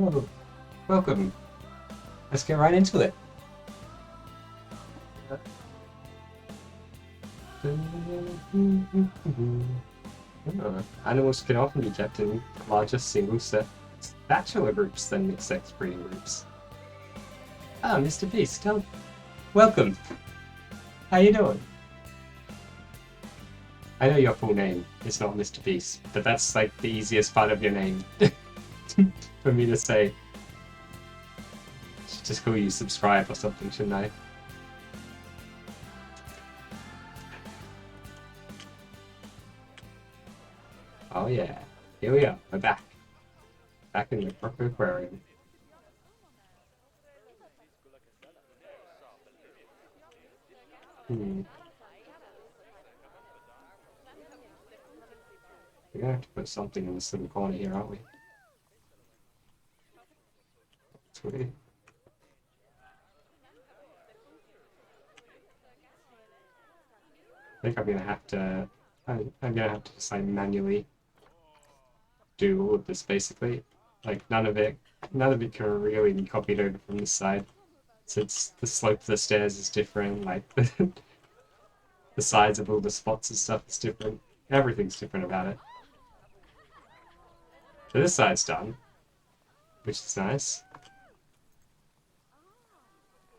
Oh, welcome. Let's get right into it. Animals can often be kept in larger single-set bachelor groups than mixed-sex breeding groups. Ah, Mr. Beast, welcome. How you doing? I know your full name is not Mr. Beast, but that's like the easiest part of your name for me to say. Should just call you subscribe or something, shouldn't I? Oh yeah, here we are. We're back. Back in the croco-quarium. Hmm. We're gonna have to put something in this little corner here, aren't we? Sweet. I think I'm gonna have to. I'm gonna have to just like manually do all of this basically. Like none of it can really be copied over from this side, since the slope of the stairs is different. Like the sides of all the spots and stuff is different. Everything's different about it. So this side's done, which is nice.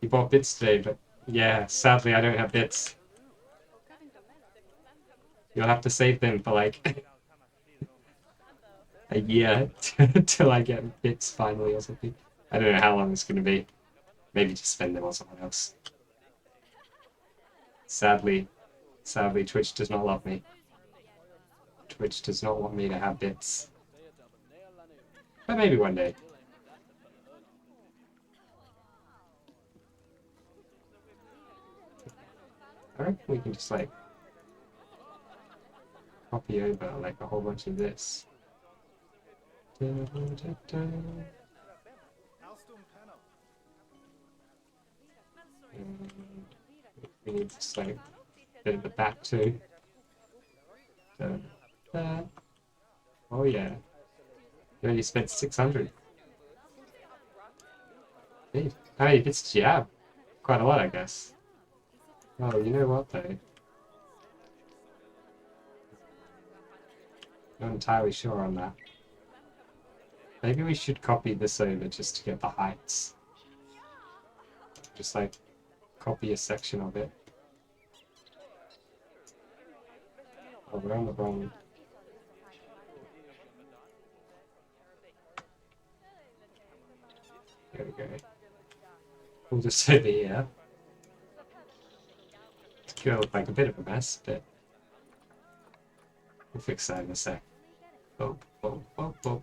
You bought bits today, but yeah, sadly I don't have bits. You'll have to save them for like a year till I get bits finally or something. I don't know how long it's going to be. Maybe just spend them on someone else. Sadly, Twitch does not love me. Twitch does not want me to have bits. But maybe one day. I reckon we can just like copy over like a whole bunch of this. And we need just like a bit of the back too. Oh yeah. You only spent 600. Hey, how many bits did you have? Quite a lot, I guess. Oh, you know what though? Not entirely sure on that. Maybe we should copy this over just to get the heights. Just like copy a section of it. Oh, we're on the wrong. There we go. We'll just over here. It's gonna look like a bit of a mess, but we'll fix that in a sec. Oh, oh, oh, oh.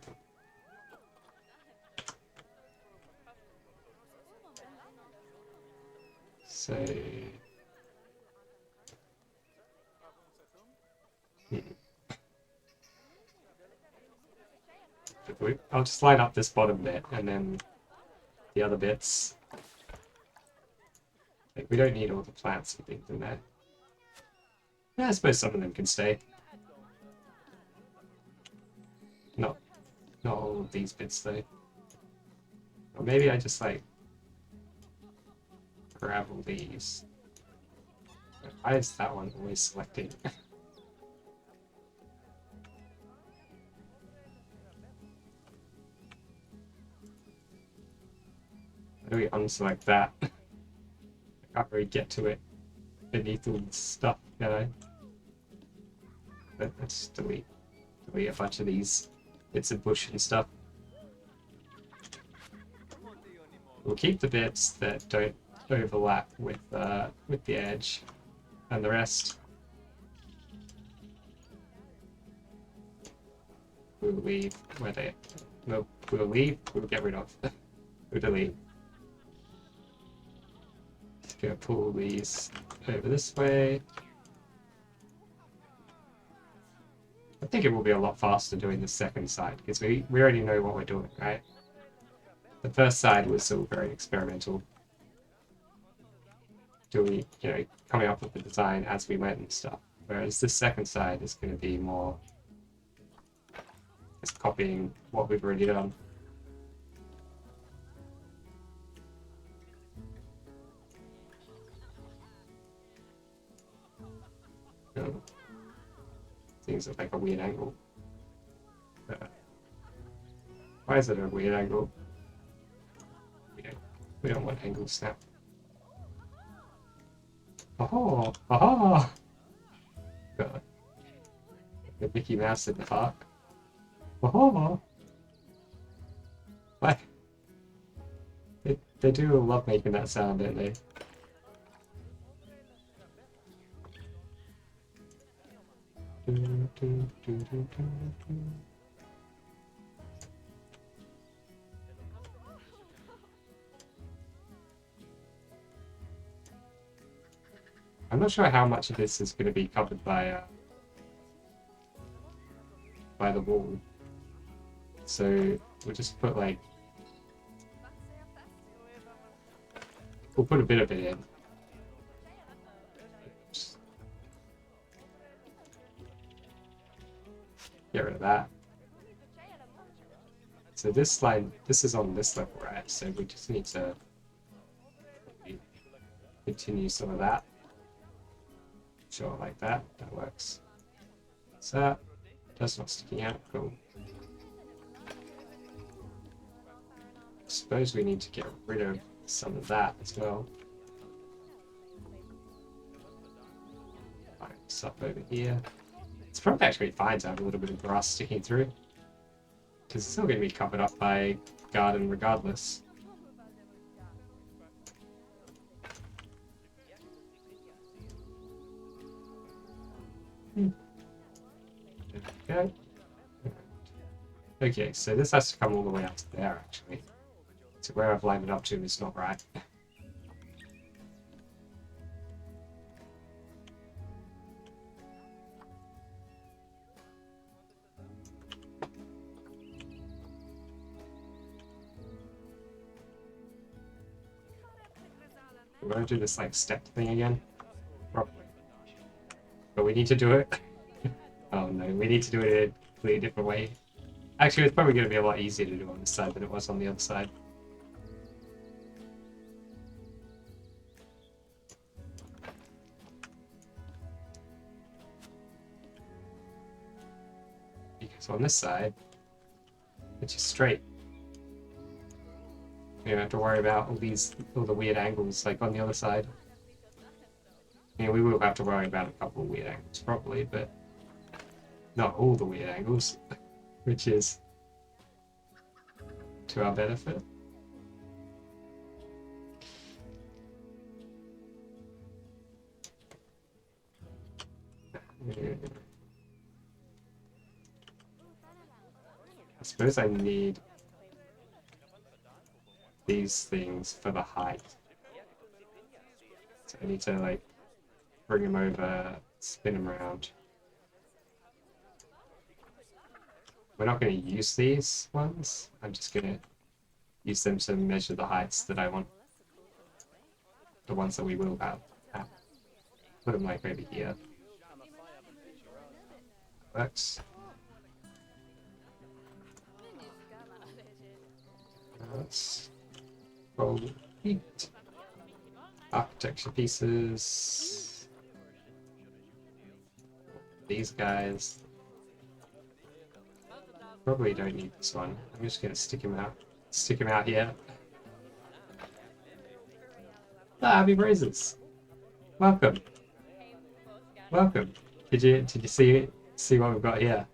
So, I'll just line up this bottom bit and then the other bits. Like, we don't need all the plants and things in there. Yeah, I suppose some of them can stay. Not all of these bits though. Or maybe I just like grab all these. Why is that one always selecting? How do we unselect that? I can't really get to it beneath all the stuff, can I? But let's delete a bunch of these bits of bush and stuff. We'll keep the bits that don't overlap with the edge, and the rest we'll leave where they. No, we'll leave. We'll get rid of. We'll delete. Just gonna pull these over this way. I think it will be a lot faster doing the second side because we already know what we're doing, right? The first side was still very experimental. Doing, coming up with the design as we went and stuff. Whereas the second side is going to be more just copying what we've already done. things at like a weird angle. Why is it a weird angle? We don't want angle snap. Oh, oh! God. The Mickey Mouse in the park. Oh! Why? They do love making that sound, don't they? I'm not sure how much of this is going to be covered by the wall. So we'll just put like, we'll put a bit of it in. Just get rid of that. So this line, this is on this level, right? So we just need to continue some of that. Sure, like that. That works. So that's not sticking out. Cool. Suppose we need to get rid of some of that as well. Line this up over here. It's probably actually fine to have a little bit of grass sticking through, because it's still going to be covered up by garden regardless. Okay. Okay, so this has to come all the way up to there actually. So where I've lined it up to is not right. We're going to do this like step thing again. Probably. But we need to do it. Oh no, we need to do it in a completely different way. Actually, it's probably going to be a lot easier to do on this side than it was on the other side. Because on this side, it's just straight. You don't have to worry about all the weird angles like on the other side. Yeah, we will have to worry about a couple of weird angles probably, but not all the weird angles, which is to our benefit. I suppose I need these things for the height. So I need to like bring them over, spin them around. We're not going to use these ones. I'm just going to use them to measure the heights that I want. The ones that we will have. Put them like over here. Works. Let's roll heat. Architecture pieces. These guys. Probably don't need this one. I'm just gonna stick him out. Stick him out here. Ah, happy raises. Welcome. Welcome. Did you see what we've got here?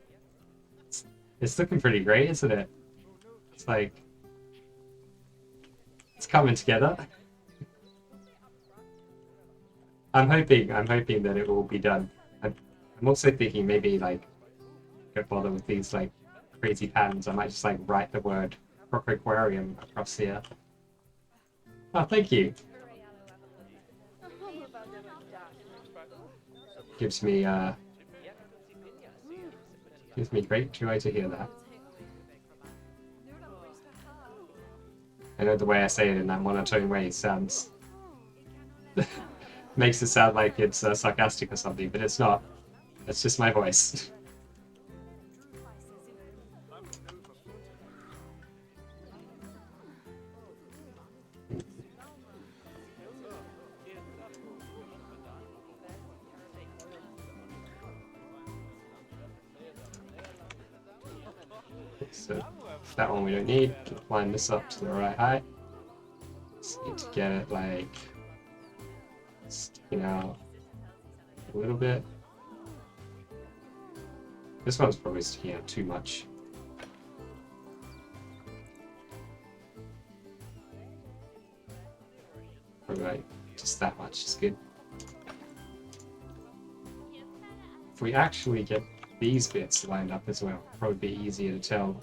It's looking pretty great, isn't it? It's like it's coming together. I'm hoping that it will be done. I'm also thinking maybe like don't bother with these like crazy patterns. I might just like write the word croco-quarium across here. Oh, thank you. Gives me great joy to hear that. I know the way I say it in that monotone way sounds makes it sound like it's sarcastic or something, but it's not. It's just my voice. So that one we don't need. Line this up to the right height. Just need to get it like sticking out a little bit. This one's probably sticking out too much. Probably like just that much is good. If we actually get these bits lined up as well, it'll probably be easier to tell.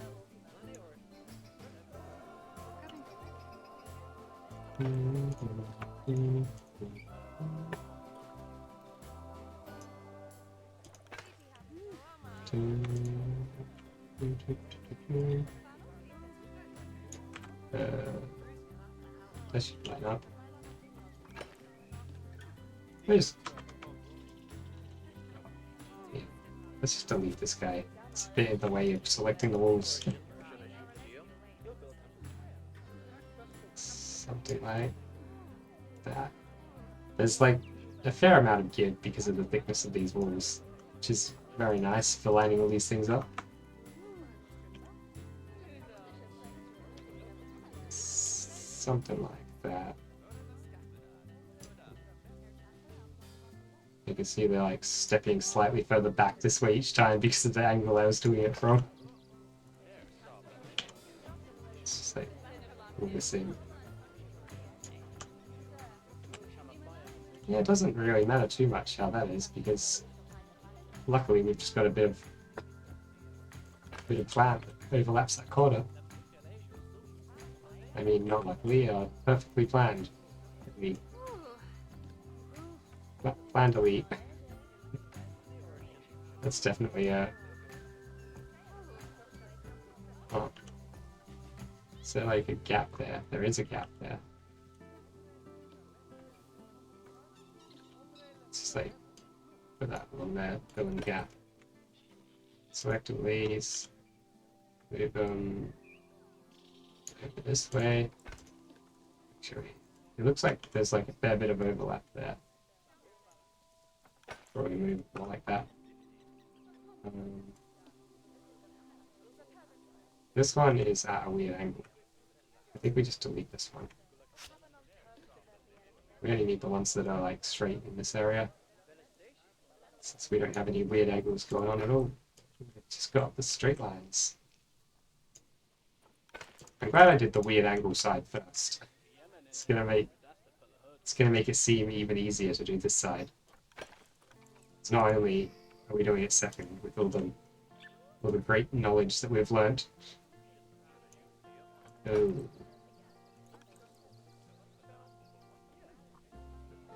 That should line up. Let's just delete this guy. It's a bit in the way of selecting the walls. Something like that. There's like a fair amount of give because of the thickness of these walls, which is very nice for lining all these things up. Something like that. You can see they're like stepping slightly further back this way each time because of the angle I was doing it from. It's just like we're missing. Yeah, it doesn't really matter too much how that is because luckily we've just got a bit of plan that overlaps that corner. I mean, not luckily, perfectly planned. We plan delete. That's definitely a. Oh. Is there like a gap there? There is a gap there. It's just like put that one there, fill in the gap. Select all these. Move them over this way. Actually, it looks like there's like a fair bit of overlap there. Probably move more like that. This one is at a weird angle. I think we just delete this one. We only need the ones that are like straight in this area. Since we don't have any weird angles going on at all. We've just got the straight lines. I'm glad I did the weird angle side first. It's gonna make it seem even easier to do this side. It's not only are we doing it second with all the great knowledge that we've learned.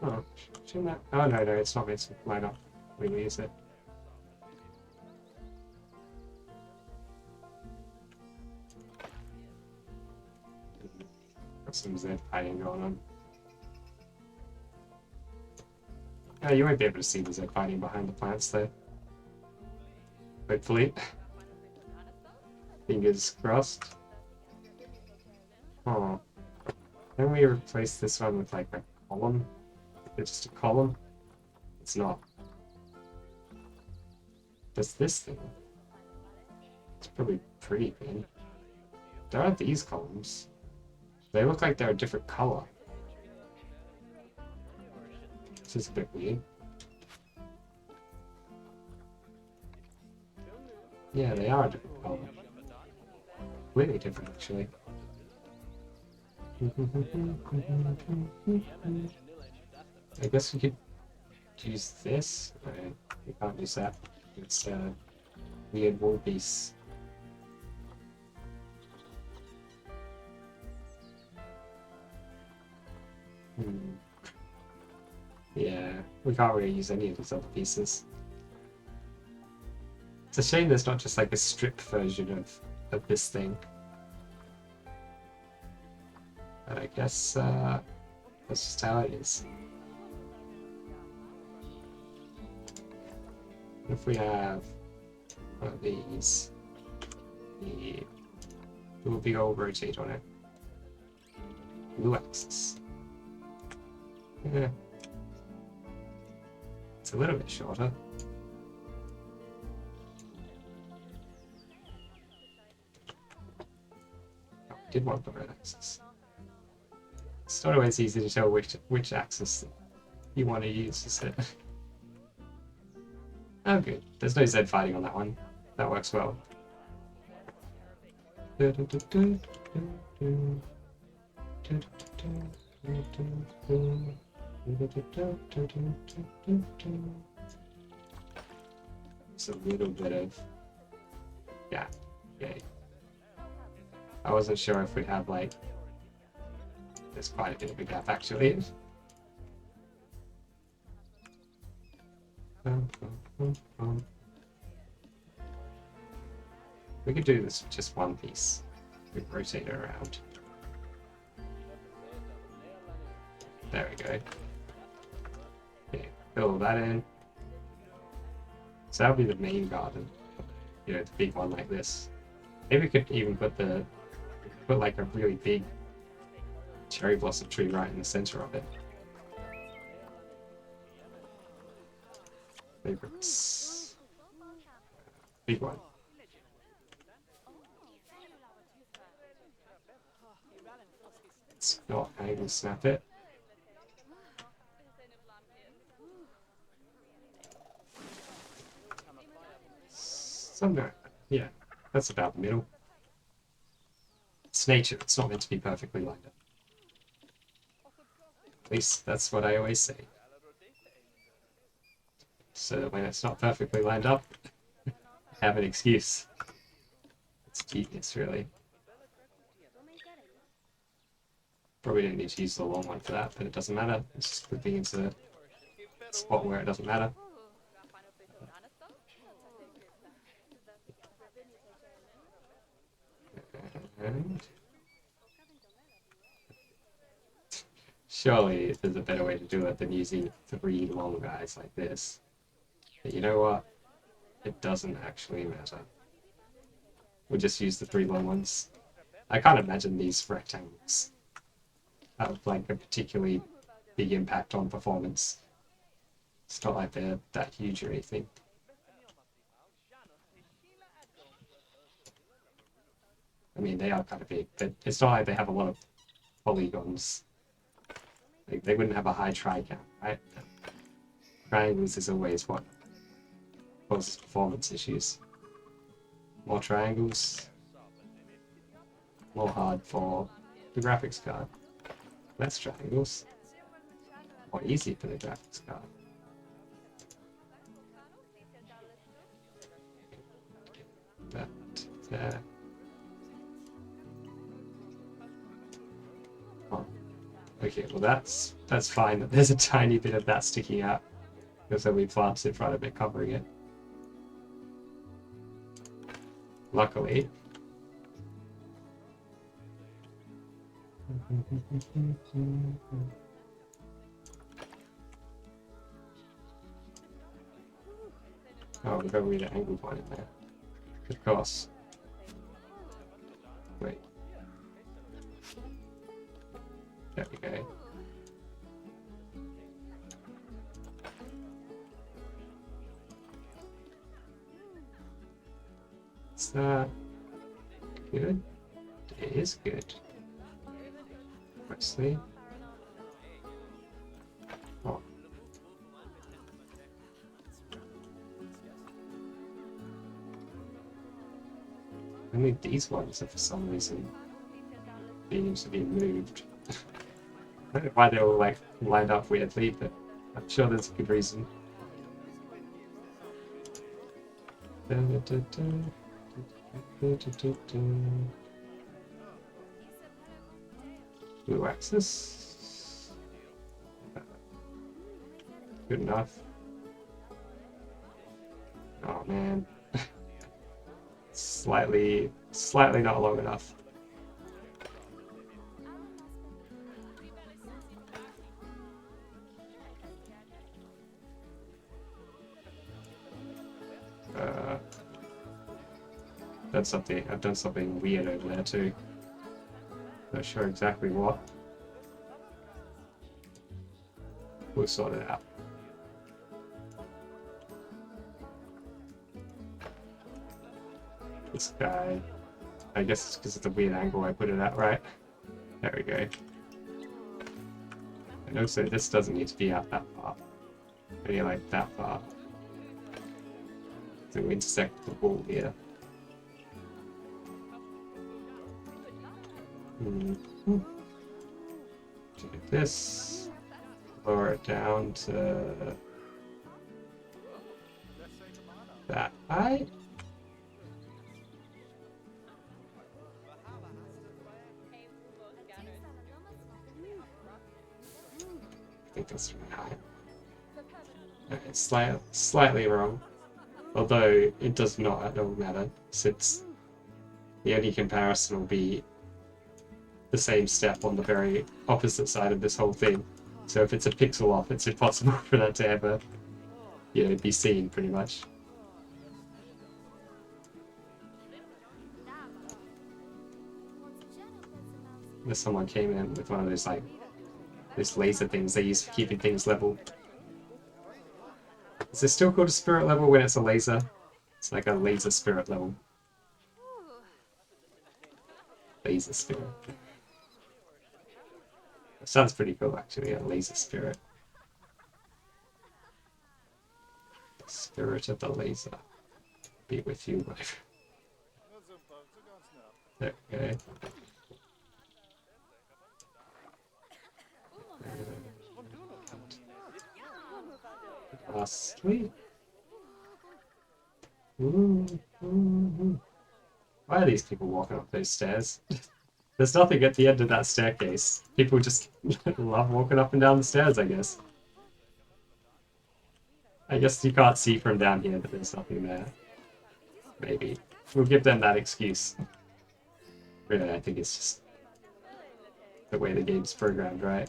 Oh, shouldn't that? Oh no, it's not meant to line up. Really, is it? Got some Z padding going on. Oh, you won't be able to see the Z padding behind the plants though. Hopefully. Fingers crossed. Oh. Can we replace this one with like a column? It's just a column? It's not. Does this thing? It's probably pretty big. There are these columns. They look like they're a different color. This is a bit weird. Yeah, they are a different color. Completely different, actually. I guess we could use this. Right, we can't use that. It's a weird wall piece. Yeah, we can't really use any of these other pieces. It's a shame there's not just like a strip version of this thing. But I guess that's just how it is. If we have one of these, do a big old rotate on it. Blue axis. Yeah. It's a little bit shorter. did want the red axis. It's not always easy to tell which axis you want to use, is it? Oh, good. There's no Z fighting on that one. That works well. It's a little bit of... Yeah, yay. I wasn't sure if we'd have, like... There's quite a bit of a gap, actually. We could do this with just one piece. We rotate it around. There we go. Okay, fill that in. So that'll be the main garden. You know, the big one like this. Maybe we could even put like a really big cherry blossom tree right in the center of it. Favorites. Big one. Let's not angle snap it. Somewhere, yeah, that's about the middle. It's nature, it's not meant to be perfectly lined up. At least that's what I always say. So that when it's not perfectly lined up, I have an excuse. It's genius, really. Probably didn't need to use the long one for that, but it doesn't matter. It's just flipping into the spot where it doesn't matter. And surely there's a better way to do it than using 3 long guys like this. But you know what? It doesn't actually matter. We'll just use the 3 long ones. I can't imagine these rectangles have like a particularly big impact on performance. It's not like they're that huge or anything. I mean, they are kind of big, but it's not like they have a lot of polygons. Like, they wouldn't have a high try count, right? Triangles is always what causes performance issues. More triangles, more hard for the graphics card. Less triangles, more easy for the graphics card. That there. Oh. Okay, well that's fine. There's a tiny bit of that sticking out because there'll be plants in front of it covering it. Luckily. Oh, we've got to read an angle point in there. Of course. Wait. There we go. Is that good? It is good. Actually. Oh. Only these ones are for some reason being to be moved. I don't know why they're all like lined up weirdly, but I'm sure there's a good reason. Blue axis. Good enough. Oh man. Slightly not long enough. I've done something weird over there too. Not sure exactly what. We'll sort it out. This guy. I guess it's because of the weird angle I put it at, right? There we go. And also, this doesn't need to be out that far. Maybe like that far. So we intersect the wall here. Do this. Lower it down to that height. I think that's really high. It's slightly wrong, although it does not at all matter, since the only comparison will be the same step on the very opposite side of this whole thing. So if it's a pixel off, it's impossible for that to ever, be seen, pretty much. Unless someone came in with one of those, those laser things they use for keeping things level. Is it still called a spirit level when it's a laser? It's like a laser spirit level. Laser spirit. It sounds pretty cool, actually, a laser spirit. The spirit of the laser be with you, life. Okay. Lastly. Why are these people walking up those stairs? There's nothing at the end of that staircase. People just love walking up and down the stairs, I guess. I guess you can't see from down here that there's nothing there. Maybe. We'll give them that excuse. Really, I think it's just the way the game's programmed, right?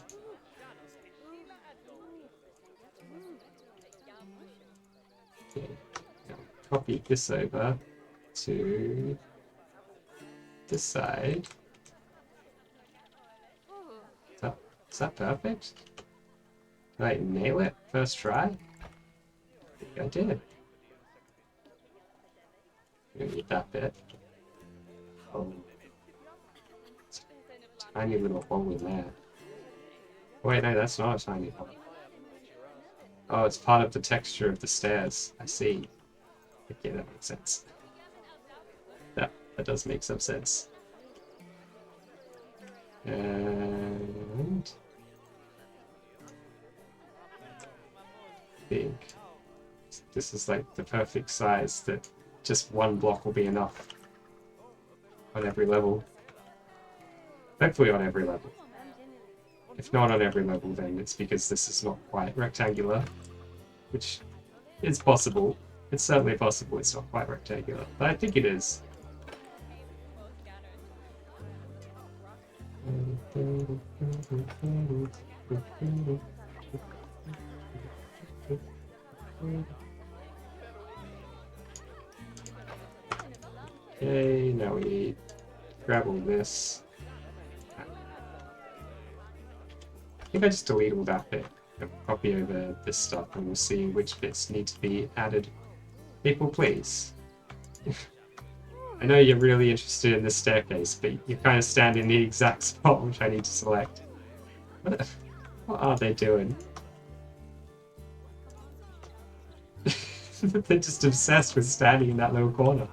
Okay. Now, copy this over to this side. Is that perfect? Did I nail it first try? I think I did. I'm gonna need that bit. Oh. It's a tiny little hole in there. Wait, no, that's not a tiny hole. Oh, it's part of the texture of the stairs. I see. Okay, that makes sense. That does make some sense. And I think this is like the perfect size that just one block will be enough on every level. Hopefully on every level. If not on every level, then it's because this is not quite rectangular, which is possible. It's certainly possible it's not quite rectangular, but I think it is. Okay, now we grab all this. I think I just delete all that bit and copy over this stuff, and we'll see which bits need to be added. People, please. I know you're really interested in this staircase, but you're kind of standing in the exact spot which I need to select. What are they doing? They're just obsessed with standing in that little corner.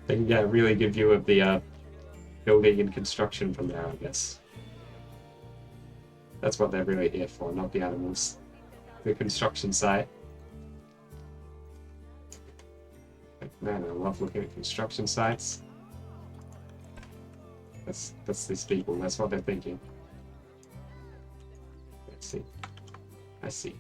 They can get a really good view of the building and construction from there, I guess. That's what they're really here for, not the animals. The construction site. Like, man, I love looking at construction sites. That's these people, that's what they're thinking. Let's see. I see.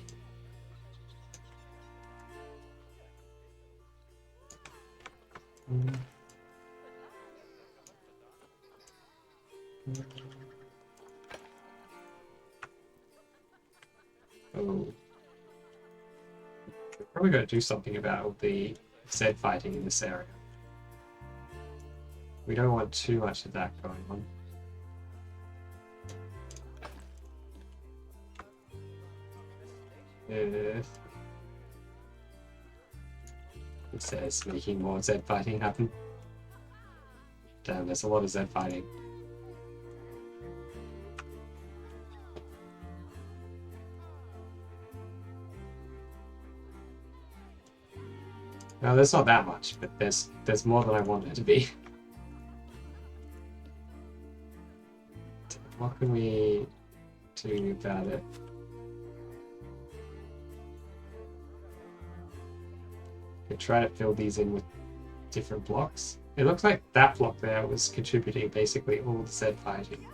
Oh. We're probably going to do something about the Zed fighting in this area. We don't want too much of that going on. It says making more Z fighting happen. Damn, there's a lot of Z fighting. No, there's not that much, but there's more than I want there to be. What can we do about it? We try to fill these in with different blocks. It looks like that block there was contributing basically all the Z fighting.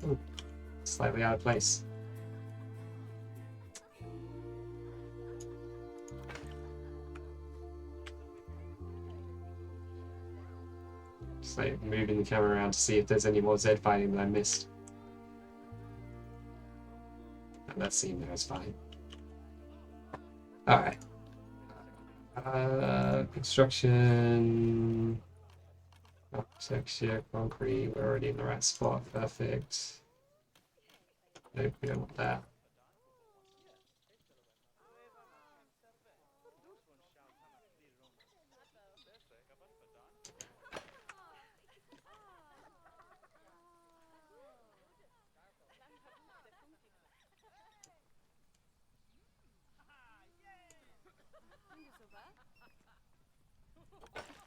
Ooh, slightly out of place. Just like moving the camera around to see if there's any more Z fighting that I missed. And that scene there is fine. Alright. Construction, architecture, concrete, we're already in the right spot, perfect. Nope, we don't want that.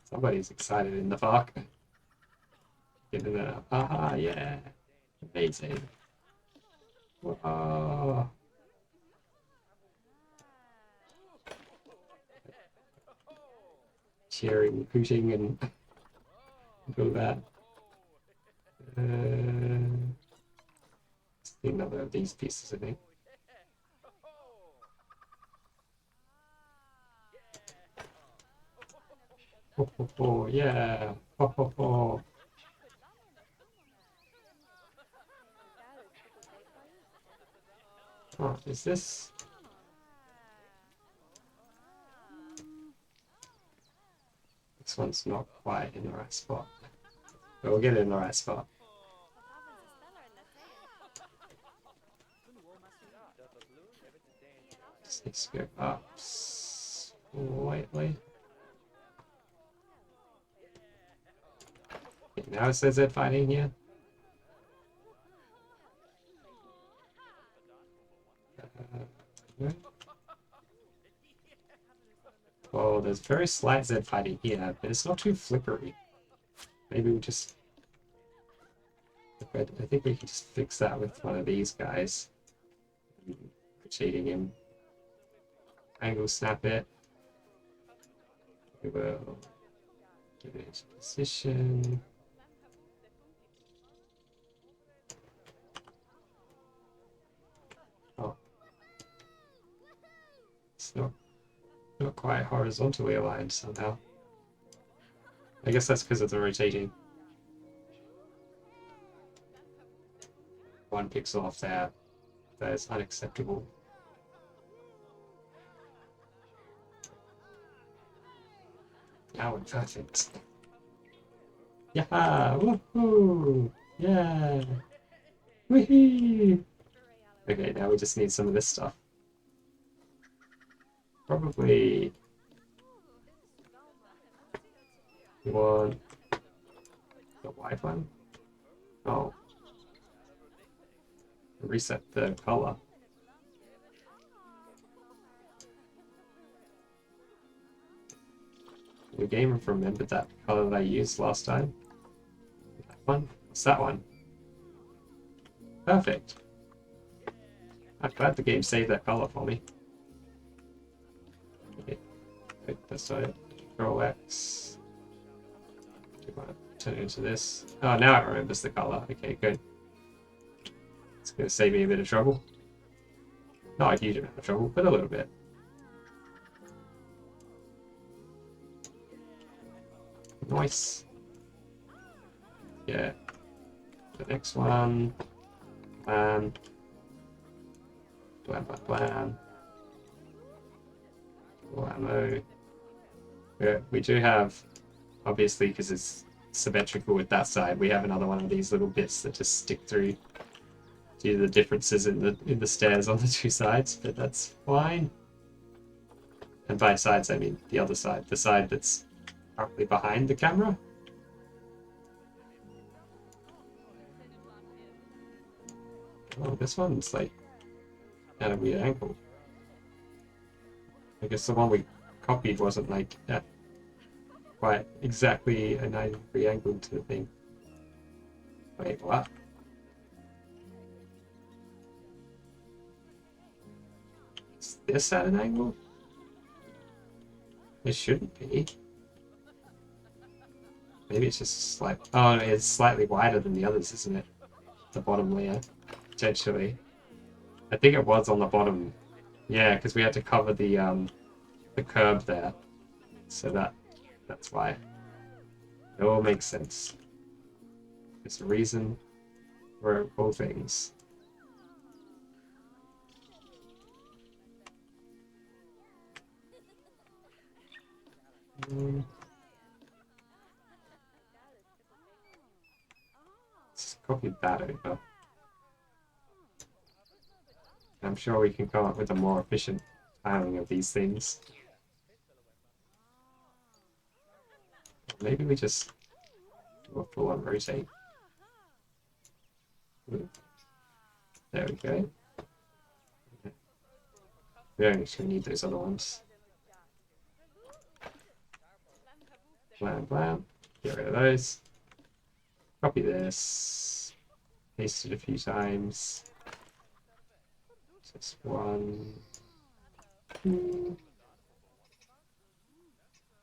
Somebody's excited in the park. Getting it up. Ah, yeah. Amazing. Whoa. Cheering, hooting, and all that. Let's see another of these pieces, I think. Ho, ho, ho, yeah. Ho, ho, ho. Oh, is this? This one's not quite in the right spot. But we'll get it in the right spot. Just need to go up slightly. Okay, now it says Z fighting here. Oh, there's very slight Z fighting here, but it's not too flickery. Maybe we just... I think we can just fix that with one of these guys. Cheating him. Angle snap it. We will get it into position. Oh. It's not quite horizontally aligned somehow. I guess that's because of the rotating. 1 pixel off there. That is unacceptable. Now we're perfect. Yeah! Woohoo! Yeah! Woohoo! Okay, now we just need some of this stuff. Probably... We want... the white one? Oh. Reset the color. The game remembered that color that I used last time. That one? What's that one? Perfect. I'm glad the game saved that color for me. Okay. That's it. Control X. Do you want to turn it into this? Oh, now it remembers the color. Okay, good. It's going to save me a bit of trouble. Not a huge amount of trouble, but a little bit. Nice. Yeah. The next one. Plan. Plan. Ammo. Yeah, we do have, obviously, because it's symmetrical with that side, we have another one of these little bits that just stick through due to the differences in the stairs on the two sides, but that's fine. And by sides, I mean the other side, the side that's currently behind the camera. Oh, this one's like at a weird angle. I guess the one we copied wasn't like at quite exactly a 90-degree angle to the thing. Wait, what? Is this at an angle? It shouldn't be. Maybe it's just slight. Oh, no, it's slightly wider than the others, isn't it? The bottom layer, potentially. I think it was on the bottom. Yeah, because we had to cover the curb there, so that's why. It all makes sense. There's a reason for all things. Let's copy that over. I'm sure we can come up with a more efficient tiling of these things. Maybe we just do a full-on rotate. There we go. We don't actually need those other ones. Blam, blam. Get rid of those. Copy this. Paste it a few times. Just 1, 2,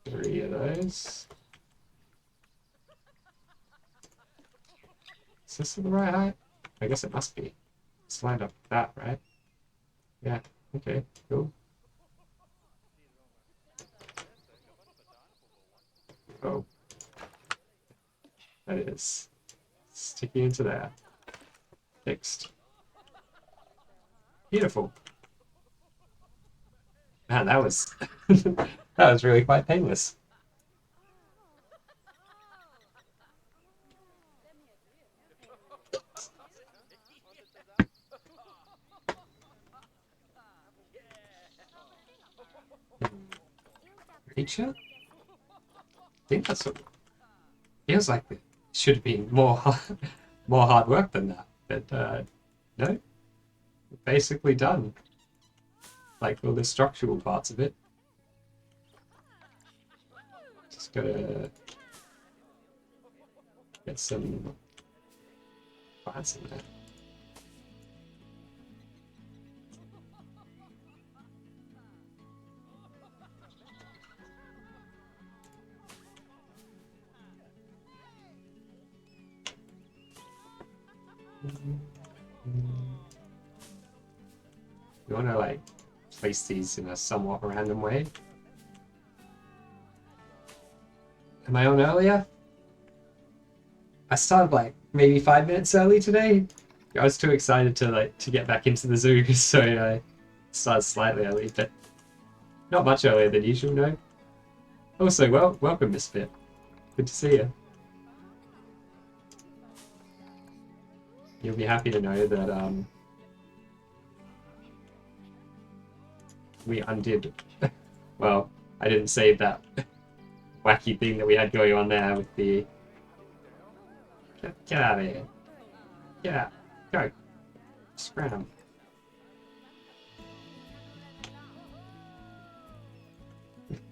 3 of those. Is this the right height? I guess it must be. It's lined up with that, right? Yeah, okay, cool. Oh. That is sticking into there. Fixed. Beautiful. Man, that was that was really quite painless. Nature? I think that's what feels like it should have been more more hard work than that. But no, basically done. Like all the structural parts of it. Just gotta get some plants in there. You want to like place these in a somewhat random way. Am I on earlier? I started like maybe 5 minutes early today. I was too excited to get back into the zoo, so I started slightly early, but not much earlier than usual, no. Also, welcome, Misfit. Good to see you. You'll be happy to know that we undid. Well, I didn't save that wacky thing that we had going on there with the. Get out of here. Get out. Go. Scram.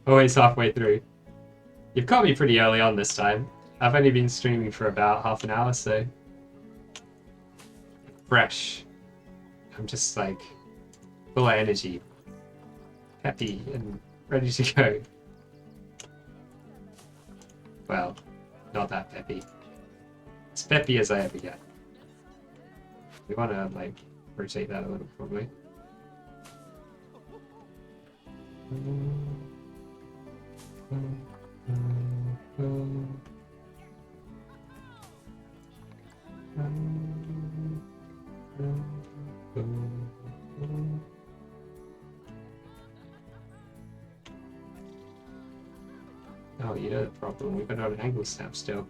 Always halfway through. You've caught me pretty early on this time. I've only been streaming for about half an hour, so. Fresh. I'm just like full of energy. Happy and ready to go. Well, not that peppy. As peppy as I ever get. We want to like rotate that a little, probably. Oh, you know the problem. We've got an angle snap still.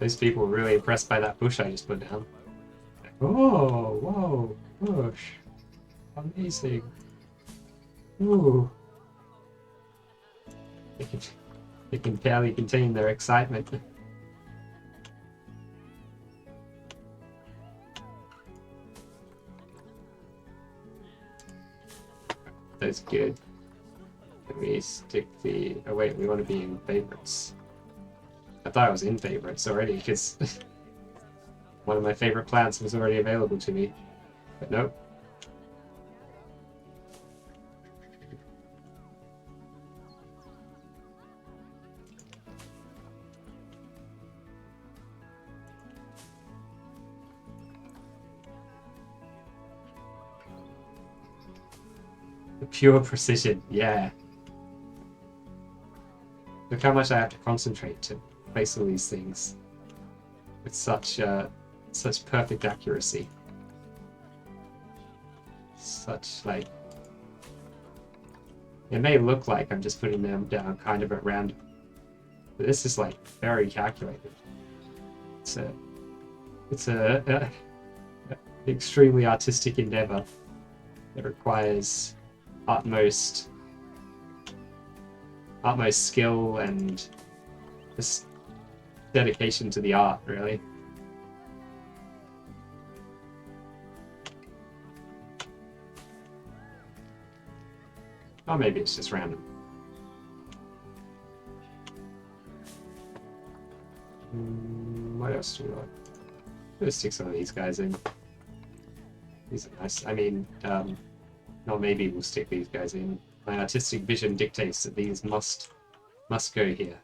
Those people were really impressed by that bush I just put down. Like, oh, whoa, bush. Amazing. Ooh. They can barely contain their excitement. That's good. Can we stick the... Oh wait, we want to be in favorites. I thought I was in favorites already, because one of my favorite plants was already available to me. But nope. Pure precision, yeah. Look how much I have to concentrate to place all these things with such perfect accuracy. Such, like... It may look like I'm just putting them down kind of at random, but this is, like, very calculated. It's a extremely artistic endeavor that requires utmost skill and just dedication to the art, really. Or maybe it's just random. What else do we want? Let's stick some of these guys in. These are nice. I mean, or maybe we'll stick these guys in. My artistic vision dictates that these must go here.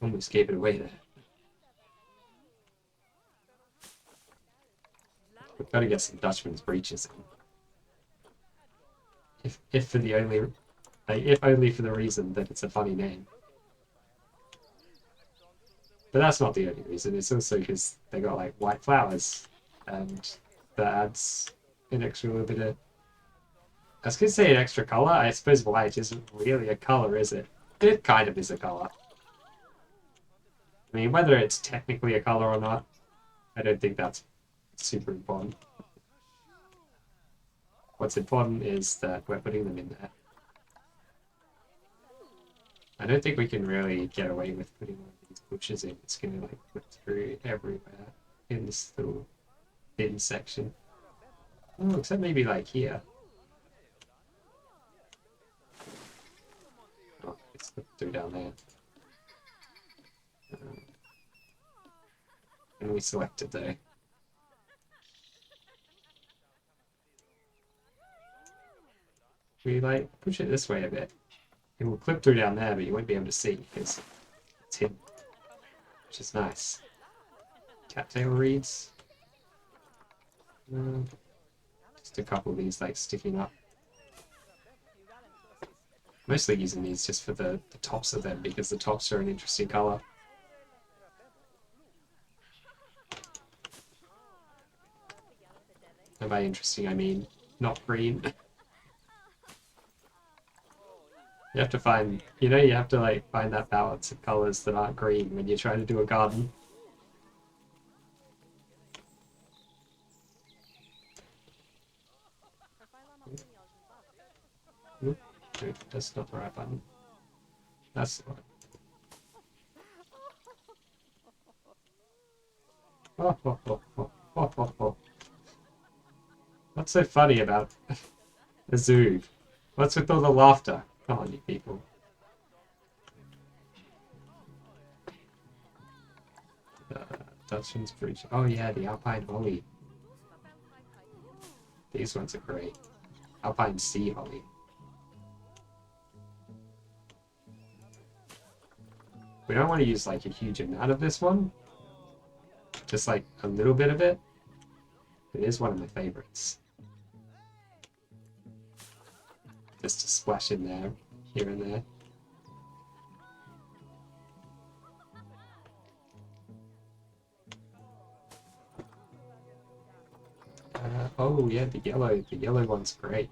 Almost gave it away there. We've got to get some Dutchman's breeches in. If for the only, if only for the reason that it's a funny name. But that's not the only reason. It's also because they got like white flowers, and that adds an extra little bit of... I was going to say an extra color. I suppose white isn't really a color, is it? It kind of is a color. I mean, whether it's technically a color or not, I don't think that's super important. What's important is that we're putting them in there. I don't think we can really get away with putting one of these bushes in. It's going to like flip through everywhere in this little thin section. Oh, except maybe like here. Oh, it's slipped through down there. And we selected though. We like push it this way a bit. It will clip through down there, but you won't be able to see because it's hidden, which is nice. Cattail reeds. Just a couple of these like sticking up. Mostly using these just for the tops of them because the tops are an interesting color. And by interesting, I mean not green. You have to find, you have to like find that balance of colors that aren't green when you're trying to do a garden. Oop, that's not the right button. That's the one. Oh, oh, oh, oh, oh, oh, oh. What's so funny about a zoo? What's with all the laughter? Come on, you people. Dutchman's breach. Oh yeah, the Alpine Holly. These ones are great. Alpine Sea Holly. We don't want to use like a huge amount of this one. Just like a little bit of it. It is one of my favorites. Just to splash in there, here and there. Oh yeah, the yellow one's great.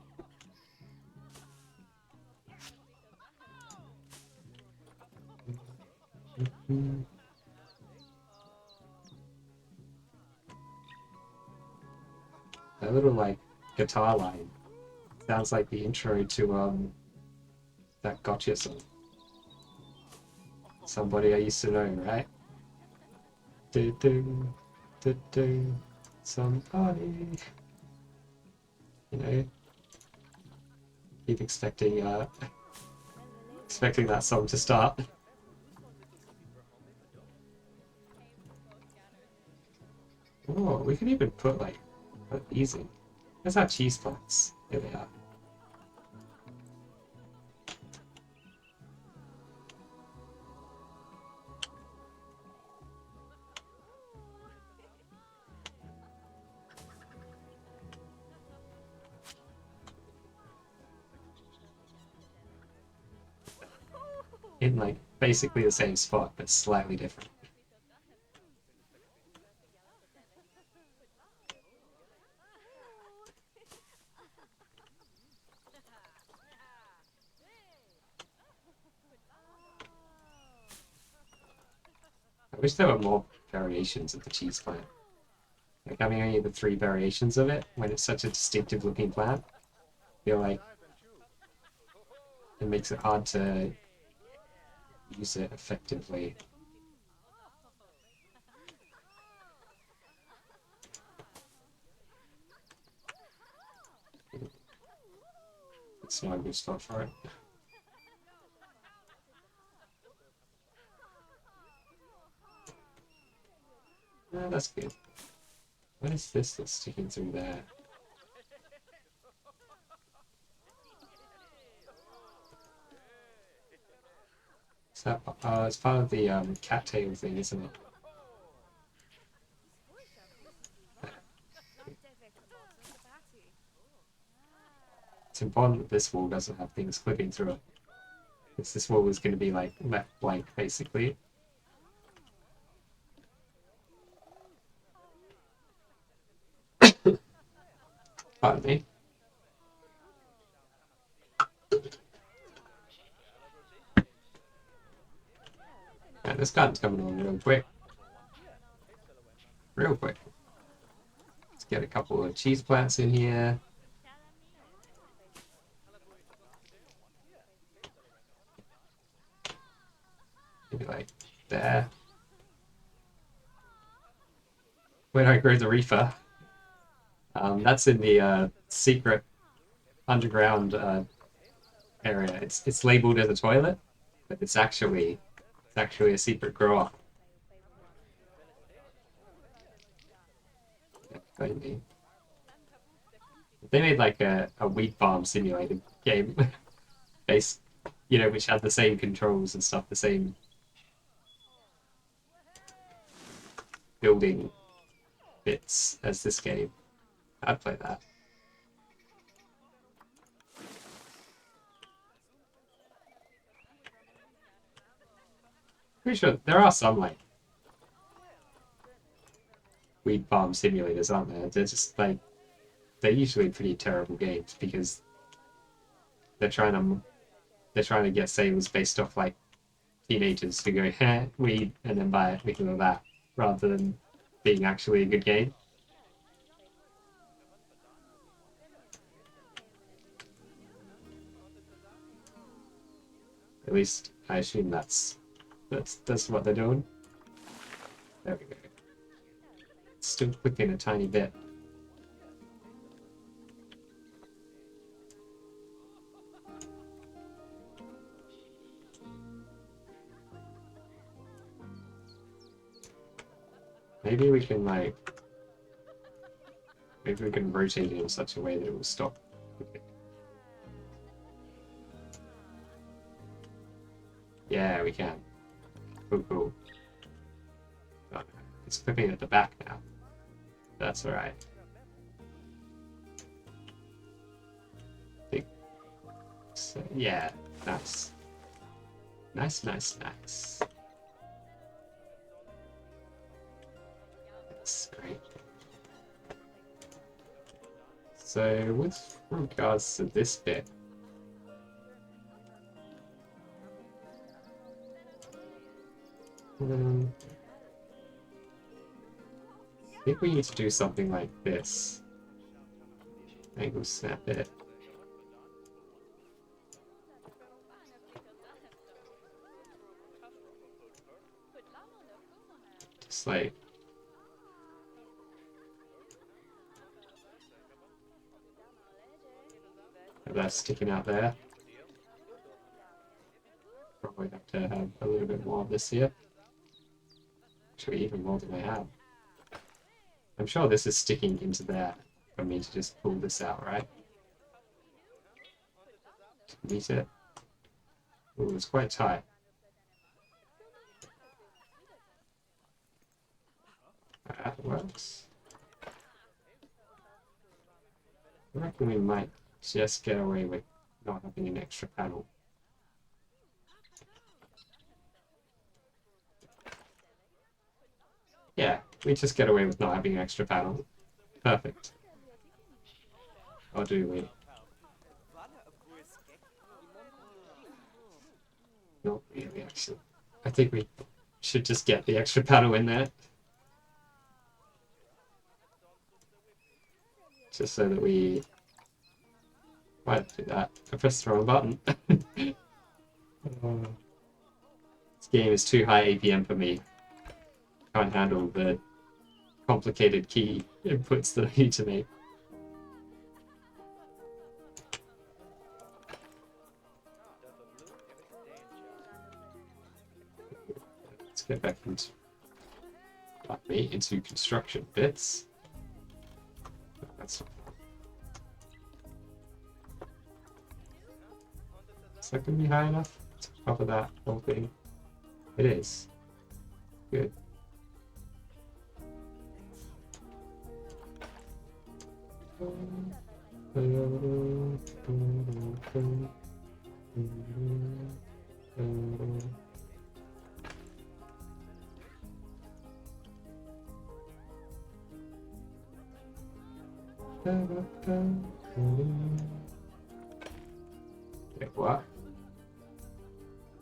That little like guitar line sounds like the intro to that Gotcha song. Somebody I used to know, right? Do do do do. Somebody. You know, keep expecting that song to start. Oh, we can even put like easy. There's our cheese plants. Here they are. In like basically the same spot, but slightly different. I wish there were more variations of the cheese plant. Like having only the 3 variations of it when it's such a distinctive looking plant, I feel like it makes it hard to use it effectively. It's not a good spot for it. No, that's good. What is this that's sticking through there? Is that, it's part of the cattail thing, isn't it? It's important that this wall doesn't have things clipping through it. Because this wall is going to be like left blank, basically. Pardon me. Yeah, this garden's coming along real quick. Real quick. Let's get a couple of cheese plants in here. Maybe like there. Where do I grow the reefer? That's in the secret underground area. It's labeled as a toilet, but it's actually a secret grower. Maybe. They made like a wheat farm simulated game, based, which had the same controls and stuff, the same building bits as this game. I'd play that. Pretty sure there are some like wheat farm simulators, aren't there? They're just like they're usually pretty terrible games because they're trying to get sales based off like teenagers who go, "Heh, weed," and then buy it because of that, rather than being actually a good game. At least I assume that's what they're doing. There we go. It's still clicking a tiny bit. Maybe we can rotate it in such a way that it will stop. Okay. Yeah, we can. Cool. Oh, it's clipping at the back now. That's alright. So, yeah, nice. Nice. That's great. So, with regards to this bit, I think we need to do something like this. Angle snap it. Just like that's sticking out there. Probably have to have a little bit more of this here. Actually, even more than I have. I'm sure this is sticking into there for me to just pull this out, right? To meet it. Ooh, it's quite tight. That works. I reckon we might just get away with not having an extra panel. Yeah, we just get away with not having an extra panel. Perfect. Or do we? Not really, actually. I think we should just get the extra panel in there. Just so that we... Why do that? I pressed the wrong button. This game is too high APM for me. Can't handle the complicated key inputs that I need to make. Let's get back into construction bits. That's not fun. Is that going to be high enough to cover that whole thing? It is. Good. Wait, what?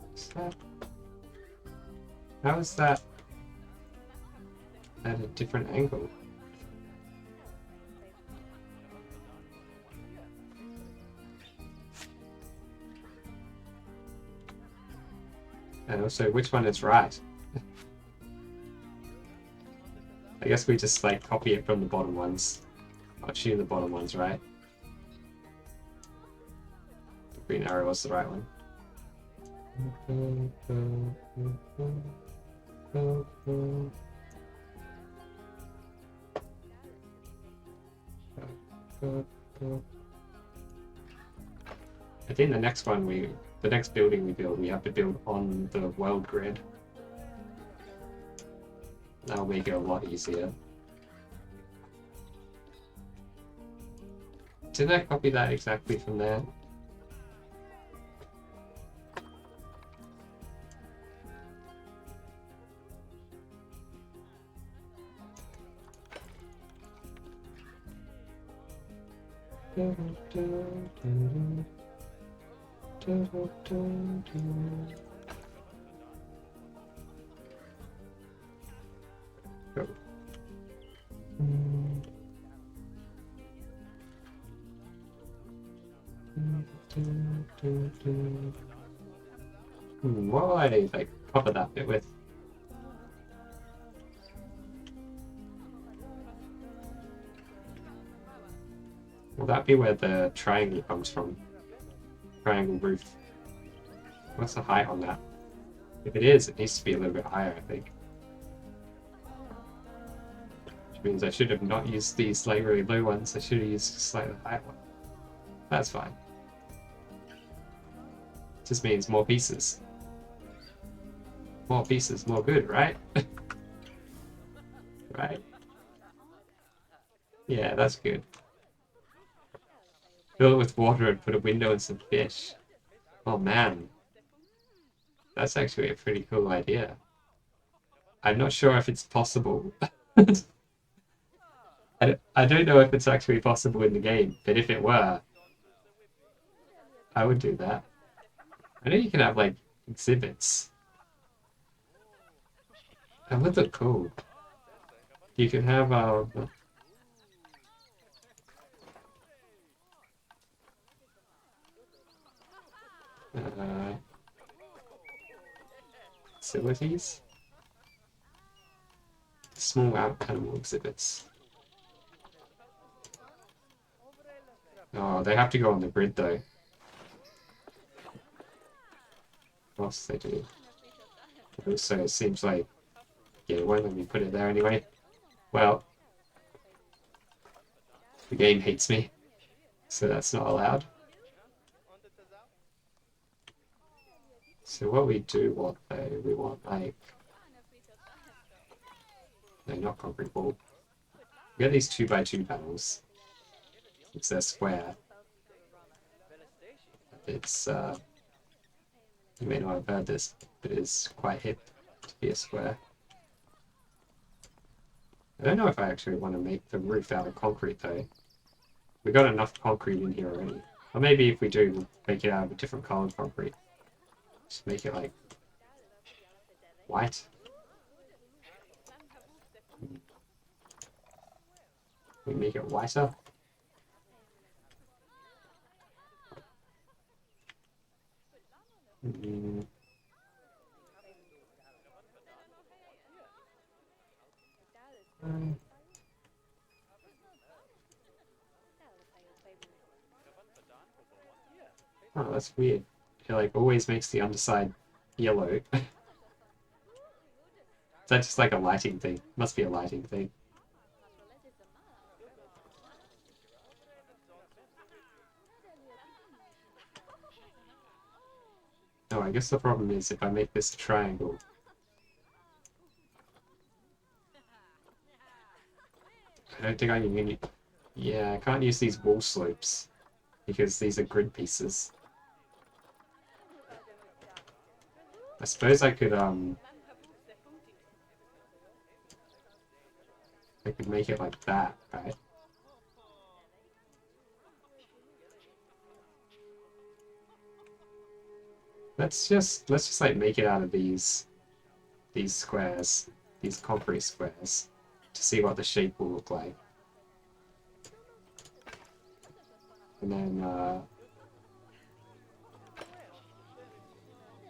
What's that? How is that at a different angle? And also, which one is right? I guess we just like copy it from the bottom ones. I'll assume the bottom one's right. The green arrow was the right one. I think the next building we build, we have to build on the world grid. That'll make it a lot easier. Did I copy that exactly from there? Go. What will I like cover that bit with? Will that be where the triangle comes from? Triangle roof. What's the height on that? If it is, it needs to be a little bit higher, I think. Which means I should have not used these like really low ones. I should have used a slightly higher one. That's fine. Just means more pieces. More pieces, more good, right? Right. Yeah, that's good. Fill it with water and put a window and some fish. Oh man. That's actually a pretty cool idea. I'm not sure if it's possible. I don't know if it's actually possible in the game, but if it were, I would do that. I know you can have like exhibits. That would look cool. You can have facilities. Small animal exhibits. Oh, they have to go on the grid though. Of course they do. Also, it seems like, yeah, it won't let me put it there anyway. Well, the game hates me, so that's not allowed. So what we do want though, we want like, no, not concrete wall. We get these 2x2 panels. It's they're square. It's you may not have heard this, but it's quite hip to be a square. I don't know if I actually want to make the roof out of concrete though. We got enough concrete in here already. Or maybe if we do, we'll make it out of a different colored concrete. Just make it like white. We make it whiter. Mm. Oh, that's weird. It like always makes the underside yellow. Is that just like a lighting thing? Must be a lighting thing. Oh, I guess the problem is if I make this a triangle. I don't think I can use... Yeah, I can't use these wall slopes because these are grid pieces. I suppose I could make it like that, right? Let's just like make it out of these squares, these concrete squares, to see what the shape will look like. And then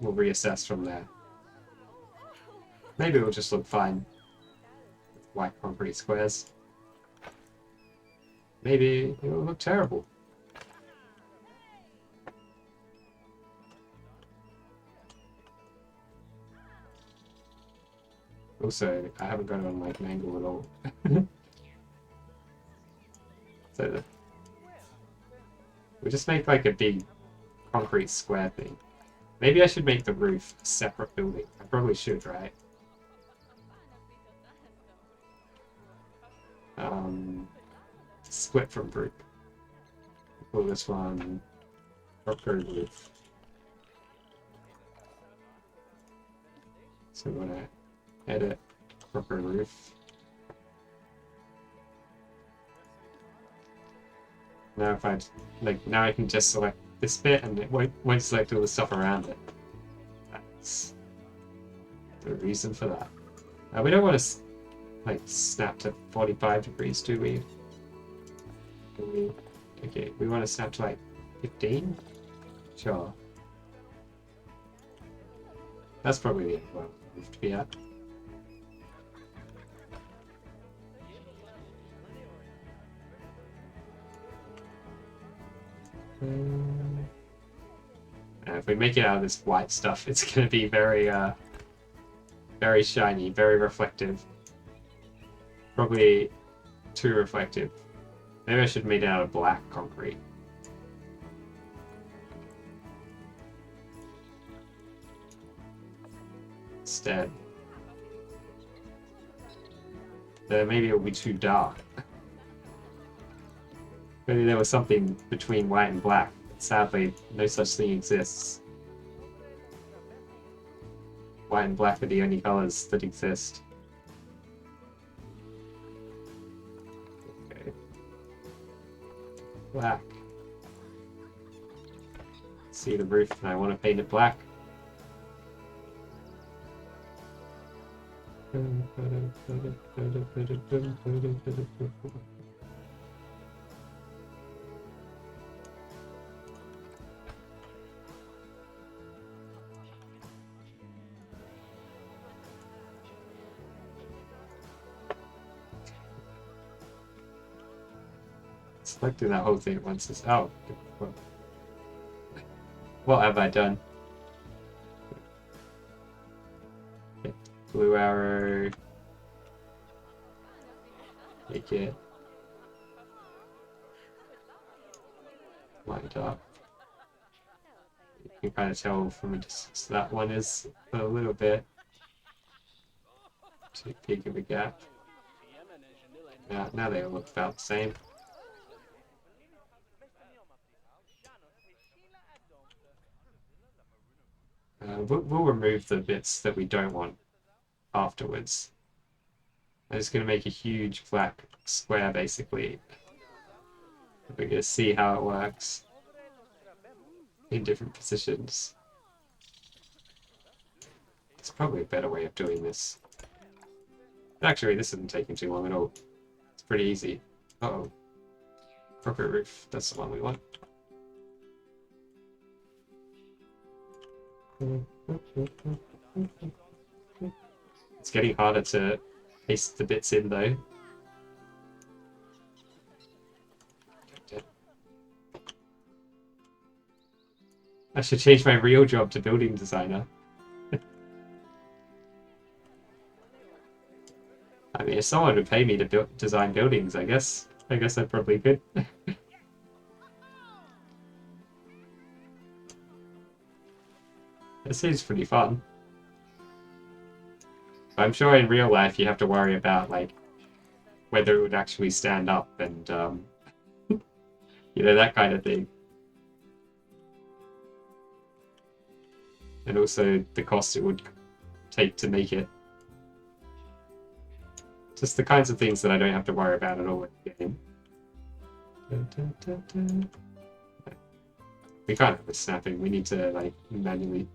we'll reassess from there. Maybe it'll just look fine with white concrete squares. Maybe it will look terrible. Also, I haven't got it on like an angle at all. So we'll just make like a big concrete square thing. Maybe I should make the roof a separate building. I probably should, right? Split from group. Call this one croco roof. So I'm gonna edit croco roof. Now if I now I can just select this bit and it won't select all the stuff around it. That's the reason for that. We don't want to like snap to 45 degrees, do we? Okay, we want to snap to like 15? Sure. That's probably the well to be at. If we make it out of this white stuff, it's going to be very, very shiny, very reflective. Probably too reflective. Maybe I should make it out of black concrete. Instead. Maybe it'll be too dark. Maybe there was something between white and black. Sadly, no such thing exists. White and black are the only colors that exist. Okay. Black. See the roof and I want to paint it black. Selecting that whole thing at once is... Oh, well, what have I done? Okay. Blue arrow. Make it lined up. You can kind of tell from a distance that one is a little bit too big of a gap. Now they all look about the same. We'll remove the bits that we don't want afterwards. I'm just going to make a huge black square, basically. We're going to see how it works in different positions. It's probably a better way of doing this. Actually, this isn't taking too long at all. It's pretty easy. Uh-oh. Croco roof, that's the one we want. It's getting harder to paste the bits in though. I should change my real job to building designer. I mean, if someone would pay me to design buildings, I guess I probably could. It seems pretty fun. But I'm sure in real life you have to worry about like whether it would actually stand up and you know, that kind of thing. And also the cost it would take to make it. Just the kinds of things that I don't have to worry about at all in the game. We can't have this snapping, we need to like manually...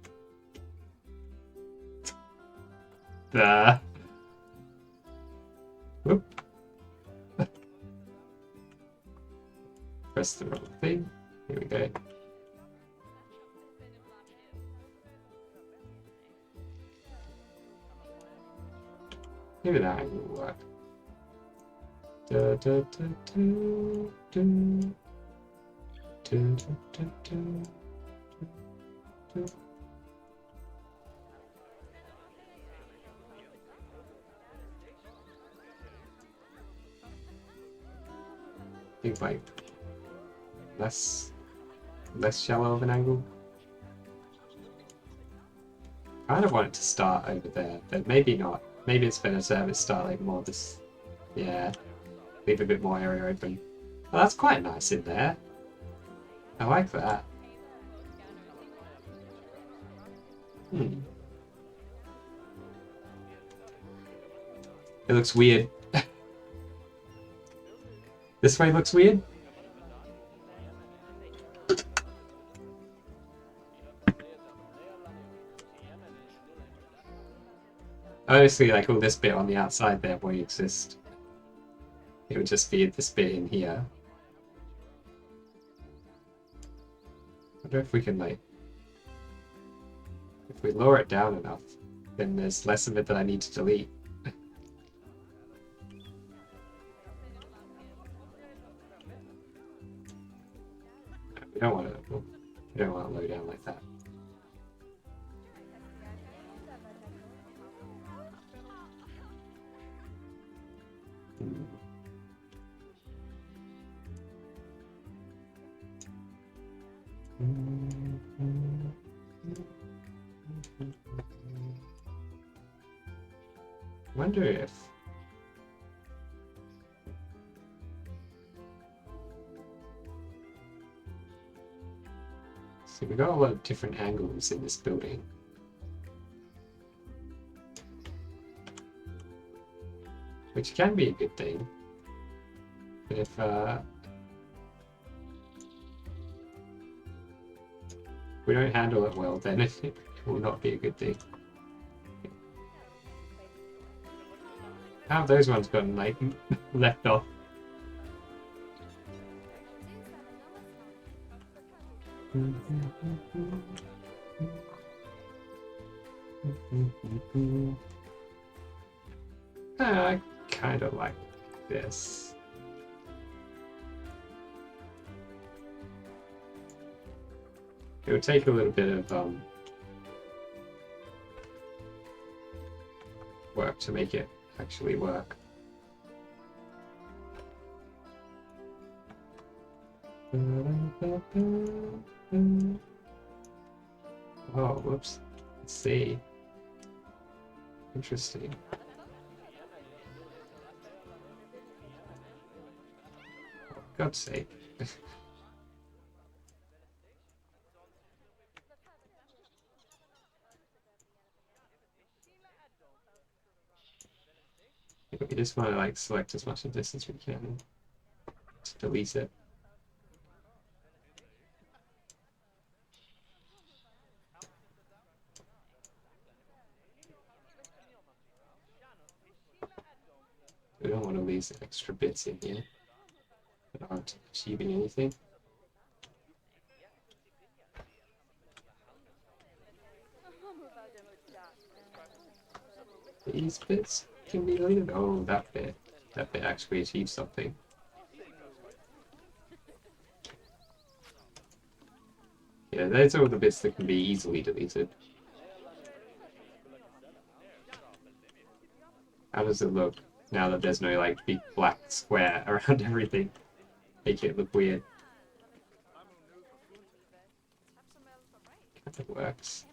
Whoop. Press the wrong thing. Here we go. Maybe that angle will work. I think like less shallow of an angle. I kind of want it to start over there, but maybe not. Maybe it's better to have it start like more this, yeah, leave a bit more area open. Oh, that's quite nice in there. I like that. It looks weird. This way looks weird. Obviously, like all this bit on the outside there won't exist. It would just be this bit in here. I wonder if we can like, if we lower it down enough, then there's less of it that I need to delete. We don't want to low down like that. Wonder if see, we got a lot of different angles in this building. Which can be a good thing. But if we don't handle it well, then it will not be a good thing. How have those ones gotten like left off? I kind of like this. It would take a little bit of work to make it actually work. Oh, whoops. Let's see. Interesting. For God's sake. We just want to like select as much of this as we can to delete it. We don't want to lose extra bits in here that aren't achieving anything. These bits can be deleted. Oh, that bit. That bit actually achieves something. Yeah, those are all the bits that can be easily deleted. How does it look now that there's no like big black square around everything? Make it look weird. Kind of works.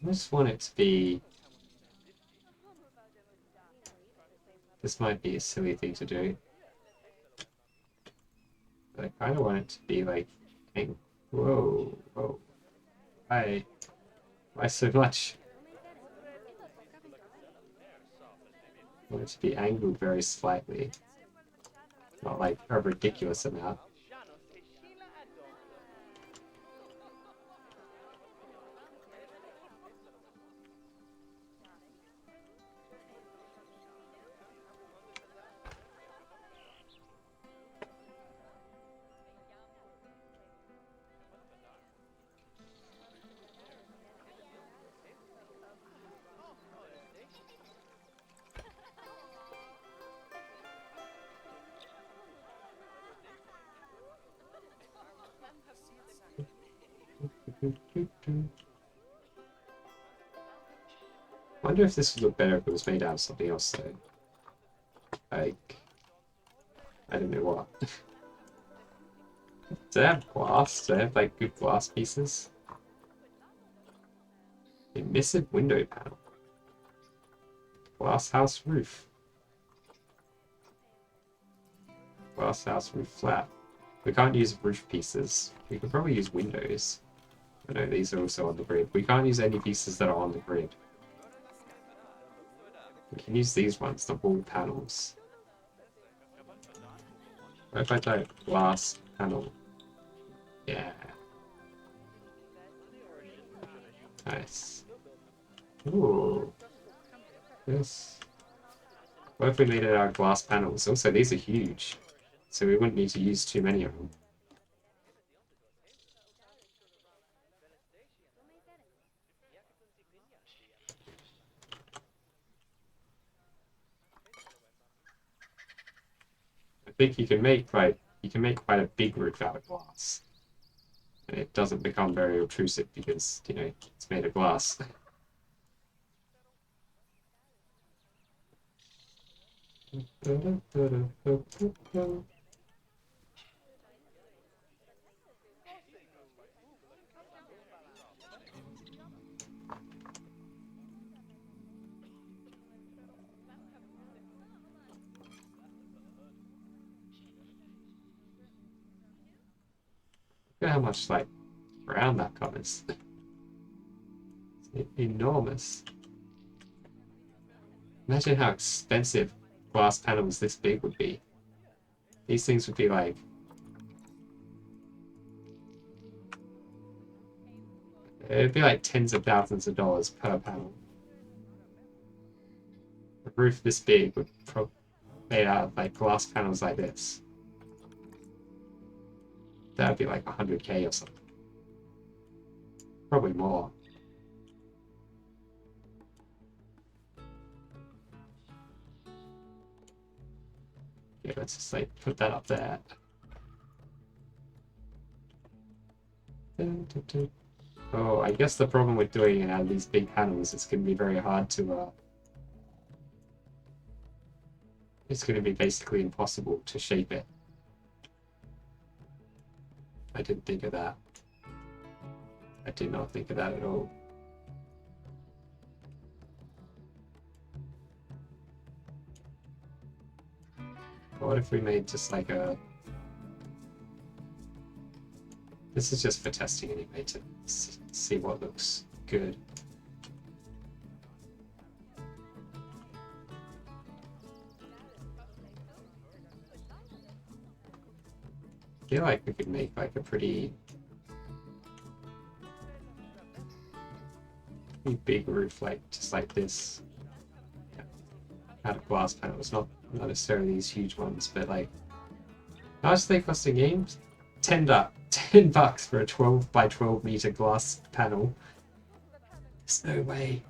I just want it to be... This might be a silly thing to do. But I kind of want it to be like... Whoa, whoa. Why so much? I want it to be angled very slightly. Not like a ridiculous amount. I wonder if this would look better if it was made out of something else though. Like, I don't know what. Do they have glass? Do they have like good glass pieces? Emissive window panel. Glass house roof. Glass house roof flat. We can't use roof pieces. We could probably use windows. I know these are also on the grid. We can't use any pieces that are on the grid. We can use these ones, the wall panels. What if I type glass panel? Yeah. Nice. Ooh. Yes. What if we made it out of glass panels? Also, these are huge, so we wouldn't need to use too many of them. I think you can make quite a big roof out of glass, and it doesn't become very obtrusive because it's made of glass. Look at how much like brown that covers. It's enormous. Imagine how expensive glass panels this big would be. These things would be like... It'd be like tens of thousands of dollars per panel. A roof this big would probably be made out of like glass panels like this. That'd be like 100K or something. Probably more. Yeah, let's just like put that up there. Oh, I guess the problem with doing it out of these big panels is going to be very hard to. It's going to be basically impossible to shape it. I didn't think of that. I did not think of that at all. What if we made just like a... This is just for testing anyway, to see what looks good. I feel like we could make like a pretty big roof, like just like this, out of glass panels. Not necessarily these huge ones, but like, how much do they cost in games? $10 for a 12 by 12 meter glass panel. There's no way.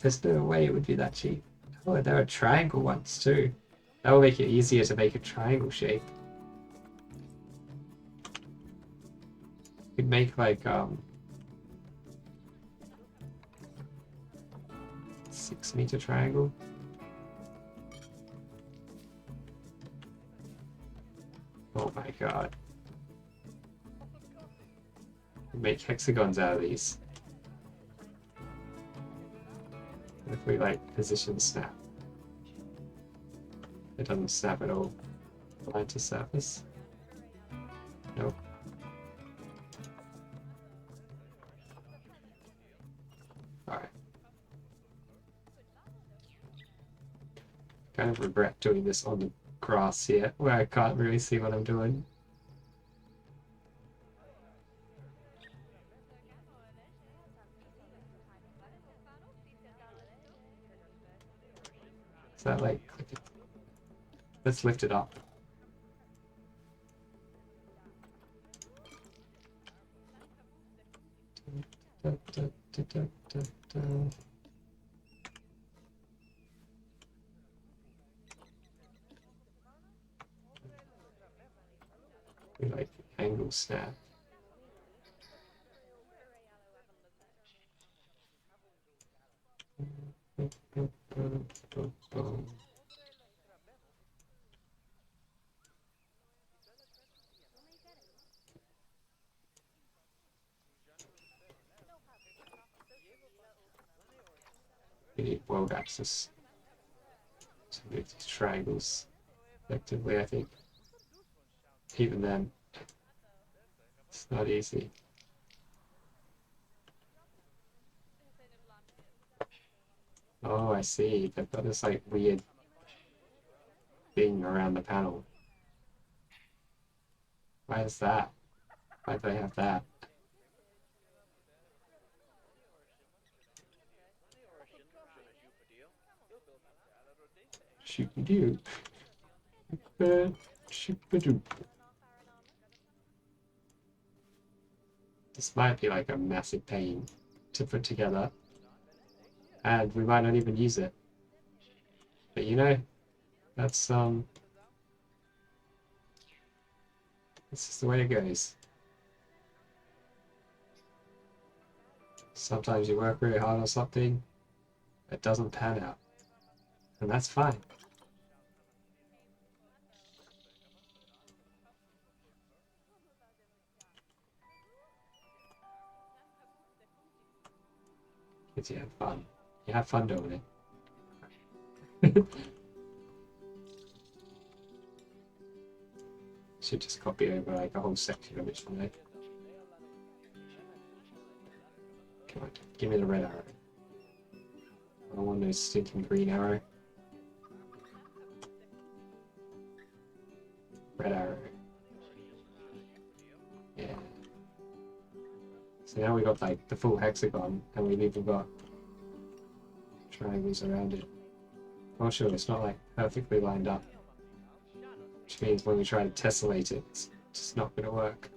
There's no way it would be that cheap. Oh, there are triangle ones too. That will make it easier to make a triangle shape. You could make like 6-meter triangle. Oh my god. Make hexagons out of these. What if we like position snap? It doesn't snap at all. Line to surface? Nope. Alright. Kind of regret doing this on the grass here, where I can't really see what I'm doing. Is that like... Let's lift it up. We like angle snap. We need world axis to make these triangles effectively, I think. Even then, it's not easy. Oh, I see. They've got this like weird thing around the panel. Why is that? Why do they have that? Shoop-a-doo. Shoop-a-doo. This might be like a massive pain to put together. And we might not even use it. But you know, that's this is the way it goes. Sometimes you work really hard on something, it doesn't pan out. And that's fine. Because you have fun. You have fun doing it. Should just copy over like a whole section of it from there. Come on, give me the red arrow. I don't want no stinking green arrow. Red arrow. Yeah. So now we got like the full hexagon, and we've even got triangles around it. Oh sure, it's not like perfectly lined up. Which means when we try to tessellate it, it's just not going to work.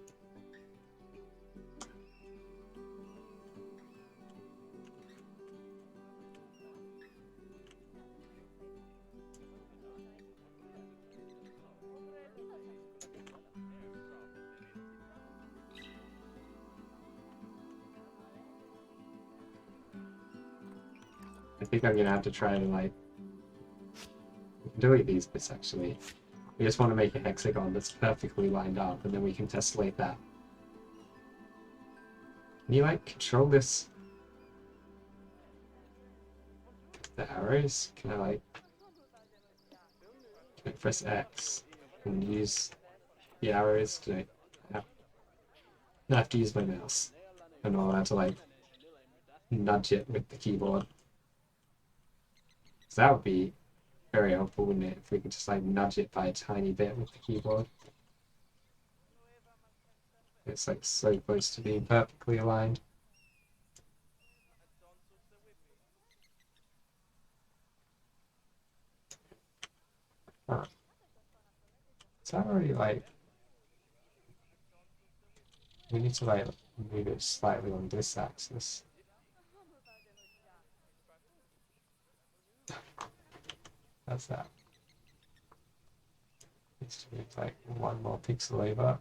think I'm gonna have to try to like delete these bits actually. We just want to make a hexagon that's perfectly lined up, and then we can tessellate that. Can you like control this? The arrows? Can I like press X and use the arrows to I have to use my mouse. I'm not allowed to like nudge it with the keyboard. So that would be very helpful, wouldn't it, if we could just like nudge it by a tiny bit with the keyboard. It's like so close to being perfectly aligned. Huh. Is that already like... We need to like move it slightly on this axis. That's that. Needs to move like one more pixel over.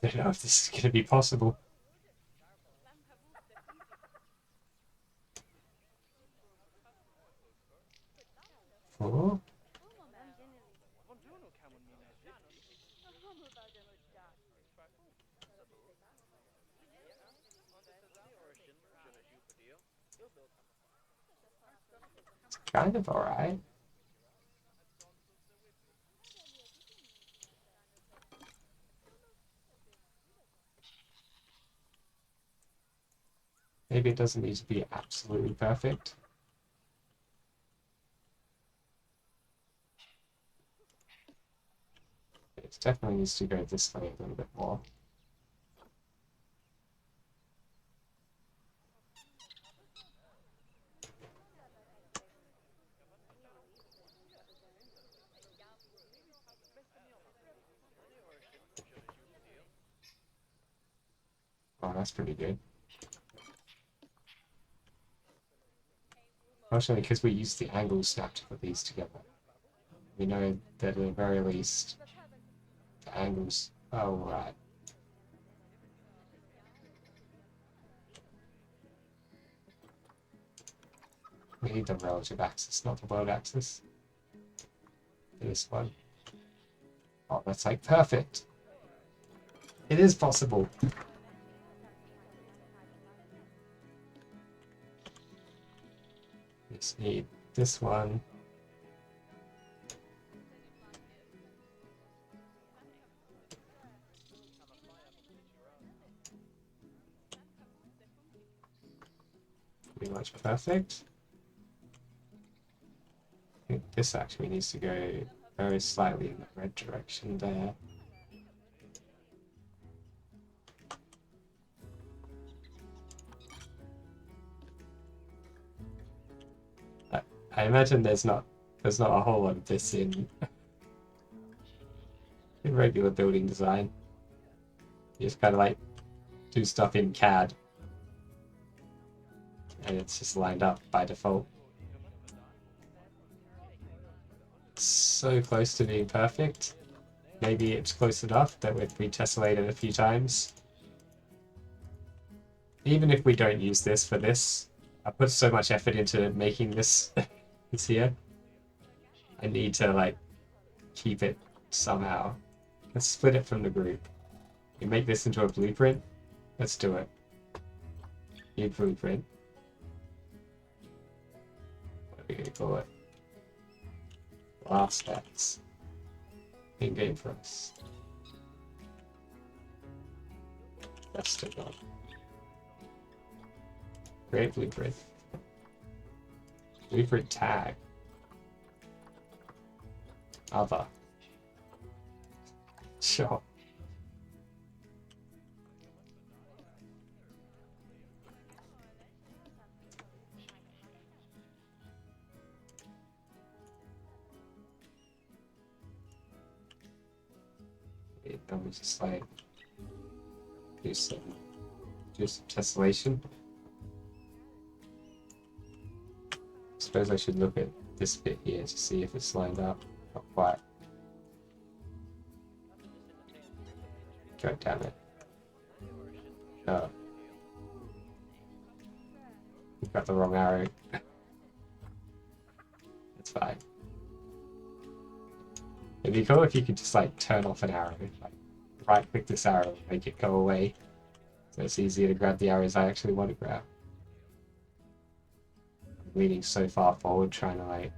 I don't know if this is going to be possible. Oh. It's kind of alright. Maybe it doesn't need to be absolutely perfect. It definitely needs to go this way a little bit more. Oh, that's pretty good. Especially because we use the angle snap to put these together. We know that at the very least, the angles... Oh, right. We need the relative axis, not the world axis. This one. Oh, that's like perfect. It is possible. Just need this one. Pretty much perfect. I think this actually needs to go very slightly in the red direction there. I imagine there's not a whole lot of this in regular building design. You just kind of like do stuff in CAD, and it's just lined up by default. So close to being perfect. Maybe it's close enough that we've retessellated a few times. Even if we don't use this for this, I put so much effort into making this this here. I need to like keep it somehow. Let's split it from the group. We make this into a blueprint. Let's do it. New blueprint. What are we gonna call it? Last stats. In-game price. That's still gone. Create blueprint. Blueprint tag. Other. Sure. Then we just like do some tessellation. I suppose I should look at this bit here to see if it's lined up. Not quite. God damn it. Oh. Got the wrong arrow. It's fine. It'd be cool if you could just like turn off an arrow, like right click this arrow and make it go away. So it's easier to grab the arrows I actually want to grab. I'm leaning so far forward trying to like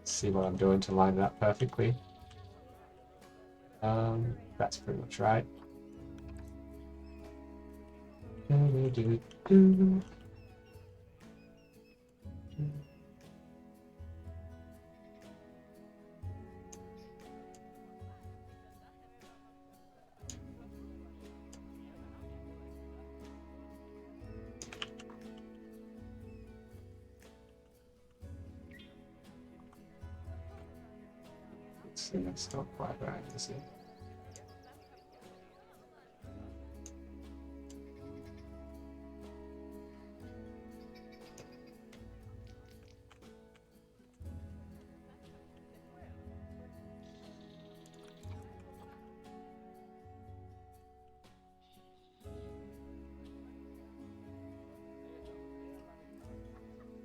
see what I'm doing to line it up perfectly. That's pretty much right. So that's not quite right, is it?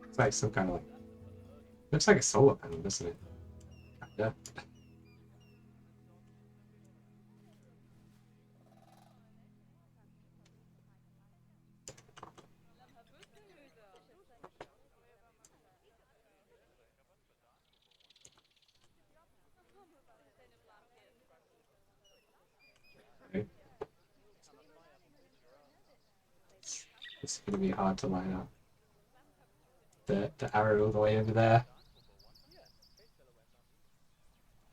It's like some kind of like, looks like a solar panel, doesn't it? Yeah. It's going to be hard to line up the arrow all the way over there.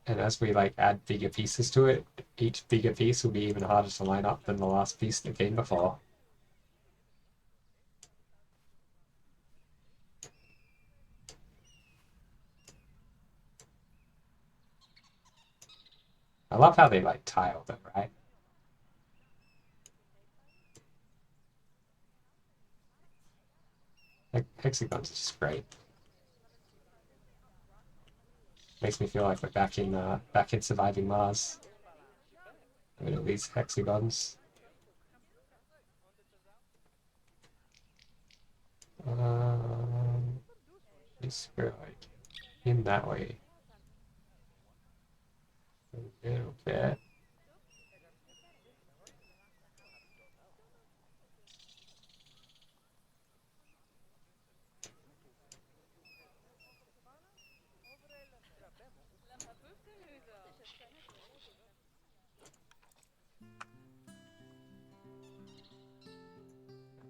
And as we like add bigger pieces to it, each bigger piece will be even harder to line up than the last piece that came before. I love how they like tiled it, right? Hexagons are just great. Makes me feel like we're back in Surviving Mars. I mean, at least hexagons. Just go like in that way. Okay.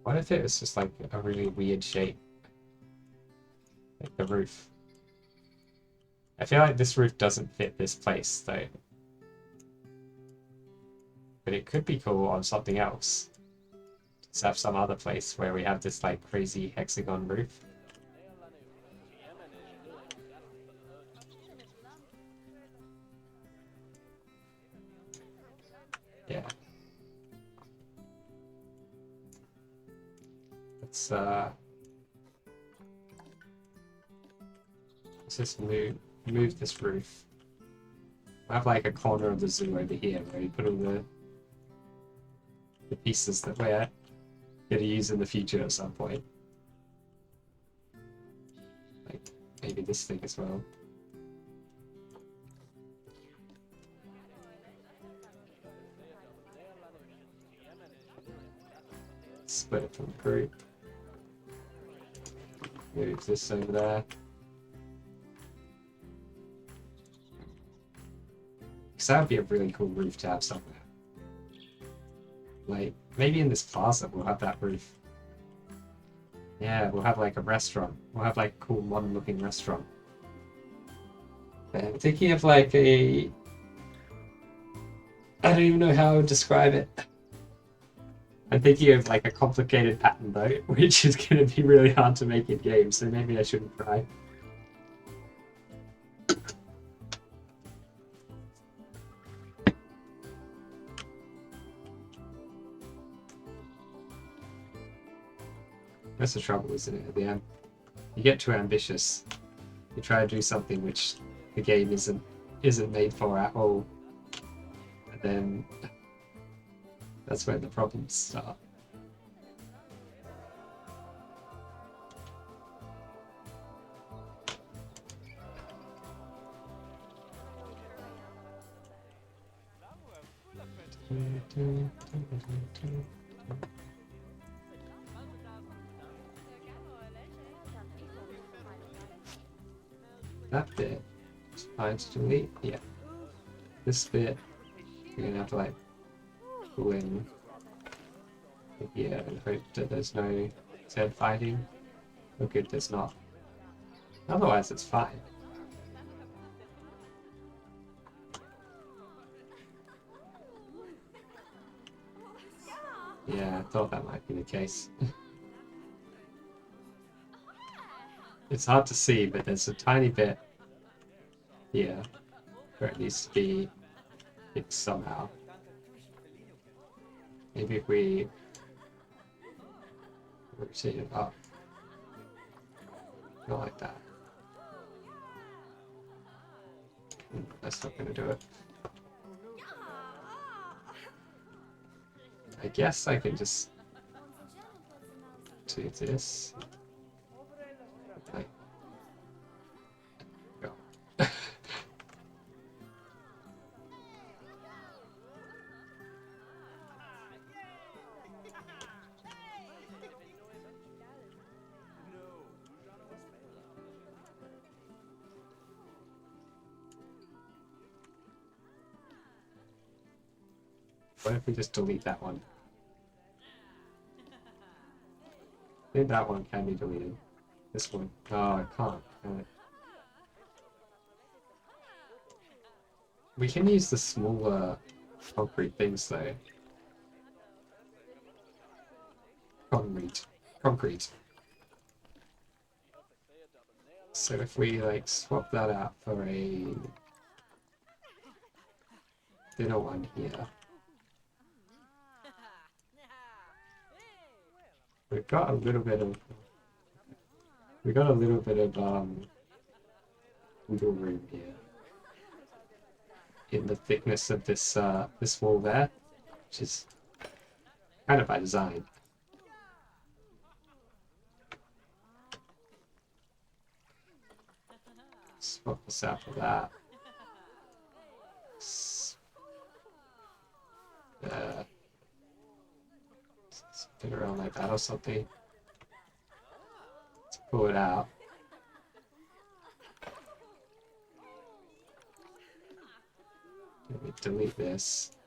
What if it was just like a really weird shape? Like the roof. I feel like this roof doesn't fit this place though. But it could be cool on something else. Just have some other place where we have this like crazy hexagon roof. Yeah. Let's just move this roof. I have like a corner of the zoo over here where we put all the pieces that we're gonna use in the future at some point. Like maybe this thing as well. Split it from the group. Move this over there. Because that would be a really cool roof to have somewhere. Like, maybe in this plaza we'll have that roof. Yeah, we'll have like a restaurant. We'll have like a cool modern looking restaurant. I'm thinking of like a... I don't even know how I would describe it. I'm thinking of like a complicated pattern though, which is going to be really hard to make in game, so maybe I shouldn't try. That's the trouble, isn't it? At the end, you get too ambitious. You try to do something which the game isn't made for at all, and then That's where the problems start. That bit is fine to delete. Yeah. This bit, we're gonna have to like pull in here and hope that there's no Zed fighting. Oh good, there's not. Otherwise it's fine. Yeah, I thought that might be the case. It's hard to see, but there's a tiny bit here where it needs to be fixed somehow. Maybe if we rotate it up. Not like that. That's not gonna do it. I guess I can just do this. Like, go. What if we just delete that one? I think that one can be deleted. This one. Oh, I can't. We can use the smaller concrete things though. Concrete. So if we like swap that out for a thinner one here. We've got a little bit of wiggle room here in the thickness of this this wall there, which is kind of by design. Swap this out for that. Spin around like that or something. Let's pull it out. Let me delete this.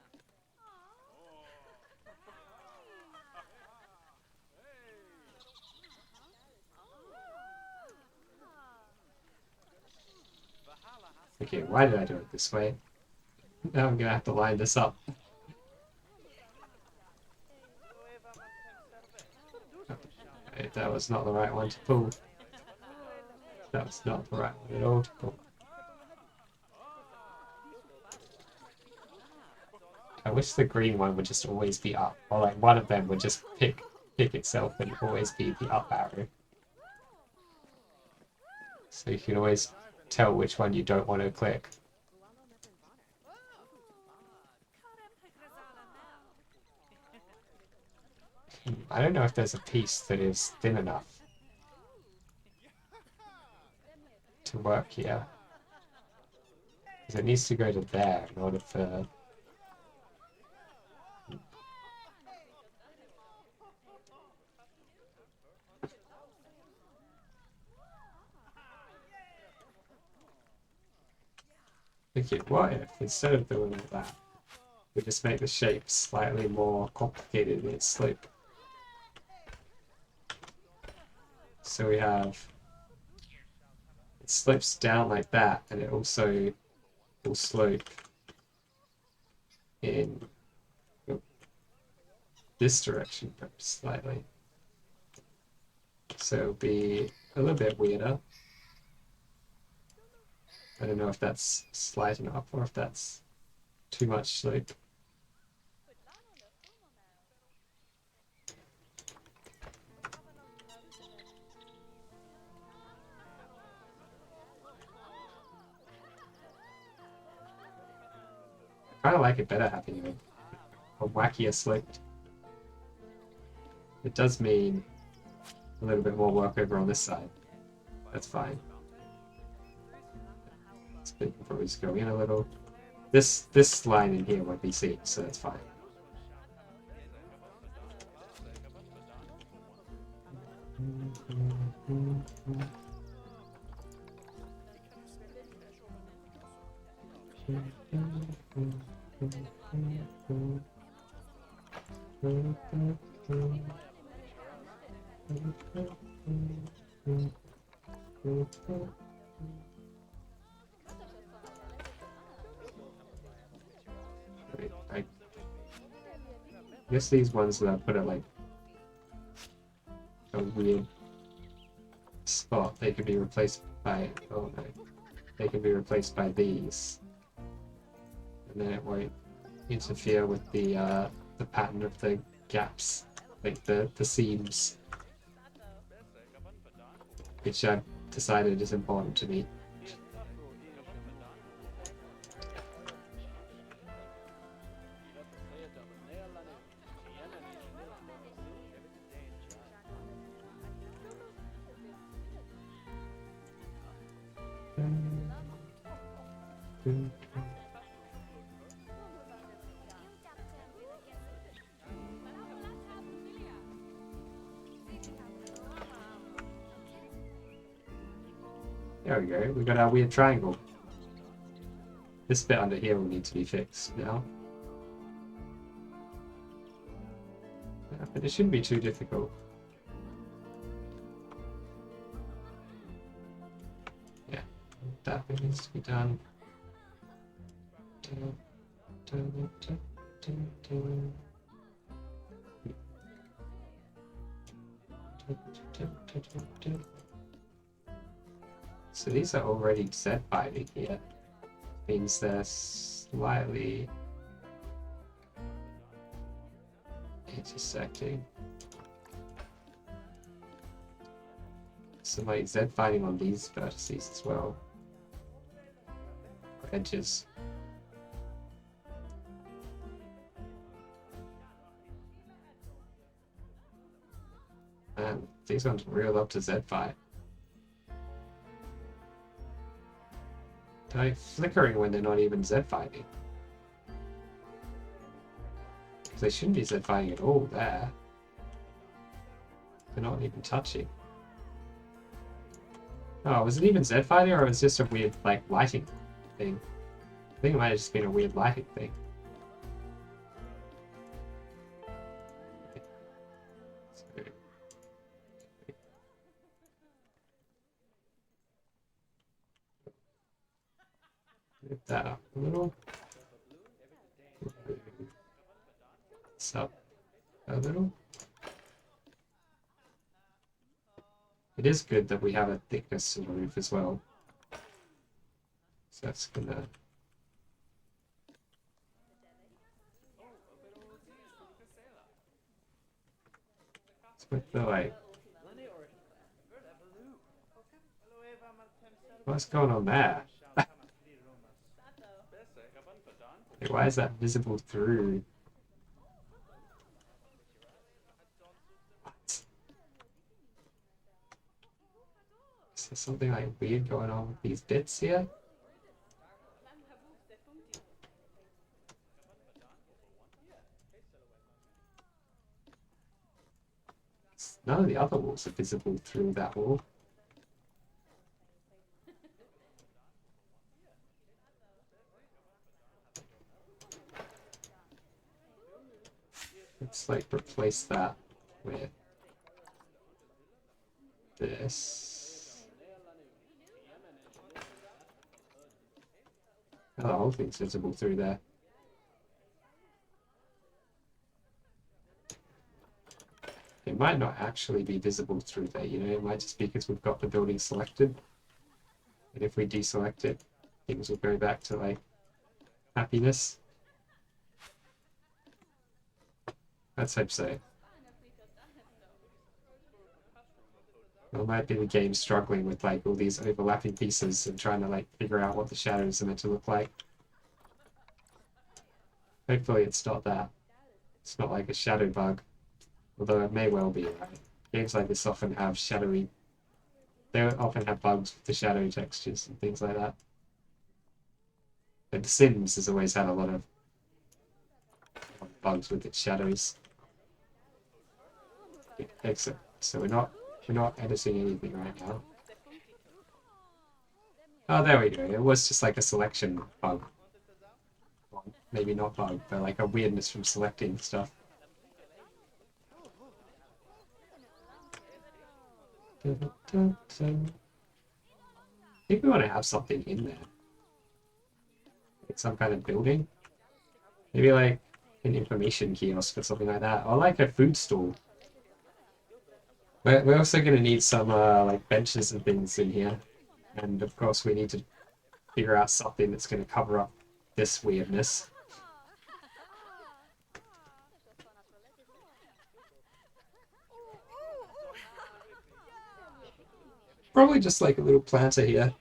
Okay, why did I do it this way? Now I'm gonna have to line this up. Okay, that was not the right one to pull. That was not the right one at all to pull. I wish the green one would just always be up, or like one of them would just pick itself and always be the up arrow. So you can always tell which one you don't want to click. I don't know if there's a piece that is thin enough to work here. Because it needs to go to there in order for... Okay, what if instead of doing all that, we just make the shape slightly more complicated in its slope? So we have, it slopes down like that, and it also will slope in this direction slightly. So it'll be a little bit weirder. I don't know if that's slight enough or if that's too much slope. I kind of like it better having a wackier slipped. It does mean a little bit more work over on this side. That's fine. This bit can probably just go in a little. This line in here won't be seen, so that's fine. I guess these ones that I put at like a weird spot, they can be replaced by, oh no, they can be replaced by these, and then it won't interfere with the pattern of the gaps, like the seams, which I've decided is important to me. There we go, we got our weird triangle. This bit under here will need to be fixed now. Yeah, but it shouldn't be too difficult. Yeah, that bit needs to be done. So these are already Z binding here. Means they're slightly intersecting. So my Z binding on these vertices as well. Edges. Man, these ones real up to Z-Fi. They're flickering when they're not even Z-Finding. They shouldn't be Z-Finding at all there. They're not even touching. Oh, was it even Z-Finding or was it just a weird, like, lighting thing? I think it might have just been a weird lighting thing. Lift that up a little. This up a little. It is good that we have a thickness to the roof as well. So that's gonna... with the like... What's going on there? Like, why is that visible through? What? Is there something like weird going on with these bits here? None of the other walls are visible through that wall. Let's like replace that with this. Oh, the whole thing's visible through there. It might not actually be visible through there, you know, it might just be because we've got the building selected. And if we deselect it, things will go back to like happiness. Let's hope so. Well, it might be the game struggling with like all these overlapping pieces and trying to like figure out what the shadows are meant to look like. Hopefully it's not that. It's not like a shadow bug, although it may well be, right? Games like this often have shadowy... They often have bugs with the shadow textures and things like that. Like The Sims has always had a lot of bugs with its shadows. Except, so we're not editing anything right now. Oh, there we go. It was just like a selection bug. Well, maybe not bug, but like a weirdness from selecting stuff. I think we want to have something in there. Like some kind of building. Maybe like an information kiosk or something like that. Or like a food stall. We're also going to need some like benches and things in here. And of course we need to figure out something that's going to cover up this weirdness. Probably just like a little planter here.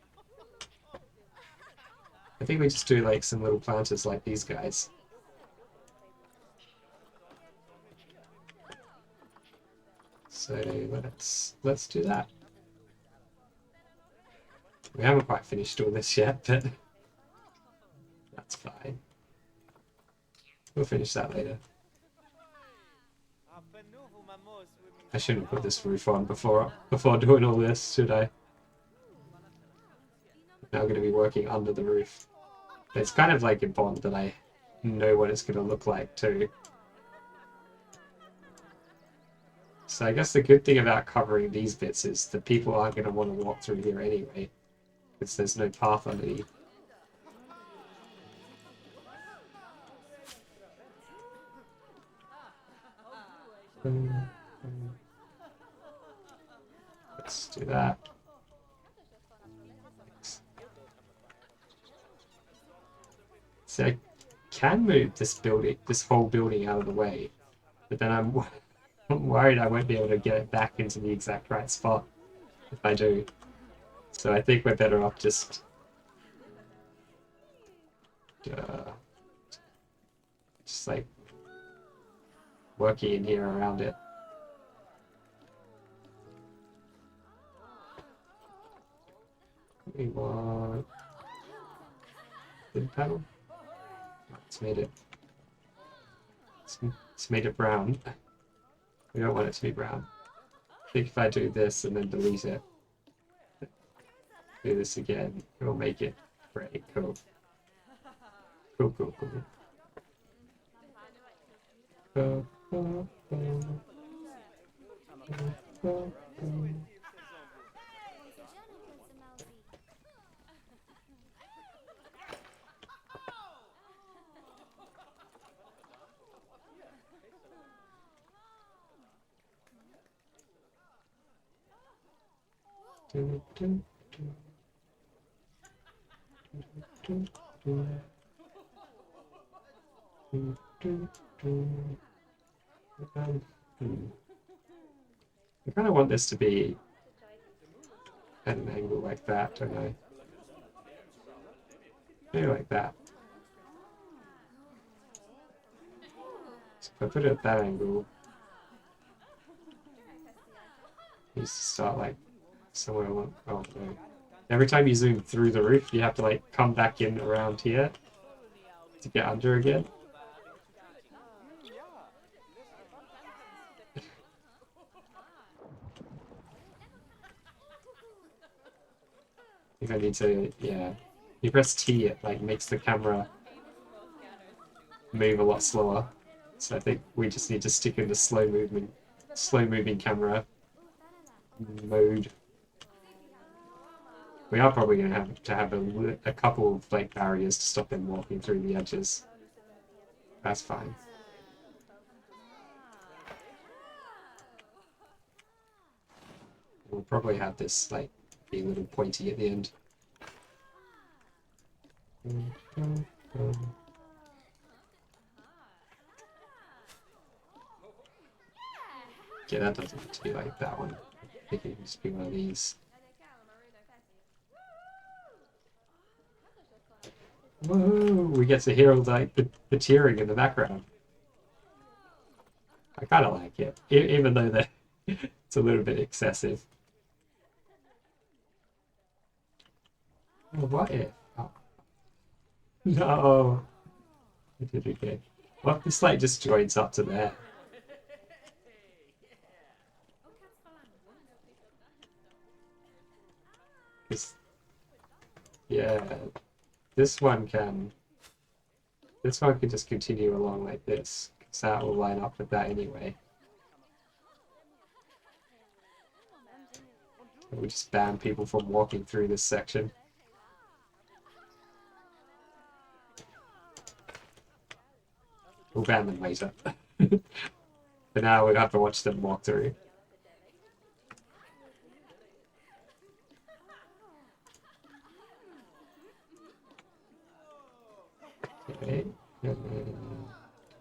I think we just do like some little planters like these guys. So let's do that. We haven't quite finished all this yet, but that's fine. We'll finish that later. I shouldn't put this roof on before doing all this, should I? Now I'm going to be working under the roof. But it's kind of like important that I know what it's going to look like too. So I guess the good thing about covering these bits is that people aren't going to want to walk through here anyway, because there's no path underneath. Let's do that. So I can move this whole building out of the way, but then I'm worried I won't be able to get it back into the exact right spot if I do. So I think we're better off just like working in here around it. We want wood panel. It's made it brown. We don't want it to be brown. I think if I do this and then delete it, do this again, it'll make it gray. Cool. Cool, cool, cool. I kind of want this to be at an angle like that, don't I? Maybe like that. So if I put it at that angle, it needs to start like somewhere along. Oh no. Every time you zoom through the roof, you have to like come back in around here to get under again. I think I need to, yeah. You press T, it like makes the camera move a lot slower. So I think we just need to stick in the slow moving camera mode. We are probably going to have a couple of like barriers to stop them walking through the edges. That's fine. We'll probably have this like be a little pointy at the end. Yeah, that doesn't have to be like that one. I think it can just be one of these. Whoa! We get to hear like the cheering in the background. I kind of like it, even though it's a little bit excessive. Oh, what if? Oh, no, I did it again. What if this like just joins up to there? This, yeah, this one can. This one can just continue along like this, because that will line up with that anyway. We just ban people from walking through this section. We'll ban them later. But now we'll have to watch them walk through. Okay, and then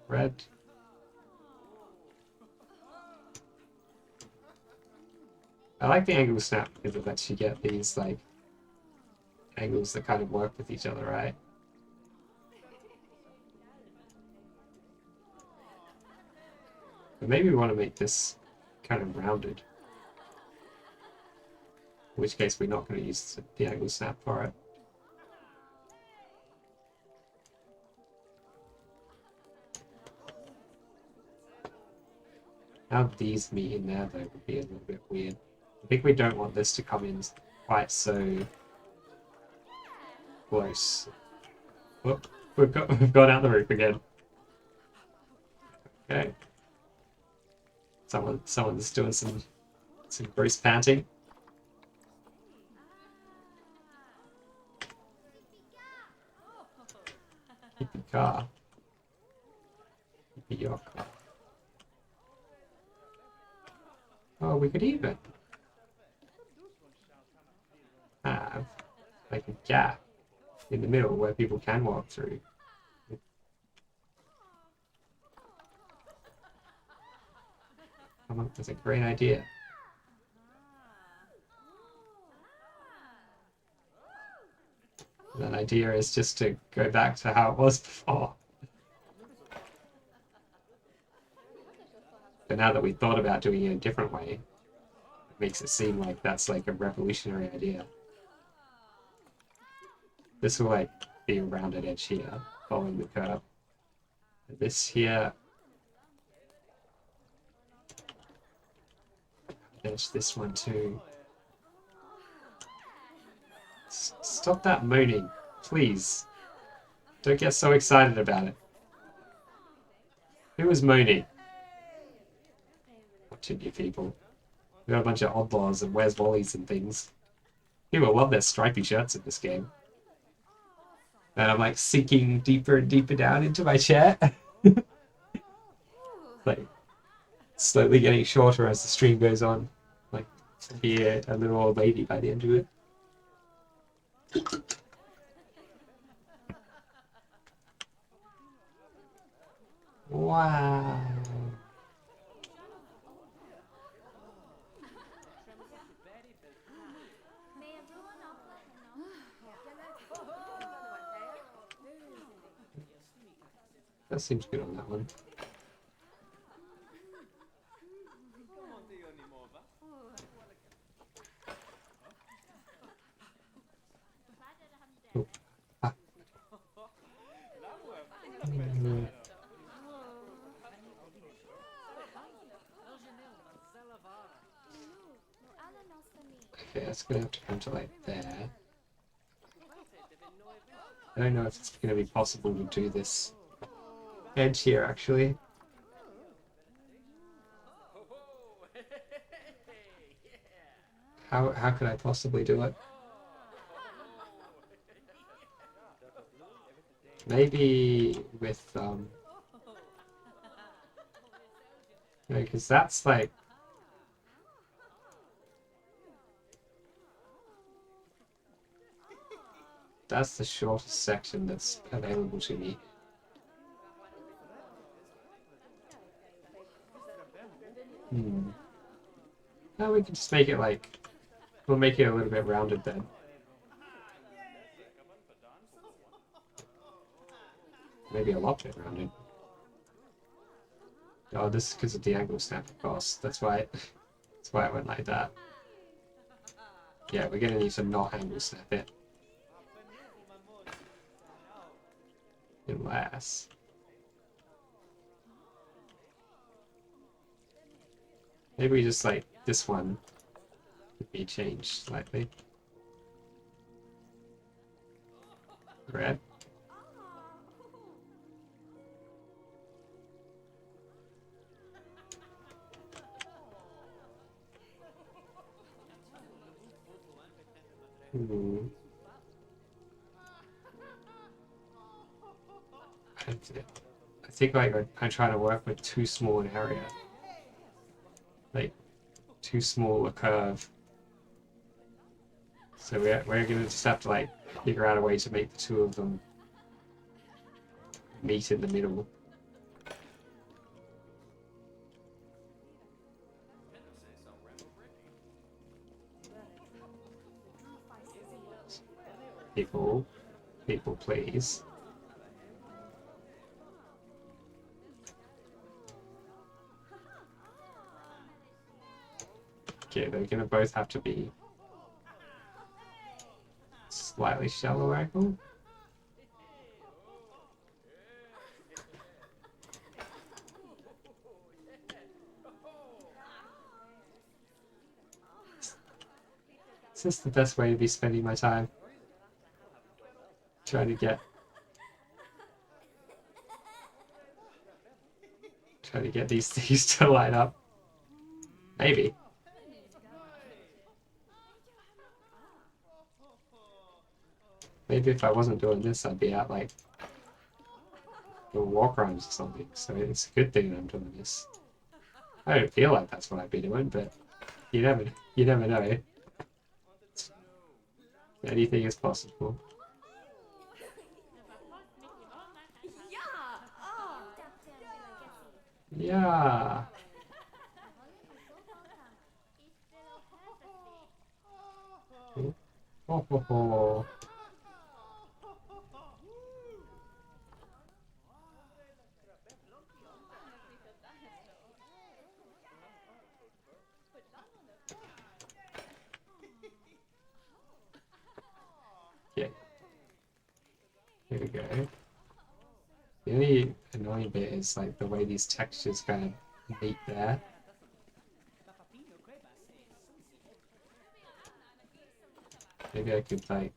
red. I like the angle snap because it lets you get these like angles that kind of work with each other, right? But maybe we want to make this kind of rounded. In which case we're not going to use the angle snap for it. How these meet in there though would be a little bit weird. I think we don't want this to come in quite so close. Oh, we've gone out the roof again. Okay. Someone's doing some gross panting. Keep your car. Keep your car. Oh, we could even have like a gap in the middle where people can walk through. Come on, that's a great idea. That idea is just to go back to how it was before. But now that we thought about doing it a different way, it makes it seem like that's like a revolutionary idea. This will like be a rounded edge here, following the curve. And this here, edge this one too. Stop that moaning, please. Don't get so excited about it. Who was moaning? Watching you people. We got a bunch of oddlaws and where's volleys and things. People love their stripy shirts in this game. And I'm like sinking deeper and deeper down into my chair. Like slowly getting shorter as the stream goes on. Like to be a little old lady by the end of it. Wow. That seems good on that one. Oh. Ah. Okay, that's gonna have to come to like there. I don't know if it's gonna be possible to do this edge here actually. How could I possibly do it? Maybe with no, because that's like that's the shortest section that's available to me. No, we can just make it like we'll make it a little bit rounded then. Maybe a lot bit rounded. Oh, this is because of the angle snap, of course. That's why it went like that. Yeah, we're gonna need to not angle snap it. Unless maybe we just like this one could be changed slightly. Red. Hmm. I think like I'm trying to work with too small an area, like too small a curve. So we're gonna just have to like figure out a way to make the two of them meet in the middle. People, please. Okay, they're gonna both have to be slightly shallow angle. Is this the best way to be spending my time? Trying to get these things to line up. Maybe. Maybe if I wasn't doing this, I'd be out like doing walk runs or something. So it's a good thing that I'm doing this. I don't feel like that's what I'd be doing, but you never know. Anything is possible. Yeah. Oh, ho, ho. Yeah. Here we go. The only annoying bit is like the way these textures kind of meet there. Maybe I could like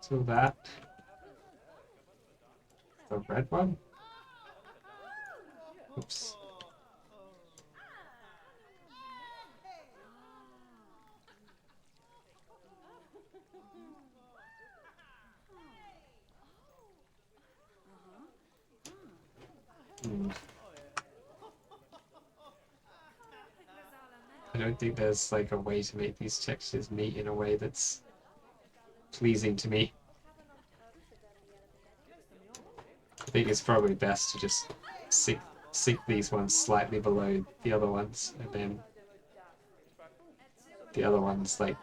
do that. The red one? Oops. Hmm. I don't think there's like a way to make these textures meet in a way that's pleasing to me. I think it's probably best to just sink these ones slightly below the other ones, and then the other ones like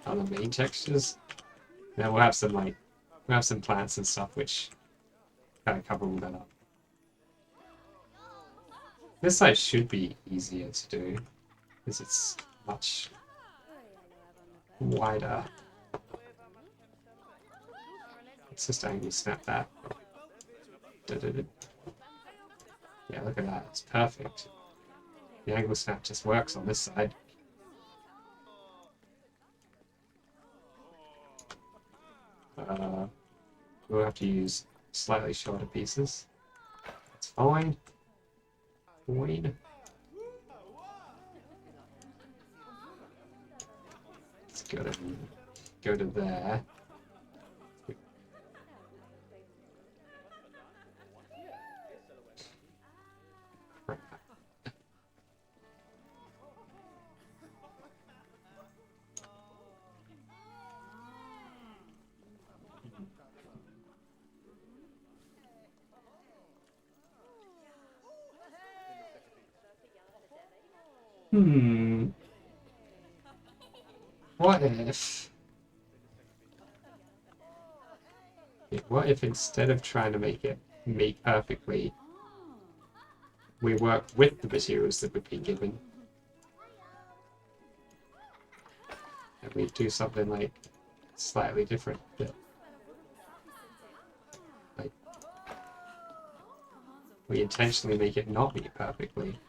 are the main textures. Then we'll have some plants and stuff which kind of cover all that up. This side should be easier to do because it's much wider. Let's just angle snap that. Da-da-da. Yeah, look at that. It's perfect. The angle snap just works on this side. We'll have to use slightly shorter pieces. That's fine. Fine. Let's go to there. Hmm. What if What if instead of trying to make it meet perfectly, we work with the materials that we've been given? And we do something like slightly different. Like, we intentionally make it not meet perfectly.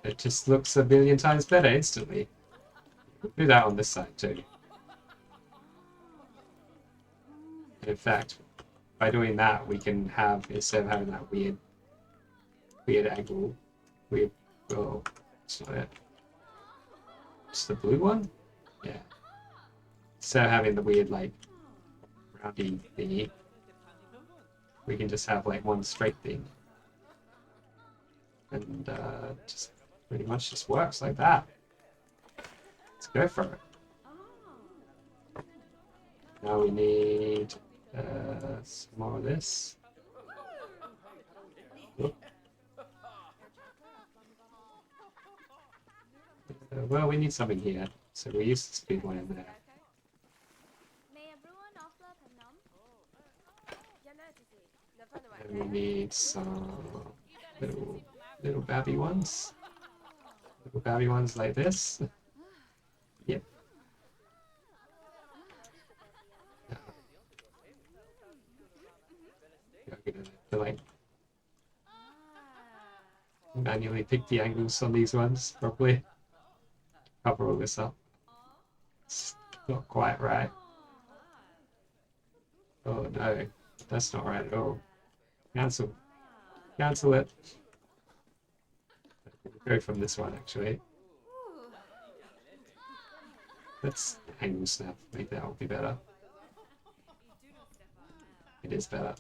It just looks a billion times better instantly. We'll do that on this side too. And in fact, by doing that, we can have, instead of having that weird angle, well, it's not it. It's the blue one? Yeah. Instead of having the weird, like, roundy thingy, we can just have, like, one straight thing. And just pretty much just works like that. Let's go for it. Now we need some more of this. Well, we need something here, so we use the speed one in there. And we need some little babby ones. Little babby ones like this. Yep. I'm gonna like manually pick the angles on these ones properly. Cover all this up. It's not quite right. Oh no, that's not right at all. Cancel. Cancel it. Go from this one actually. Let's angle snap. Maybe that will be better. It is better.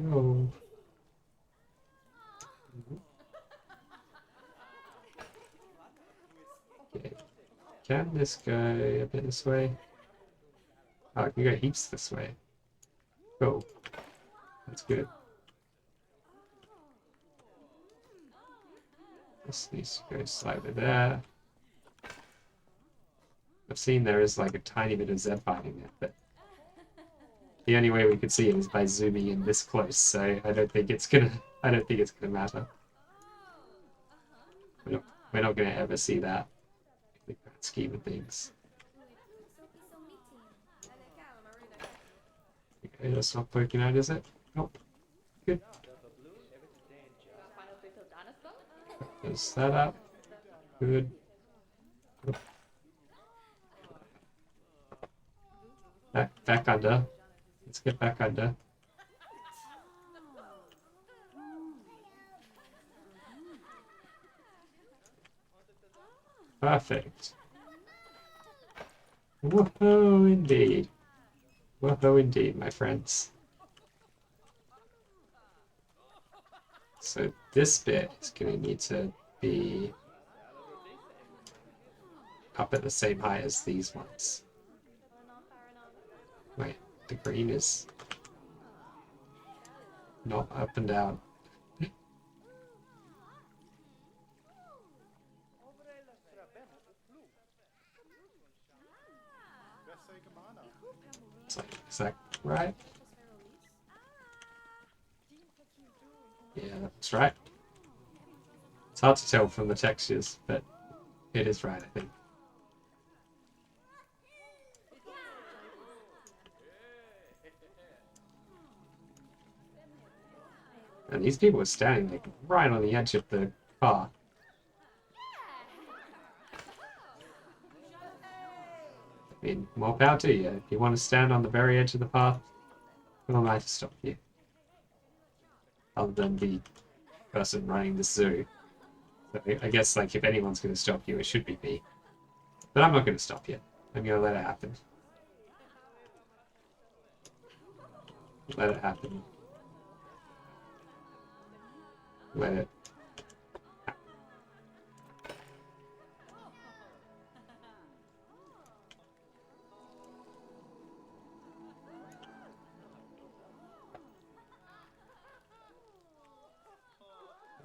Oh. Okay. Can this go a bit this way? Oh, I can go heaps this way. Cool. That's good. This needs to go slightly there. I've seen there is like a tiny bit of Z binding there, but the only way we could see it is by zooming in this close, so I don't think it's gonna matter. We're not gonna ever see that in the grand scheme of things. Okay, that's not poking out, is it? Nope. Good. Close that up. Good. Back under. Let's get back under. Perfect. Woohoo indeed. Woohoo indeed, my friends. So this bit is going to need to be up at the same height as these ones. Wait, the green is not up and down. Is that right? Yeah, that's right. It's hard to tell from the textures, but it is right, I think. And these people are standing like right on the edge of the path. I mean, more power to you. If you want to stand on the very edge of the path, who am I to stop you? Other than the person running the zoo. So I guess, like, if anyone's going to stop you, it should be me. But I'm not going to stop you. I'm going to let it happen. Let it happen. Let it.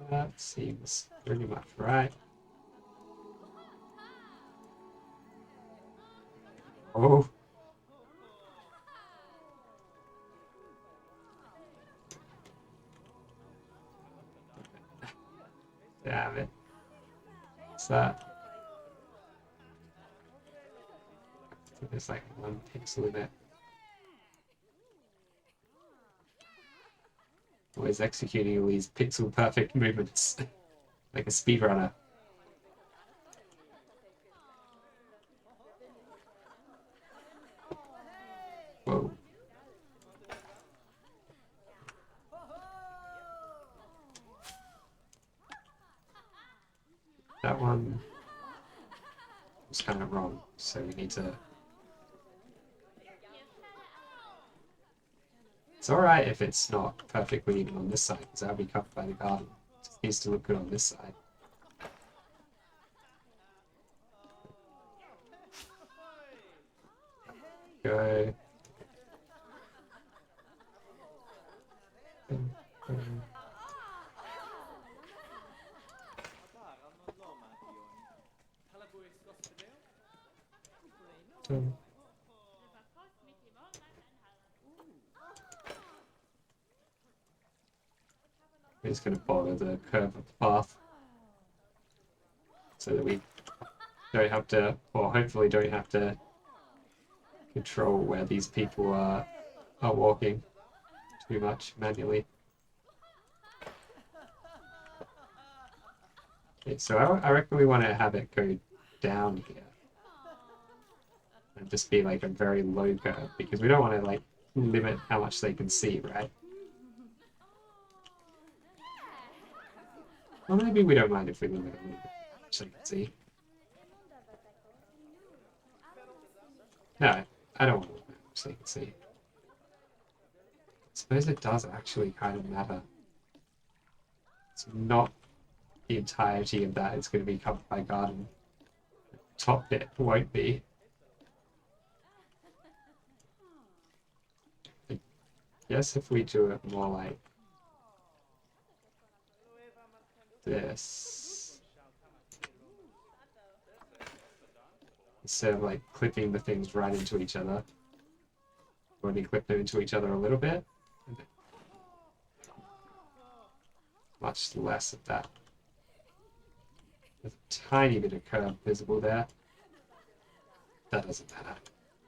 That seems pretty much right. Oh. Damn it. What's that? There's like 1 pixel in it. Always executing all these pixel perfect movements. Like a speedrunner. Whoa. That one was kind of wrong, so we need to... It's alright if it's not perfectly even on this side, because that'll be covered by the garden. It just needs to look good on this side. Go. We're just going to follow the curve of the path so that we don't have to, or hopefully don't have to, control where these people are walking too much manually. Okay, so I reckon we want to have it go down here and just be like a very low curve, because we don't want to like limit how much they can see, right? Well, maybe we don't mind if we limit a little bit so they can see. No, I don't want to limit how much they can see. I suppose it does actually kind of matter. It's not the entirety of that is going to be covered by garden. The top bit won't be. I guess if we do it more like this, instead of like clipping the things right into each other, only clip them into each other a little bit, much less of that. There's a tiny bit of curve visible there. That doesn't matter.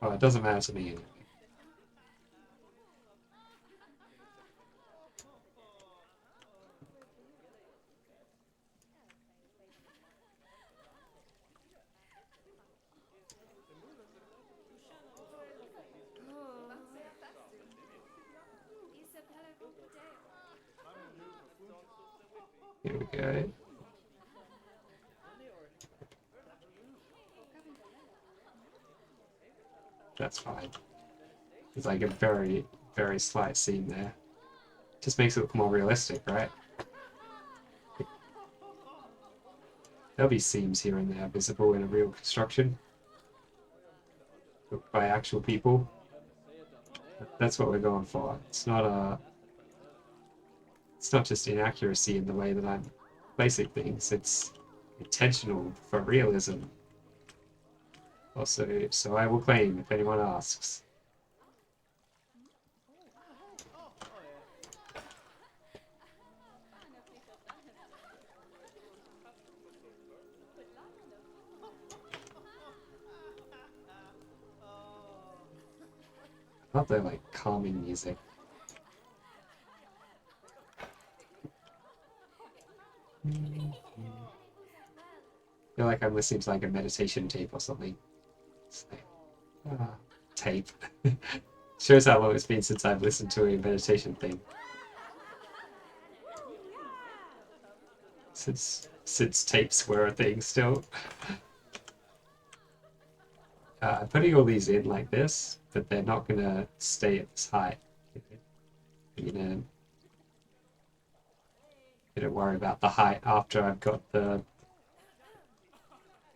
Well, it doesn't matter to me anyway. Here we go. That's fine. It's like a very, very slight seam there. Just makes it look more realistic, right? There'll be seams here and there visible in a real construction by actual people. That's what we're going for. It's not just inaccuracy in the way that I'm placing things. It's intentional for realism. Also, so I will claim if anyone asks. Not the like calming music. I feel like I'm listening to like a meditation tape or something. It's like, tape. Shows how long it's been since I've listened to a meditation thing. Since tapes were a thing still. I'm putting all these in like this, but they're not gonna stay at this height. I'm gonna worry about the height after I've got the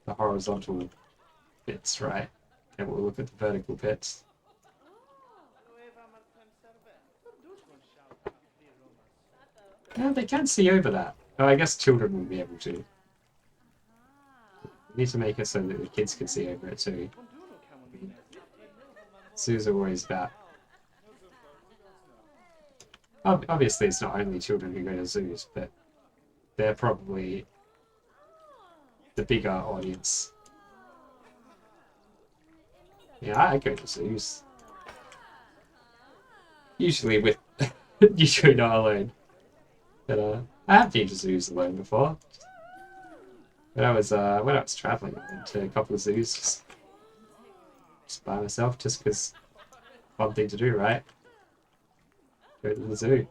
horizontal bits right, and we'll look at the vertical bits. Yeah, they can see over that. Oh, I guess children will be able to. We need to make it so that the kids can see over it too. zoos are always about. Obviously, it's not only children who go to zoos, but they're probably the bigger audience. Yeah, I go to zoos. Usually with, usually not alone. But I have been to zoos alone before. When I was traveling, I went to a couple of zoos just by myself, just because fun thing to do, right? Go to the zoo.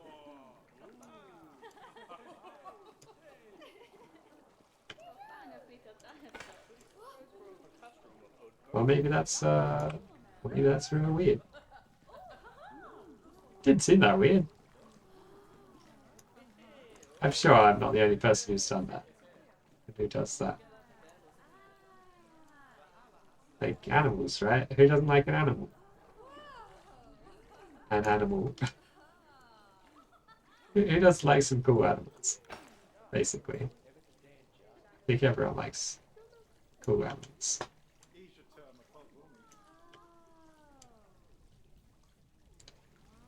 Well, maybe that's really weird. Didn't seem that weird. I'm sure I'm not the only person who's done that. Who does that? Like animals, right? Who doesn't like an animal? An animal. Who does like some cool animals? Basically. I think everyone likes cool animals.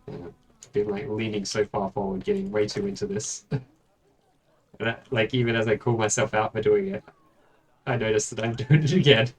Yeah, I've been like leaning so far forward, getting way too into this. And like even as I call myself out for doing it, I notice that I'm doing it again.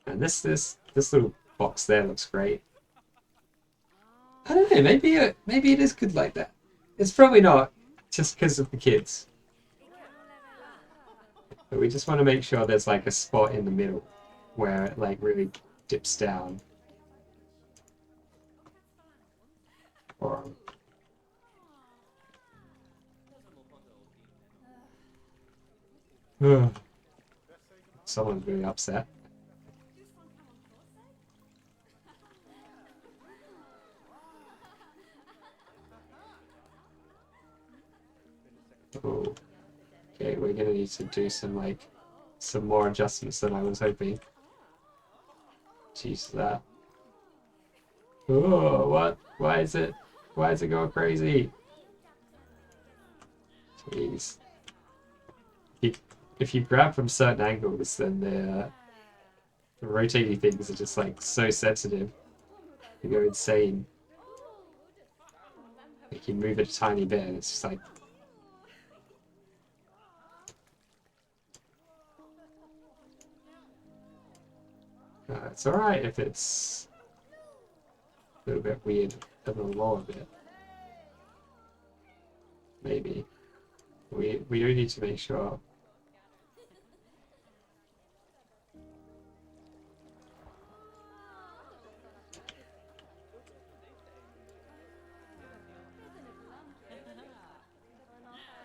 And this little box there looks great. I don't know, maybe it is good like that. It's probably not just because of the kids. But we just want to make sure there's like a spot in the middle where it like really dips down. Or someone's really upset. Oh, okay, we're gonna need to do some more adjustments than I was hoping. Jeez, that. Oh, what? Why is it going crazy? Jeez. If you grab from certain angles, then the rotating things are just like so sensitive. You go insane. Like you move it a tiny bit, and it's just like. It's alright if it's a little bit weird at the lower bit. Maybe. We do need to make sure.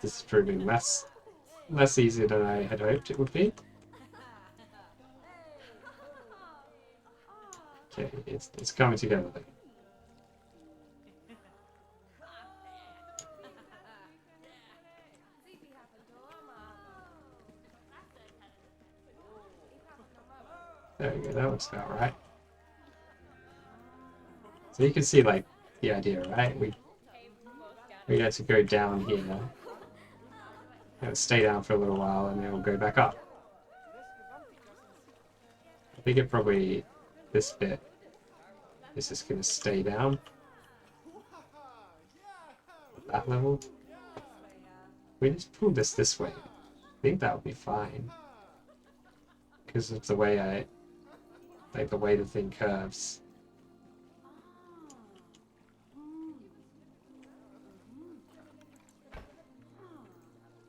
This is proving less easy than I had hoped it would be. Okay, it's coming together then. There we go, that looks about right. So you can see like the idea, right? We had to go down here. It'll stay down for a little while and then it'll go back up. I think it probably this bit is just gonna stay down at that level. We just pull this way. I think that would be fine. Because of the way the way the thing curves.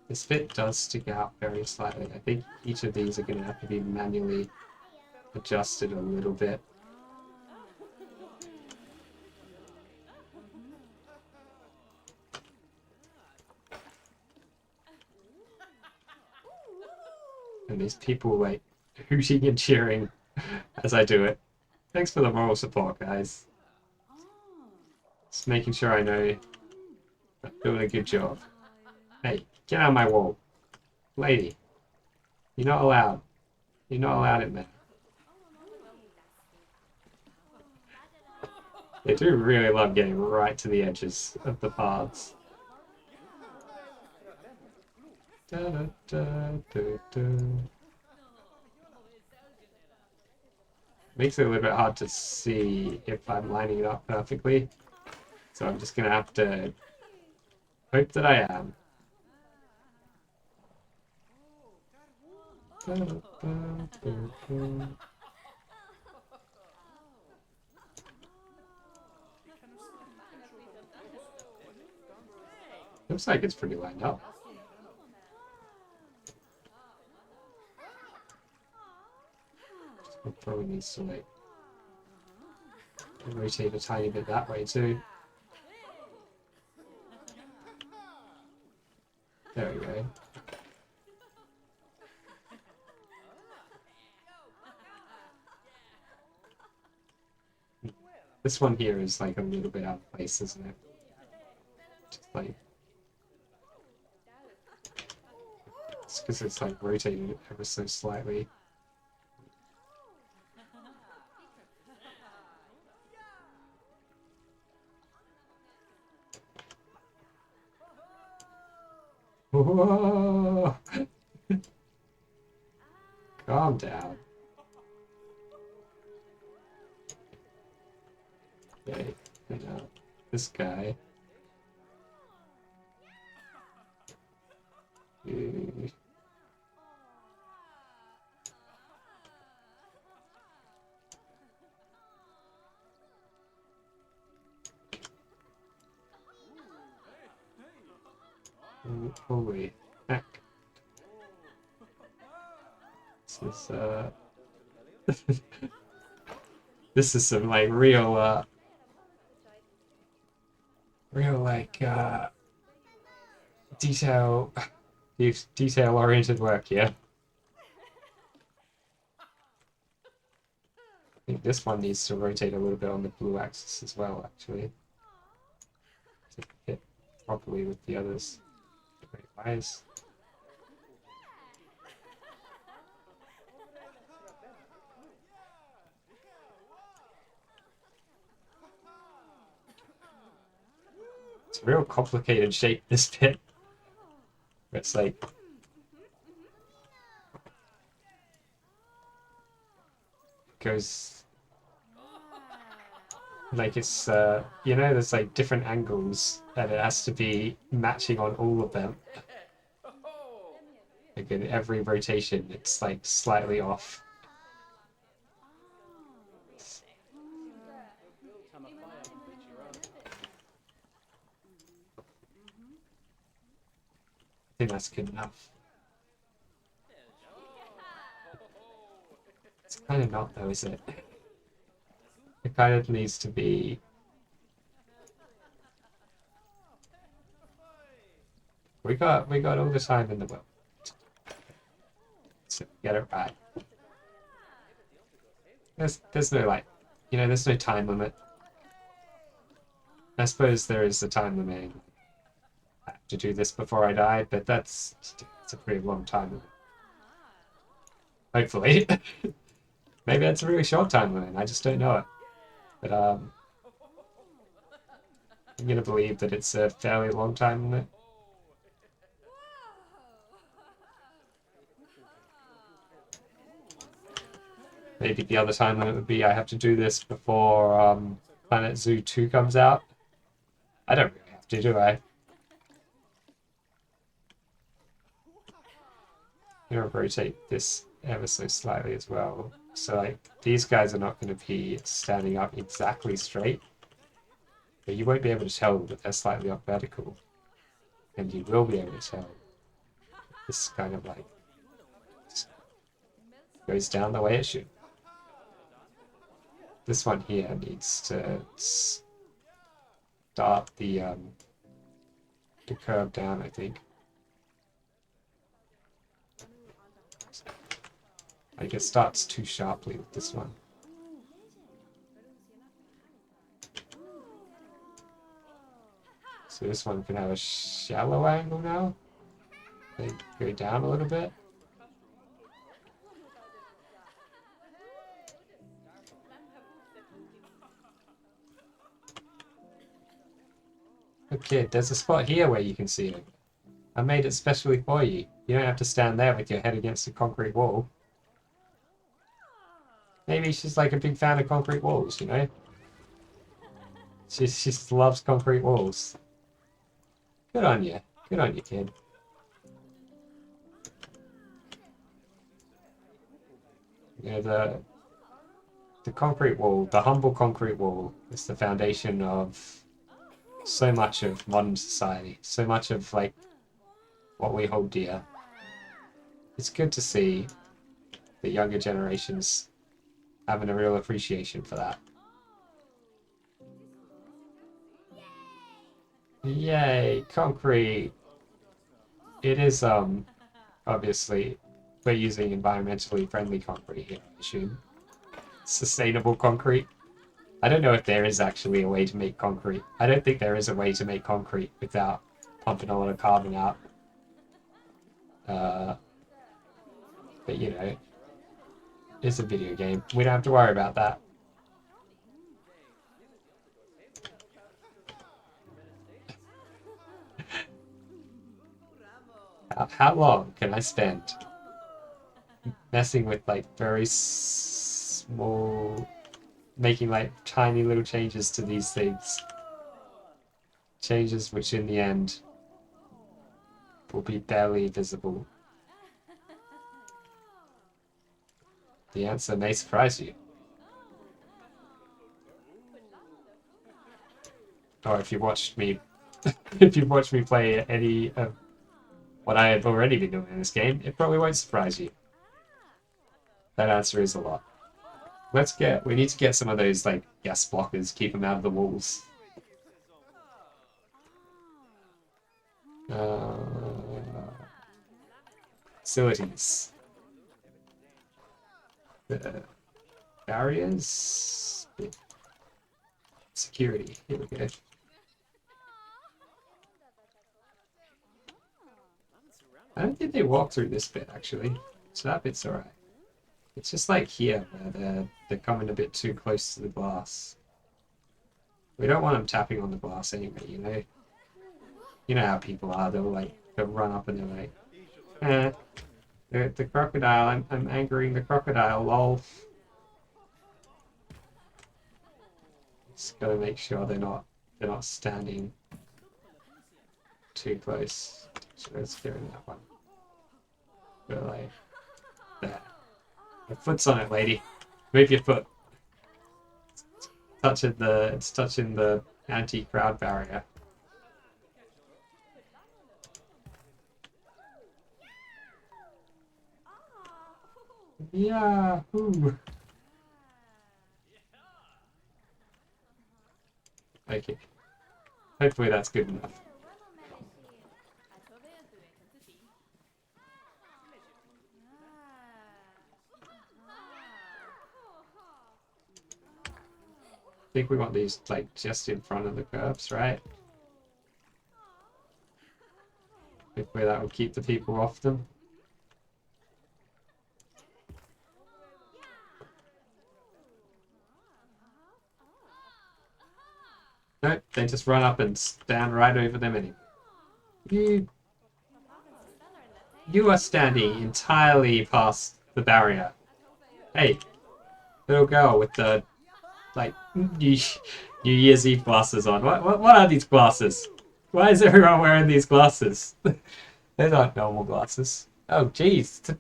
This bit does stick out very slightly. I think each of these are going to have to be manually adjusted a little bit. And these people like hooting and cheering as I do it. Thanks for the moral support, guys. Just making sure I know I'm doing a good job. Hey, get out of my wall. Lady, you're not allowed. You're not allowed in there. They do really love getting right to the edges of the paths. Da, da, da, da, da. Makes it a little bit hard to see if I'm lining it up perfectly. So I'm just gonna have to hope that I am. Da, da, da, da, da. Looks like it's pretty lined up. It probably needs to like rotate a tiny bit that way too. There we go. This one here is like a little bit out of place, isn't it? Just like it's because it's like rotating ever so slightly. Whoa! Calm down. Okay, and this guy. Holy heck. This is this is some like real like detail oriented work here. I think this one needs to rotate a little bit on the blue axis as well, actually, to fit properly with the others. Wait, why is... It's a real complicated shape, this bit. It's like... goes... like it's, you know, there's like different angles and it has to be matching on all of them. Like in every rotation, it's like slightly off. I think that's good enough. It's kind of not though, is it? It kind of needs to be... We got all the time in the world. So get it right. There's no like, you know, there's no time limit. I suppose there is a time limit. I have to do this before I die, but it's a pretty long time limit. Hopefully. Maybe it's a really short time limit, I just don't know it. But I'm gonna believe that it's a fairly long time limit. Maybe the other time limit would be I have to do this before Planet Zoo 2 comes out. I don't really have to, do I? I'm gonna rotate this ever so slightly as well. So like these guys are not going to be standing up exactly straight, but you won't be able to tell that they're slightly off vertical, and you will be able to tell this kind of like goes down the way it should. This one here needs to start the curve down, I think. Like it starts too sharply with this one. So this one can have a shallow angle now. They go down a little bit. Okay, there's a spot here where you can see it. I made it specially for you. You don't have to stand there with your head against a concrete wall. Maybe she's like a big fan of concrete walls, you know? She just loves concrete walls. Good on you. Good on you, kid. You know, the concrete wall, the humble concrete wall, is the foundation of so much of modern society. So much of, like, what we hold dear. It's good to see the younger generations having a real appreciation for that. Yay, concrete! It is, obviously, we're using environmentally friendly concrete here, I assume. Sustainable concrete. I don't know if there is actually a way to make concrete. I don't think there is a way to make concrete without pumping a lot of carbon out. But you know, it's a video game. We don't have to worry about that. How long can I spend messing with like very small, making like tiny little changes to these things? Changes which in the end will be barely visible. The answer may surprise you. Or if you watched me if you've watched me play any of what I have already been doing in this game, it probably won't surprise you. That answer is a lot. We need to get some of those like gas blockers, keep them out of the walls. Facilities. Barriers. Security. Here we go. I don't think they walk through this bit actually, so that bit's alright. It's just like here where they're coming a bit too close to the glass. We don't want them tapping on the glass anyway, you know. You know how people are. They'll run up and they're like, the crocodile. I'm angering the crocodile. Lol. Just gotta make sure they're not standing too close. So let's get in that one. But like there. Your foot's on it, lady. Move your foot. It's touching the anti-crowd barrier. Yahoo! Okay. Hopefully that's good enough. I think we want these like just in front of the curves, right? Hopefully that will keep the people off them. Nope, they just run up and stand right over them anyway. You are standing entirely past the barrier. Hey, little girl with the like New Year's Eve glasses on. What are these glasses? Why is everyone wearing these glasses? They're not normal glasses. Oh, jeez.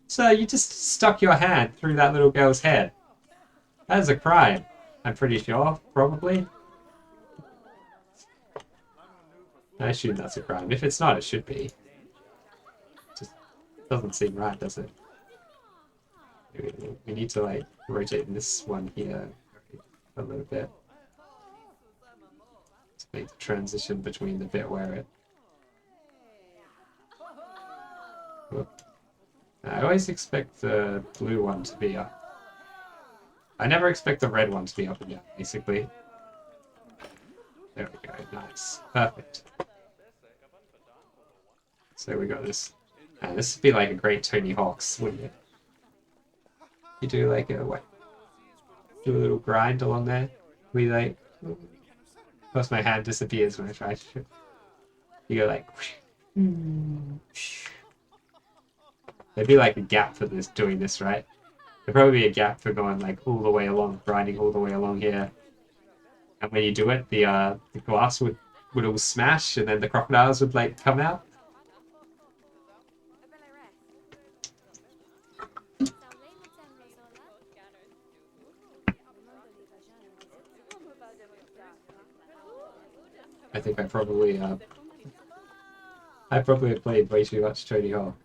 So you just stuck your hand through that little girl's head. That is a crime. I'm pretty sure, probably. I assume that's a crime. If it's not, it should be. Just doesn't seem right, does it? We need to like rotate this one here a little bit to make the transition between the bit where it. Whoop. I always expect the blue one to be up. I never expect the red one to be up and down, basically. There we go. Nice. Perfect. So we got this. This would be like a great Tony Hawk's, wouldn't it? You do like a what? Do a little grind along there. We like. Of course, my hand disappears when I try to shoot. You go like. There'd be like a gap for this doing this, right? There'd probably be a gap for going like all the way along, grinding all the way along here. And when you do it, the glass would all smash, and then the crocodiles would like come out. I think I probably played way too much Tony Hawk.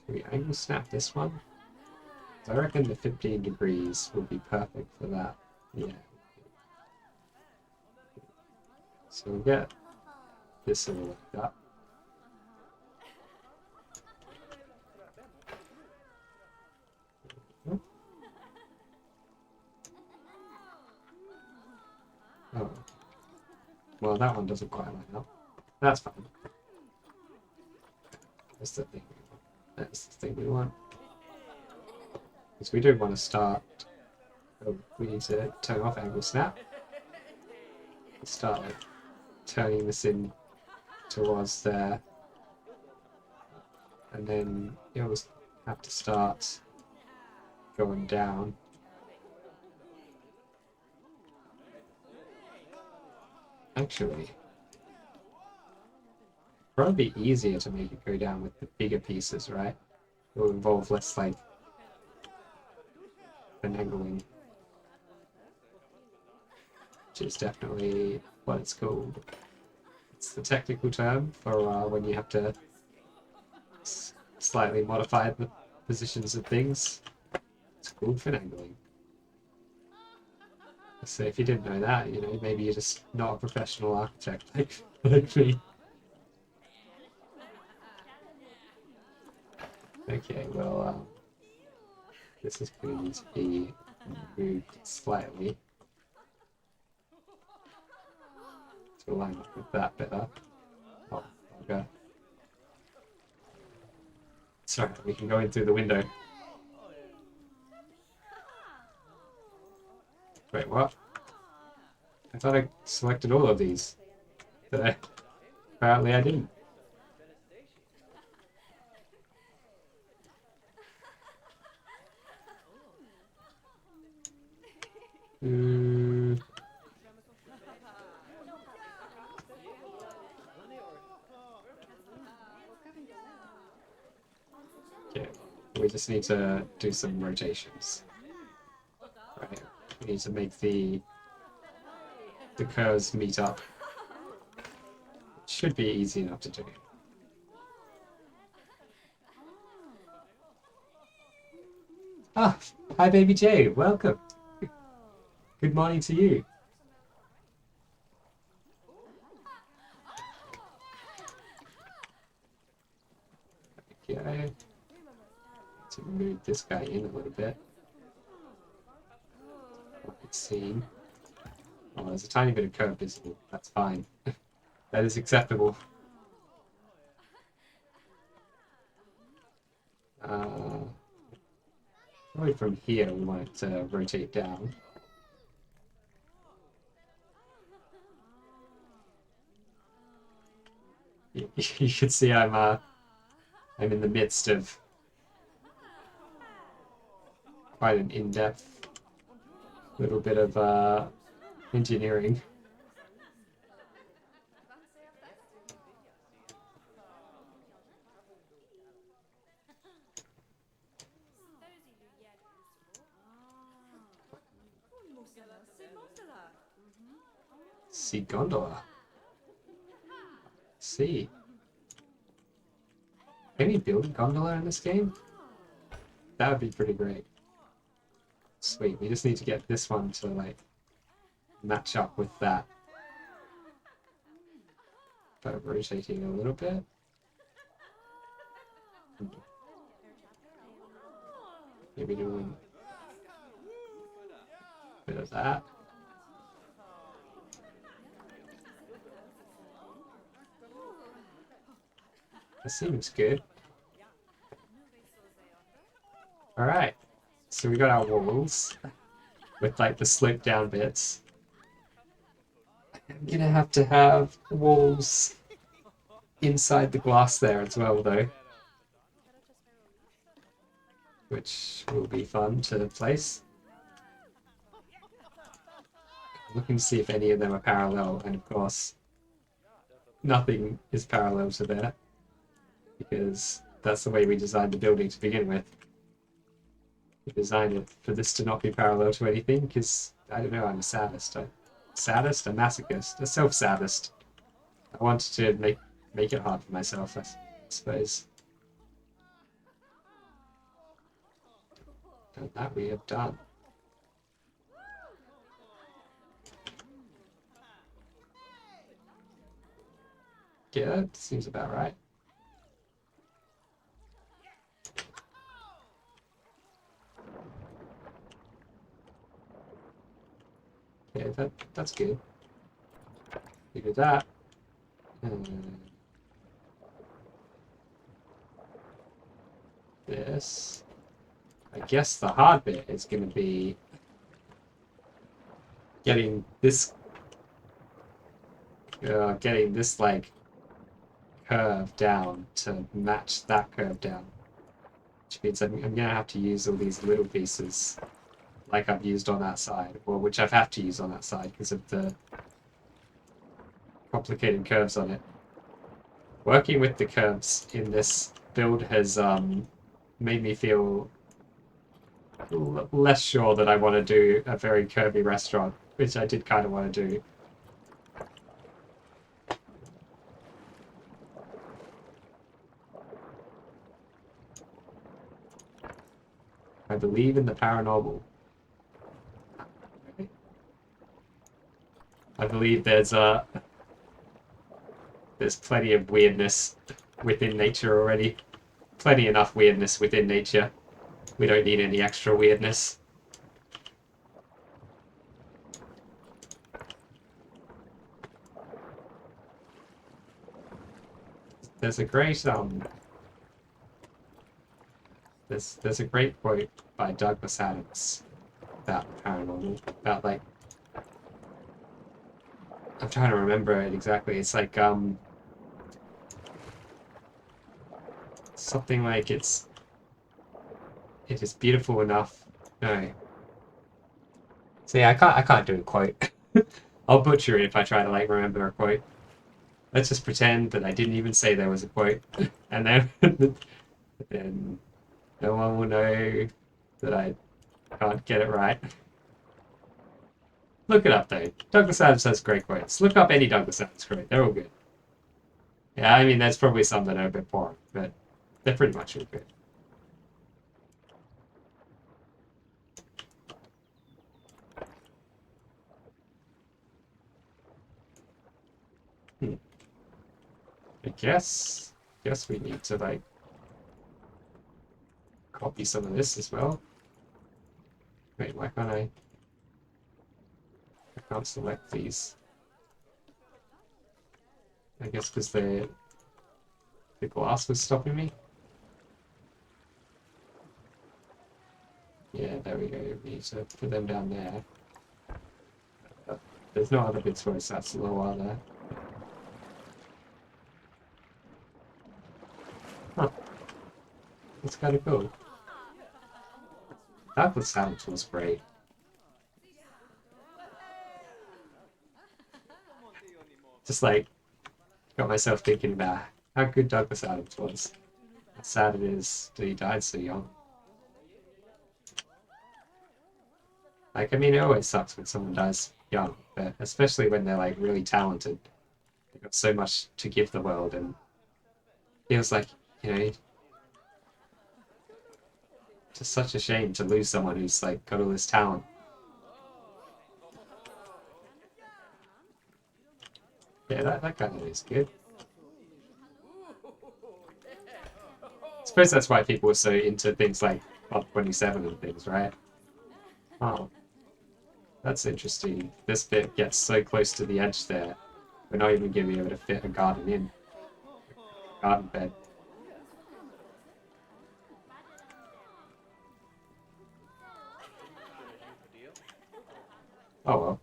Can we angle snap this one? I reckon the 15 degrees would be perfect for that. Yeah. So we'll get this all like that. Oh. Well, that one doesn't quite line up. That's fine. That's the thing we want. That's the thing we want. Because we do want to start. Oh, we need to turn off angle snap. Start like turning this in towards there. And then you always have to start going down. Actually, probably be easier to make it go down with the bigger pieces, right? It will involve less like finagling, which is definitely what it's called. It's the technical term for when you have to slightly modify the positions of things. It's called finagling. So if you didn't know that, you know, maybe you're just not a professional architect like me. Okay, well, this is going to need to be moved slightly to line up with that better. Oh, okay. Sorry, we can go in through the window. Wait, what? I thought I selected all of these. Apparently I didn't. Okay, we just need to do some rotations. Right, we need to make the curves meet up. It should be easy enough to do. Ah, hi baby Jay, welcome. Good morning to you. Okay. To move this guy in a little bit. It's seen. Oh, there's a tiny bit of curve visible. That's fine. That is acceptable. Probably from here we want it to rotate down. You can see I'm in the midst of quite an in-depth little bit of engineering. See gondola. See. Can you build a gondola in this game? That would be pretty great. Sweet, we just need to get this one to like match up with that. By rotating a little bit. Maybe doing a bit of that. That seems good. Alright, so we got our walls with like the slope down bits. I'm gonna have to have walls inside the glass there as well though, which will be fun to place. Looking to see if any of them are parallel, and of course nothing is parallel to there because that's the way we designed the building to begin with. We designed it for this to not be parallel to anything because, I don't know, I'm a sadist. A masochist, a self-sadist. I wanted to make it hard for myself, I suppose. And that we have done. Yeah, that seems about right. Yeah, that's good. We do that. This. I guess the hard bit is going to be getting this like curve down to match that curve down, which means I'm going to have to use all these little pieces like I've used on that side, or which I've had to use on that side because of the complicated curves on it. Working with the curves in this build has made me feel less sure that I want to do a very curvy restaurant, which I did kind of want to do. I believe in the paranormal. I believe there's plenty of weirdness within nature already. Plenty enough weirdness within nature. We don't need any extra weirdness. There's a great there's a great quote by Douglas Adams about paranormal, about like, I'm trying to remember it exactly. It's like something like it is beautiful enough. No. See, I can't do a quote. I'll butcher it if I try to like remember a quote. Let's just pretend that I didn't even say there was a quote, and then no one will know that I can't get it right. Look it up though. Douglas Adams has great quotes. Look up any Douglas Adams quote. They're all good. Yeah, I mean, there's probably some that are a bit boring, but they're pretty much all good. I guess we need to like copy some of this as well. Wait, why can't I can't select these. I guess because the glass was stopping me. Yeah, there we go. We need to put them down there. There's no other bits where it's that slow, are there? Huh. That's kind of cool. That was sound was great. Just like got myself thinking about how good Douglas Adams was. How sad it is that he died so young. Like, I mean, it always sucks when someone dies young, but especially when they're like really talented. They've got so much to give the world, and feels like, you know, just such a shame to lose someone who's like got all this talent. Yeah, that kind of is good. suppose that's why people are so into things like Mod 27 and things, right? Oh, that's interesting. This bit gets so close to the edge there. We're not even going to be able to fit a garden in. Garden bed. Oh well.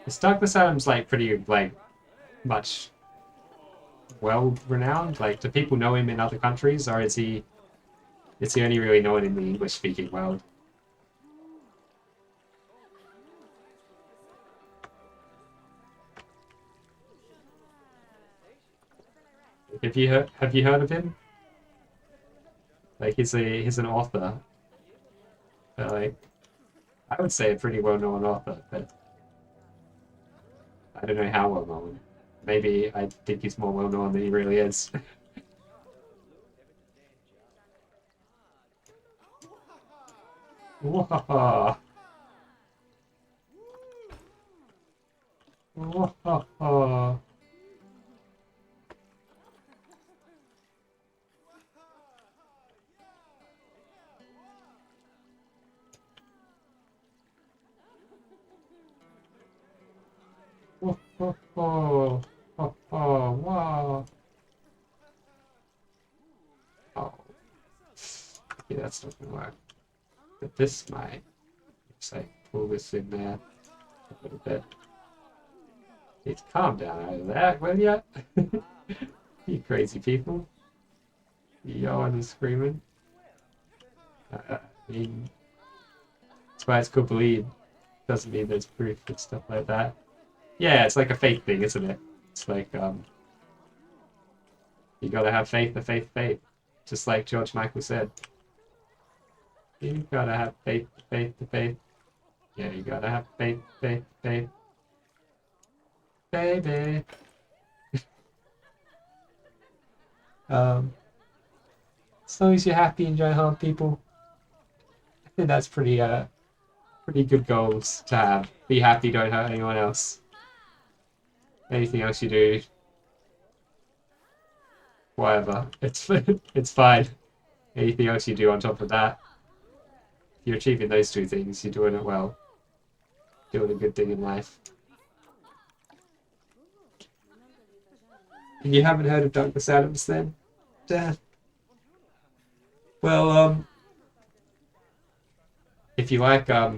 Is Douglas Adams like pretty like much well renowned? Like, do people know him in other countries, or is he only really known in the English speaking world? Have you heard of him? Like he's an author, but like I would say a pretty well known author, but I don't know how well known. Maybe I think he's more well known than he really is. Whoa. Whoa. Whoa. Whoa. Whoa. Whoa. Oh, okay, that's not gonna work. But this might. Just like pull this in there a little bit. It's calm down out of that, will ya? You crazy people. Yelling and screaming. I mean, that's why it's called believe. Doesn't mean there's proof and stuff like that. Yeah, it's like a faith thing, isn't it? It's like, you gotta have faith, the faith, faith. Just like George Michael said. You gotta have faith, faith, the faith. Yeah, you gotta have faith, faith, faith. Baby. As long as you're happy and don't harm people, I think that's pretty good goals to have. Be happy, don't hurt anyone else. Anything else you do, whatever. It's fine. Anything else you do on top of that, if you're achieving those two things, you're doing it well. Doing a good thing in life. And you haven't heard of Douglas Adams then? Dad. Well, if you like, I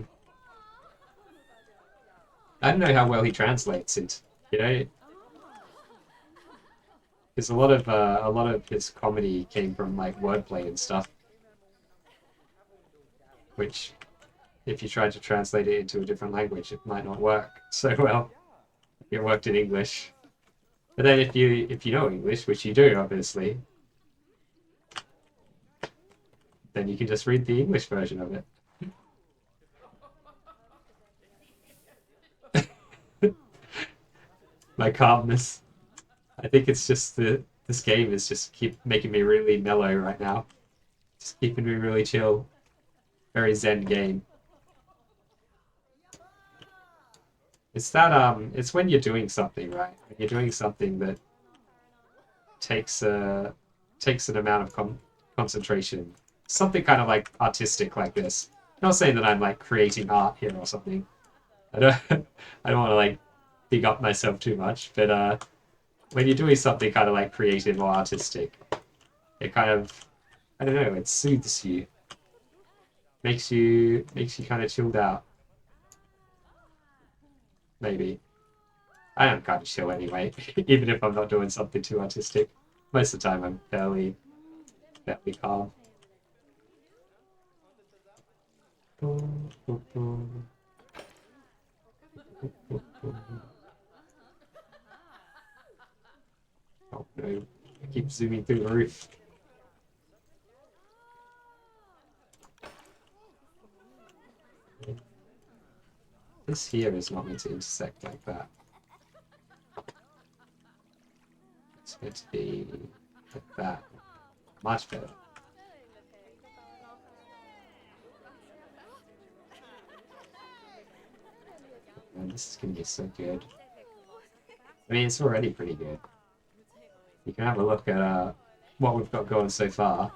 don't know how well he translates it. You know, because a lot of his comedy came from like wordplay and stuff, which if you tried to translate it into a different language, it might not work so well. It worked in English, but then if you know English, which you do obviously, then you can just read the English version of it. My calmness. I think it's just this game is just keep making me really mellow right now. Just keeping me really chill. Very zen game. It's when you're doing something, right? When you're doing something that takes an amount of concentration. Something kind of like artistic like this. I'm not saying that I'm like creating art here or something. I don't I don't want to like big up myself too much, but when you're doing something kind of like creative or artistic, it kind of I don't know, it soothes you, makes you kind of chilled out. Maybe I am kind of chill anyway, even if I'm not doing something too artistic. Most of the time, I'm fairly calm. Oh no, I keep zooming through the roof. This here is not meant to intersect like that. It's meant to be like that. Much better. Man, this is gonna be so good. I mean, it's already pretty good. You can have a look at what we've got going so far.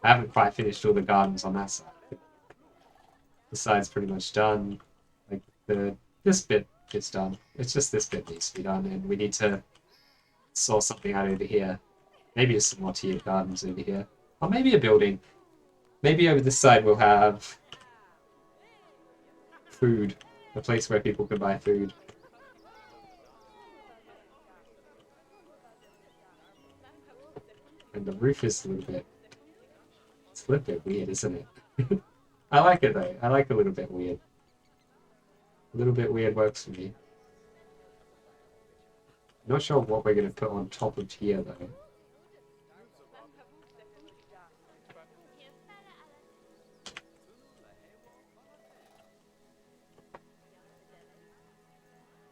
I haven't quite finished all the gardens on that side. The side's pretty much done. Like this bit is done. It's just this bit needs to be done, and we need to sort something out over here. Maybe some more tiered gardens over here, or maybe a building. Maybe over this side we'll have food, a place where people can buy food. And the roof is a little bit, it's a little bit weird, isn't it? I like it though. I like a little bit weird. A little bit weird works for me. Not sure what we're going to put on top of here though.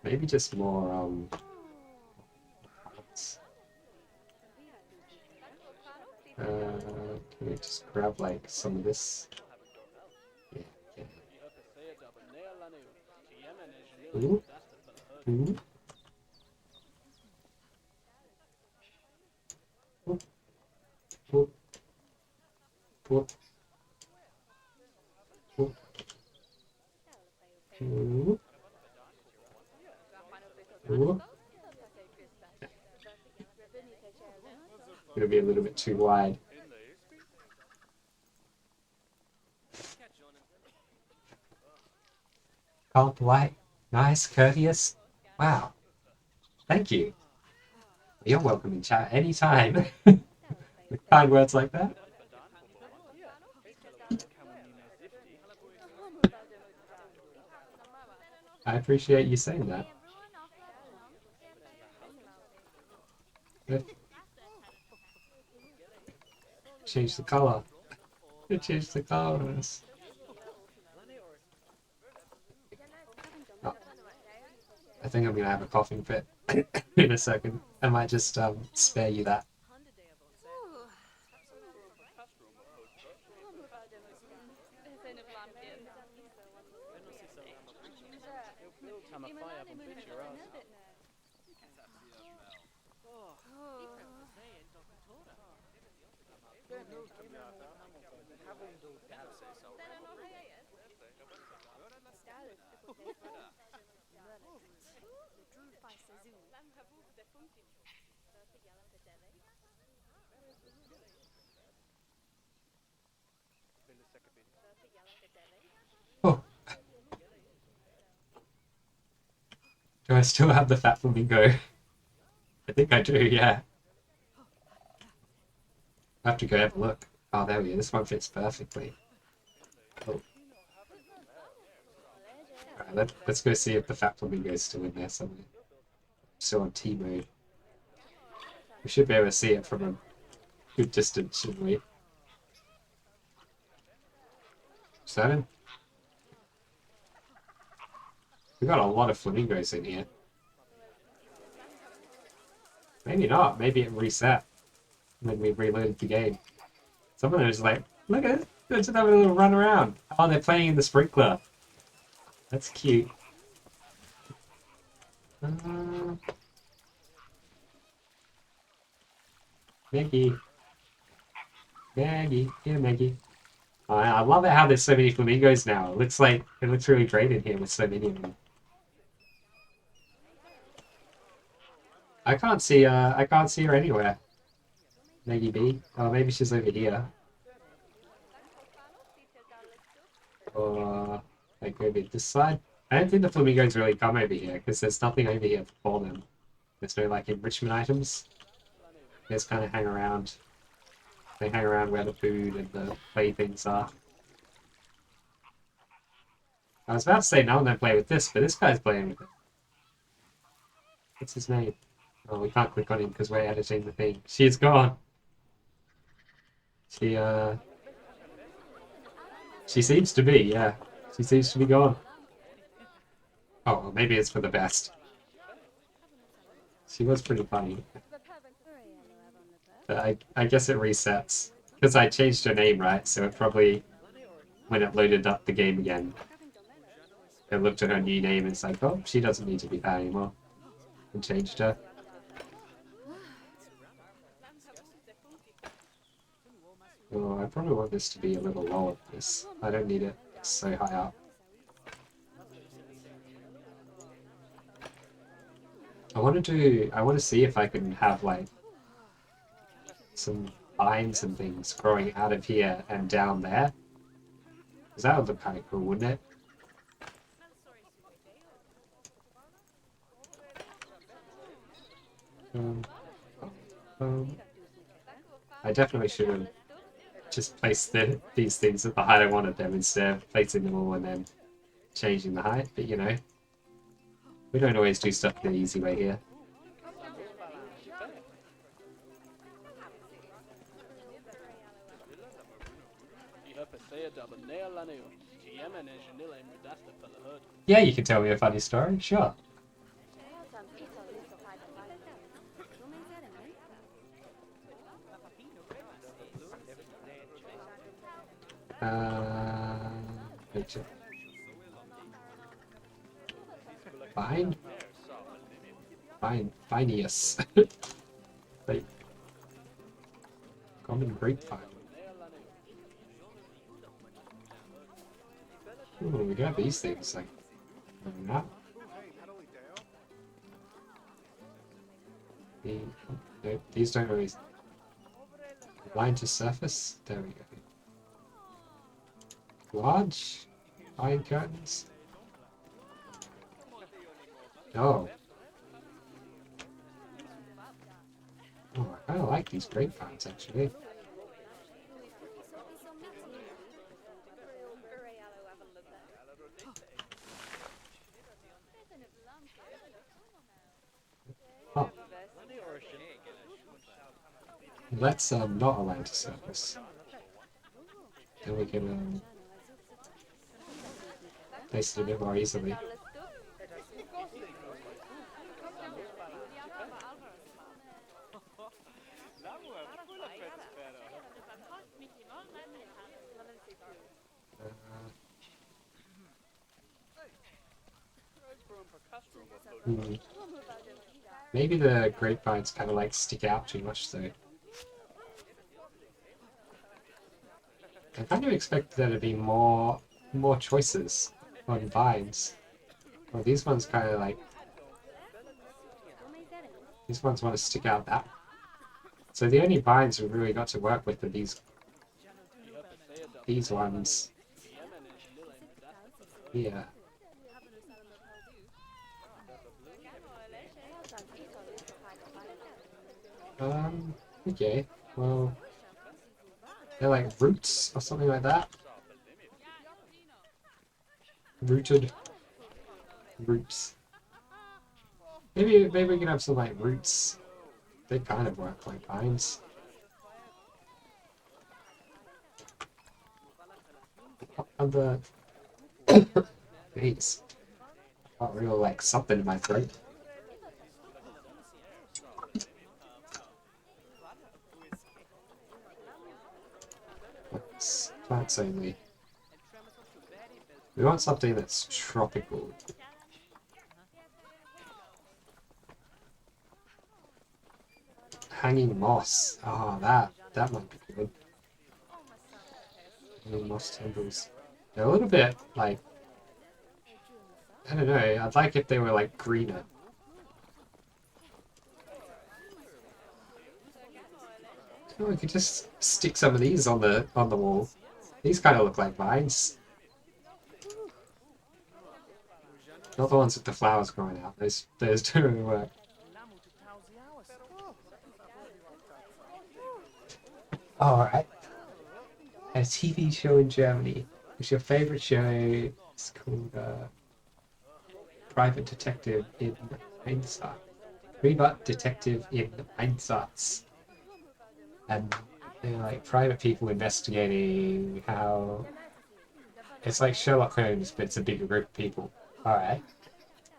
Maybe just more hearts. Can we just grab like some of this? Yeah, yeah. Ooh. Ooh. Ooh. Ooh. Ooh. Ooh. Ooh. Ooh. Gonna be a little bit too wide. Oh, polite, nice, courteous. Wow. Thank you. You're welcome in chat anytime. With kind words like that. I appreciate you saying that. Change the color. It changed the colors. Oh, I think I'm gonna have a coughing fit in a second. I might just spare you that. Oh. Do I still have the fat flamingo? I think I do, yeah. I have to go have a look. Oh, there we go. This one fits perfectly. Oh. Alright, let's go see if the fat flamingo is still in there somewhere. Still on T mode. We should be able to see it from a good distance, shouldn't we? Is that him? We got a lot of flamingos in here. Maybe not. Maybe it reset when we reloaded the game. Some of them is like, look at it. They're just having a little run around. Oh, they're playing in the sprinkler. That's cute. Maggie. Maggie. Here, Maggie. Oh, I love it how there's so many flamingos now. It looks really great in here with so many of them. I can't see her anywhere. Maggie B. Oh, maybe she's over here. Or like maybe this side. I don't think the flamingos really come over here because there's nothing over here for them. There's no like enrichment items. They just kind of hang around. They hang around where the food and the playthings are. I was about to say none of them play with this, but this guy's playing with it. What's his name? Oh, we can't click on him because we're editing the thing. She's gone. She seems to be, yeah. She seems to be gone. Oh, well, maybe it's for the best. She was pretty funny. But I guess it resets. Because I changed her name, right? So it probably, when it loaded up the game again, it looked at her new name and it's like, oh, she doesn't need to be that anymore. And changed her. Oh, I probably want this to be a little lower than this. I don't need it so high up. I want to see if I can have like some vines and things growing out of here and down there. Because that would look kind of cool, wouldn't it? Um, I definitely should have just placed these things at the height I wanted them instead of placing them all and then changing the height. But you know, we don't always do stuff the easy way here. Yeah, you can tell me a funny story, sure. Picture. Fine. Phineas. Like, common grapevine. Ooh, we got these things, like, not. No, these don't always line to surface. There we go. Large iron curtains. Oh. Oh, I kind of like these grapevines actually. Oh. Let's not align to surface. Then we can place it a bit more easily. Maybe the grapevines kind of like stick out too much though. I kind of expect there to be more choices on vines. Well, these ones kind of like these ones want to stick out that. So the only vines we've really got to work with are these ones. Yeah. Okay. Well, they're like roots or something like that. Rooted roots. Maybe we can have some like roots. They kind of work like vines. Other Jeez. Got real like something in my throat. Plants only. We want something that's tropical. Hanging moss. Oh, that might be good. Hanging moss tendrils. They're a little bit like I don't know. I'd like if they were like greener. Oh, we could just stick some of these on the wall. These kind of look like vines. Not the ones with the flowers growing out. Those don't really work. Alright. A TV show in Germany. What's your favorite show? It's called Private Detective in Einsatz. Private Detective in Einsatz. And they're like private people investigating how it's like Sherlock Holmes, but it's a bigger group of people. Alright.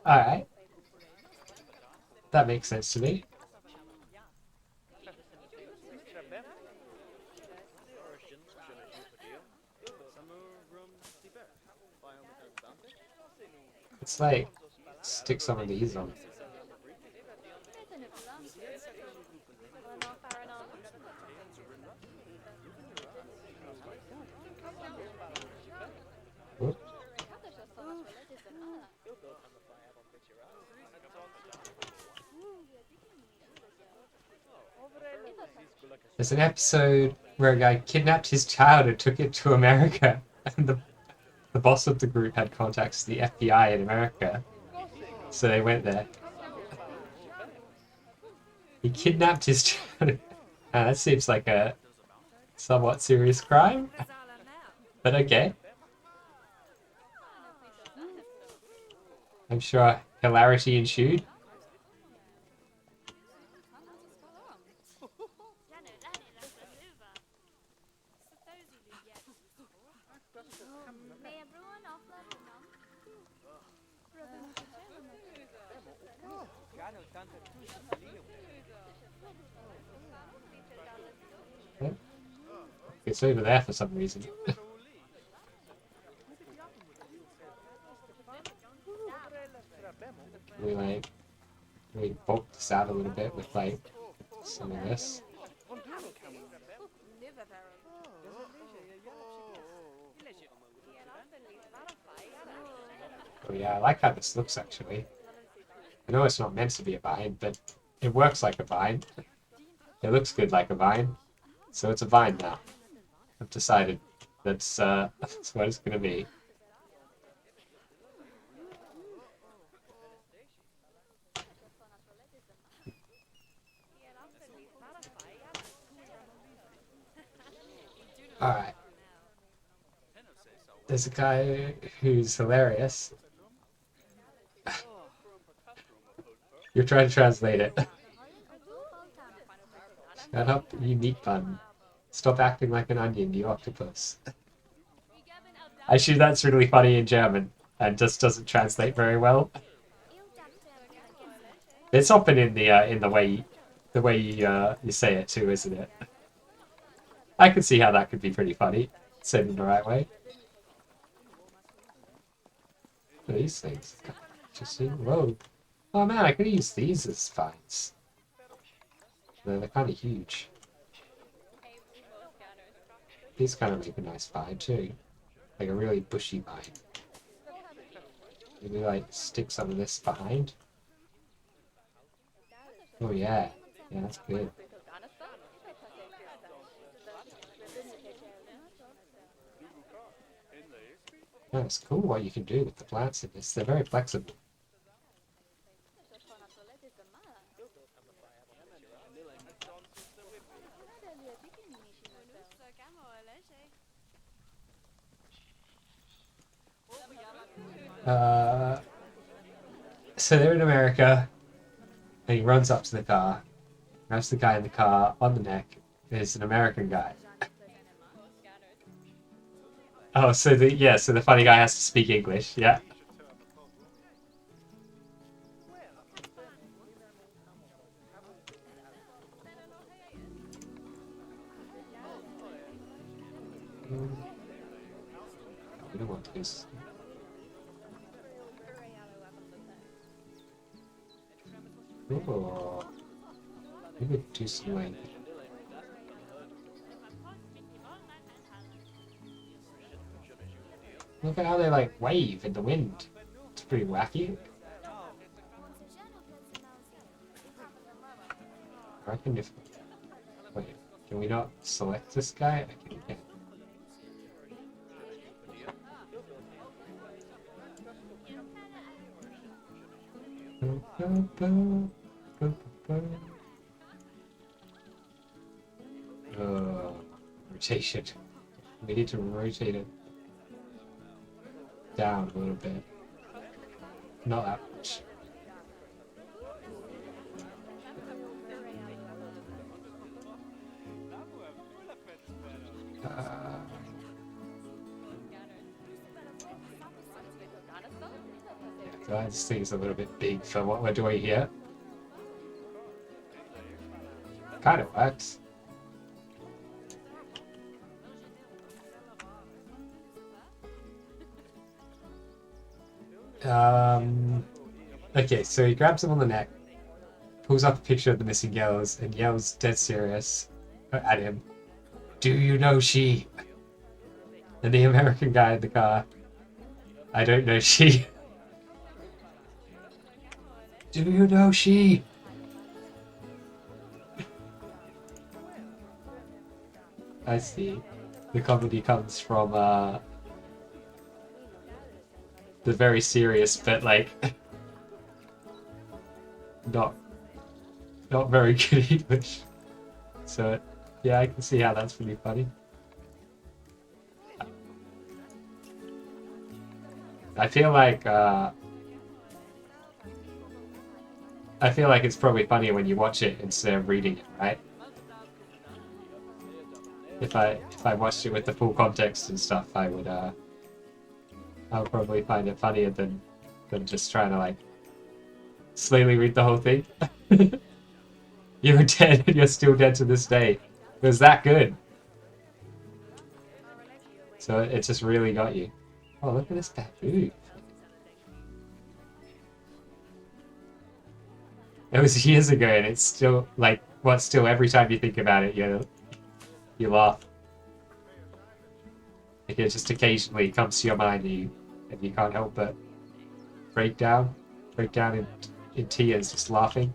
Alright. That makes sense to me. It's like stick some of these on. There's an episode where a guy kidnapped his child and took it to America, and the boss of the group had contacts to the FBI in America, so they went there. He kidnapped his child. That seems like a somewhat serious crime, but okay. I'm sure hilarity ensued. It's over there for some reason. we bulk this out a little bit with like some of this. Oh yeah, I like how this looks actually. I know it's not meant to be a vine, but it works like a vine. It looks good like a vine, so it's a vine now. I've decided that's what it's gonna be. Alright. There's a guy who's hilarious. You're trying to translate it. Shut up, you meat bun. Stop acting like an onion, you octopus. Actually, that's really funny in German and just doesn't translate very well. It's often in the way you say it too, isn't it? I can see how that could be pretty funny, said in the right way. These things, interesting. Whoa! Oh man, I could use these as vines. They're kind of huge. These kind of make a nice vine too, like a really bushy vine. Maybe like stick some of this behind. Oh yeah, yeah, that's good. Yeah, it's cool what you can do with the plants in this. They're very flexible. So they're in America, and he runs up to the car, grabs the guy in the car on the neck. There's an American guy. Oh, so the funny guy has to speak English, yeah. We don't want this. Oh, maybe do some like. Look at how they like wave in the wind. It's pretty wacky. I reckon if. Wait, can we not select this guy? I can. Yeah. Rotation. We need to rotate it down a little bit. Not that much. Yeah, this thing's a little bit big for what we're doing here. Kind of works. Okay, so he grabs him on the neck, pulls up a picture of the missing girls, and yells dead serious at him, "Do you know she?" And the American guy in the car I don't know she. Do you know she? I see. The comedy comes from the very serious but like not not very good English. So yeah, I can see how that's pretty funny. I feel like it's probably funnier when you watch it instead of reading it, right? If I watched it with the full context and stuff, I would probably find it funnier than just trying to like slowly read the whole thing. You were dead and you're still dead to this day. It was that good. So it just really got you. Oh, look at this baboon. It was years ago and it's still like what's still every time you think about it, you laugh. Like it just occasionally comes to your mind and you can't help but break down. Break down in tears just laughing.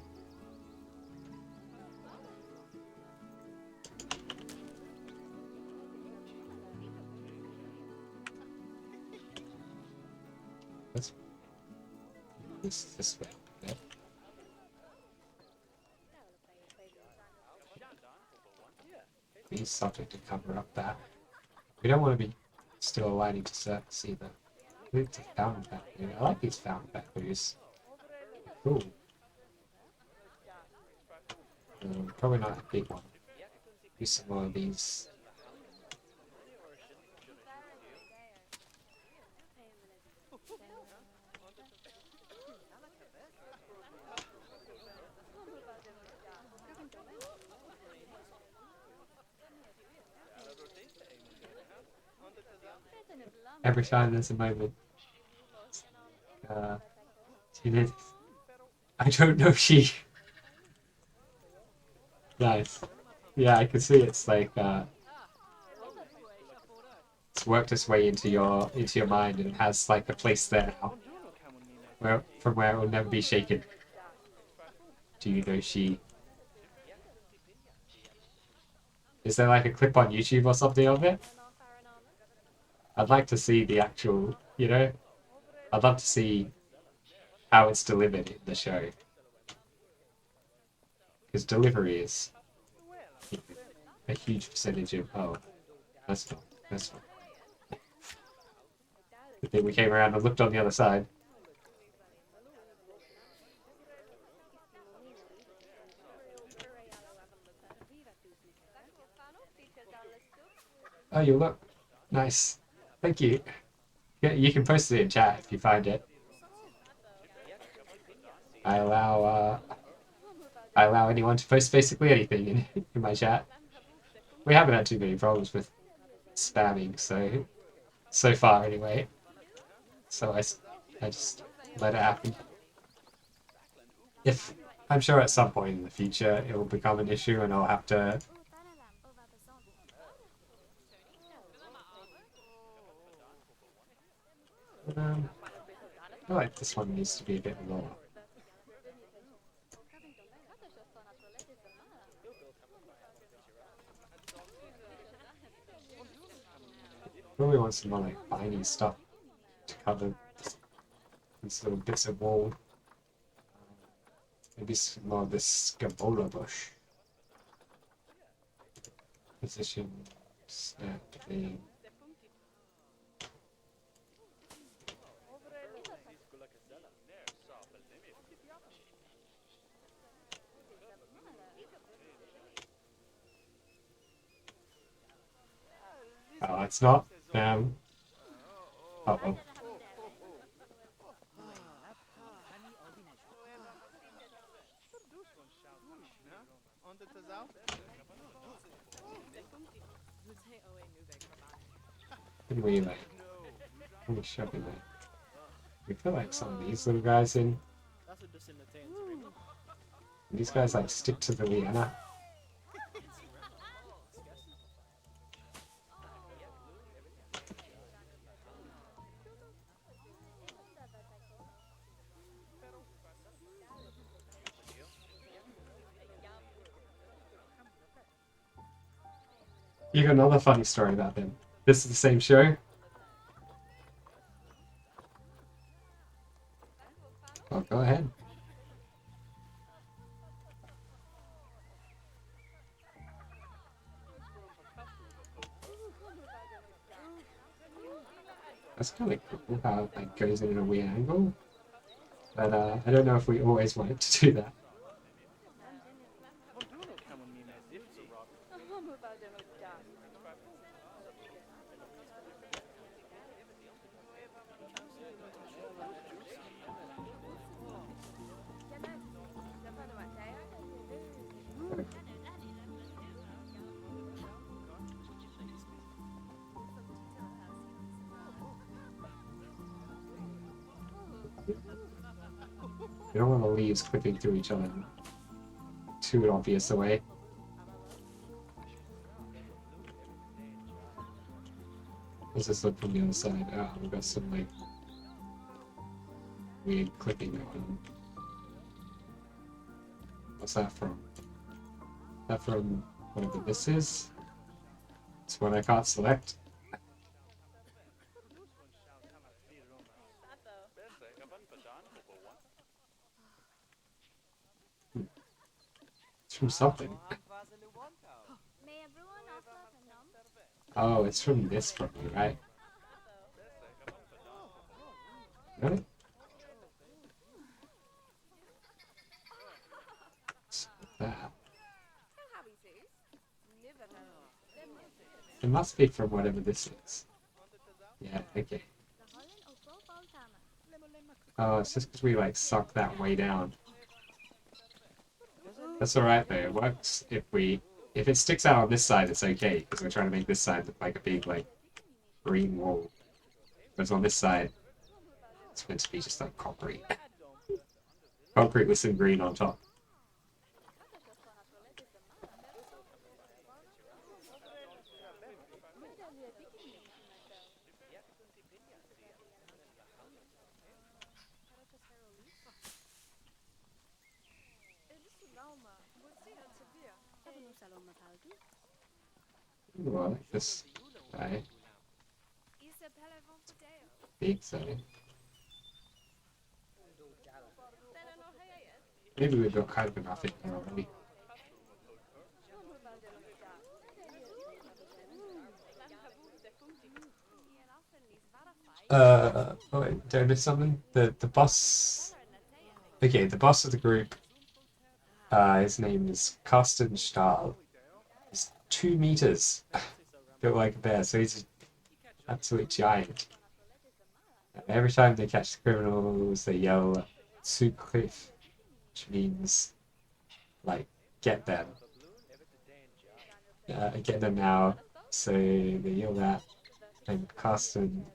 Let's this way. Yeah. Use something to cover up that. We don't want to be still aligning to see them. I think it's a fountain battery. I like these fountain batteries. Cool. Probably not a big one. Use some more of these. Every time there's a moment. Uh, she did. I don't know she. Nice. Yeah, I can see it's like it's worked its way into your mind and has like a place there now, where from where it will never be shaken. Do you know she? Is there like a clip on YouTube or something of it? I'd like to see the actual, I'd love to see how it's delivered in the show. Because delivery is a huge percentage of, oh, that's not. Good thing we came around and looked on the other side. Oh, you look. Nice. Thank you. Yeah, you can post it in chat if you find it. I allow I allow anyone to post basically anything in my chat. We haven't had too many problems with spamming, so far anyway. So I just let it happen. If I'm sure at some point in the future it will become an issue and I'll have to. I feel like this one needs to be a bit lower. Really want some more like binding stuff to cover these little bits of wall. Maybe some more of this scabola bush. Position, snap thing. Oh, it's not. Oh well. What do we like? What do we shove in there? We put like some of these little guys in. These guys like stick to the liana. You got another funny story about them. This is the same show? Oh, go ahead. That's kind of cool how it like, goes in a weird angle. But I don't know if we always want it to do that. You don't want the leaves clipping through each other too obvious a way. Let's just look from the other side. Oh, we've got some like weird clipping going on. What's that from? Is that from whatever this is? It's one I can't select. It's from something. Oh, it's from this probably, right? Really? What's that? It must be from whatever this is. Yeah, okay. Oh, it's just because we like suck that way down. That's alright though, it works if it sticks out on this side it's okay, because we're trying to make this side look like a big like green wall. Whereas on this side it's meant to be just like concrete. Concrete with some green on top. Ooh, I like this guy. Big side. Maybe we've got kind of enough in here already. Oh wait, did I miss something? The boss. Okay, the boss of the group. His name is Carsten Stahl. He's 2 meters, built like a bear, so he's an absolute giant. Every time they catch the criminals, they yell "Zugriff," which means like get them, get them now. So they yell that, and Carsten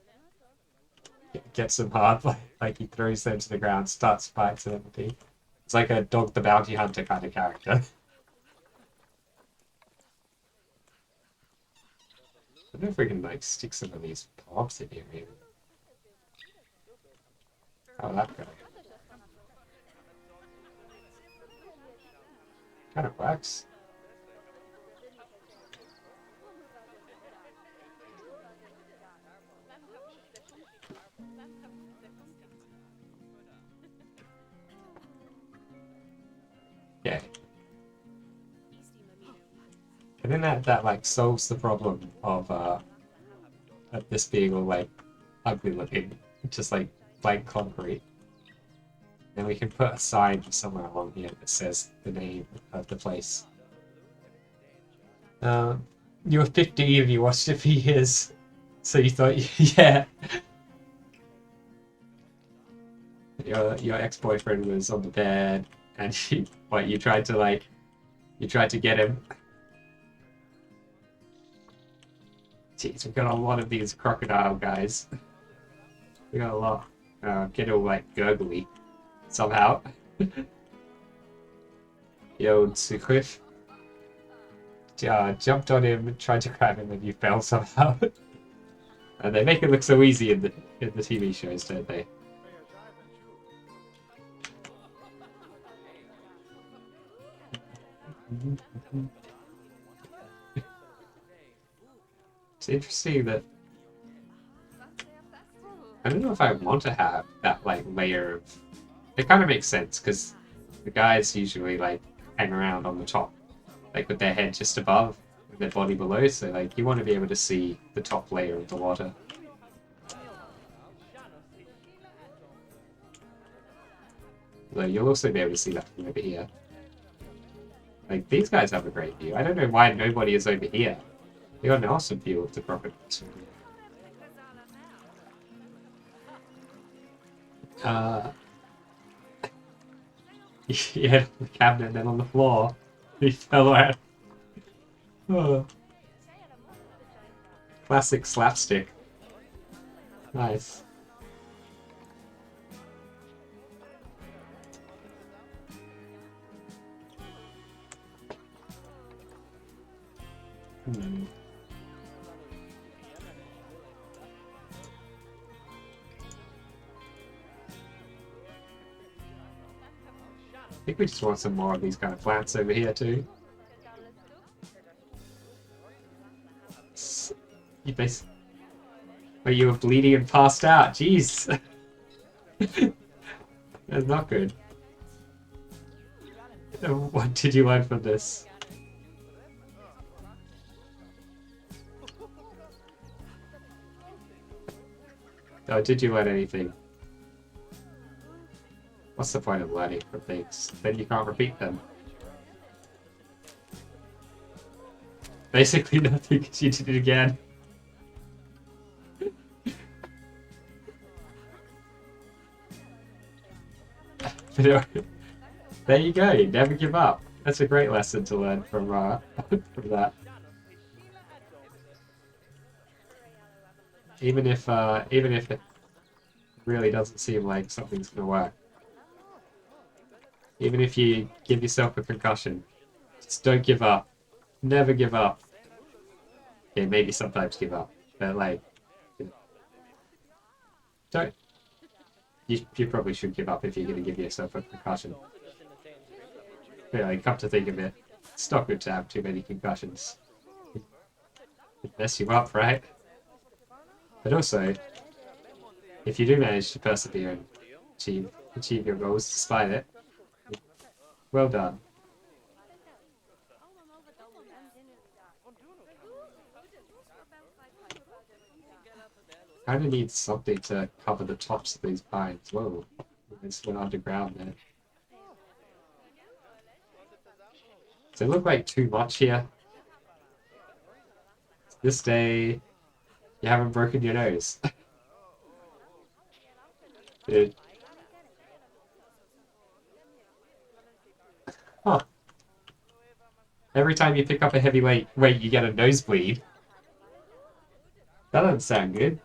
gets them hard, like he throws them to the ground, starts fights and everything. It's like a Dog the Bounty Hunter kind of character. I don't know if we can like stick some of these pops in here, maybe. How'd that go? Kind of works. Yeah. I think that like solves the problem of this being all like ugly looking, just like blank concrete. Then we can put a sign somewhere along here that says the name of the place. You were 15 and you watched it for years, so you thought, yeah, your ex-boyfriend was on the bed, and you tried to like, you tried to get him. Jeez, we've got a lot of these crocodile guys. We got a lot. Get all like gurgly somehow. Yo, Tsukriff jumped on him, tried to grab him, and you fell somehow. And they make it look so easy in the TV shows, don't they? It's interesting that I don't know if I want to have that like layer of. It kind of makes sense because the guys usually like hang around on the top, like with their head just above, and their body below. So like you want to be able to see the top layer of the water. Though you'll also be able to see that from over here. Like these guys have a great view. I don't know why nobody is over here. They got an awesome view of the crocodiles. Uh, yeah, the cabinet and then on the floor. He fell out. Oh, classic slapstick. Nice. Hmm. I think we just want some more of these kind of plants over here too. You basically, well, you were bleeding and passed out. Jeez, that's not good. What did you learn from this? Oh, did you learn anything? What's the point of learning from things? Then you can't repeat them. Basically nothing because you did it again. But there you go. Never give up. That's a great lesson to learn from from that. Even if it really doesn't seem like something's gonna work. Even if you give yourself a concussion, just don't give up. Never give up. Yeah, maybe sometimes give up, but like, don't. You probably should give up if you're gonna give yourself a concussion. Yeah, like, come to think of it, it's not good to have too many concussions. It mess you up, right? But also, if you do manage to persevere and achieve your goals despite it, well done. Kind of need something to cover the tops of these pines. Whoa, this went underground there. Does it look like too much here? This day, you haven't broken your nose. It, huh. Every time you pick up a heavy weight, you get a nosebleed. That doesn't sound good.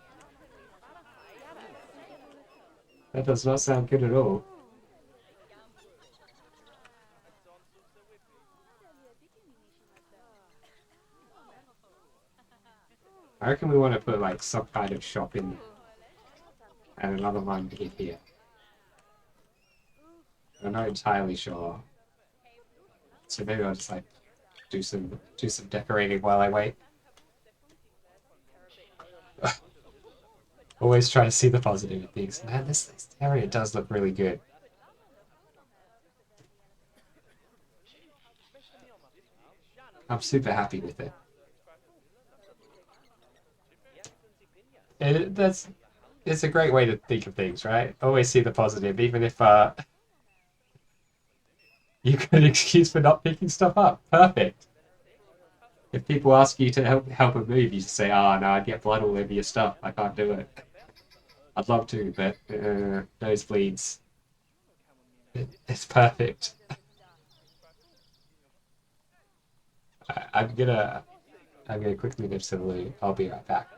That does not sound good at all. I reckon we want to put like some kind of shop in and another one in here. I'm not entirely sure. So maybe I'll just like do some decorating while I wait. Always try to see the positive in things. Man, this area does look really good. I'm super happy with it. That's it's a great way to think of things, right? Always see the positive, even if you got an excuse for not picking stuff up. Perfect. If people ask you to help a move, you just say, "Oh no, I'd get blood all over your stuff. I can't do it. I'd love to, but nosebleeds. It's perfect." I'm gonna quickly nip to the loo. I'll be right back.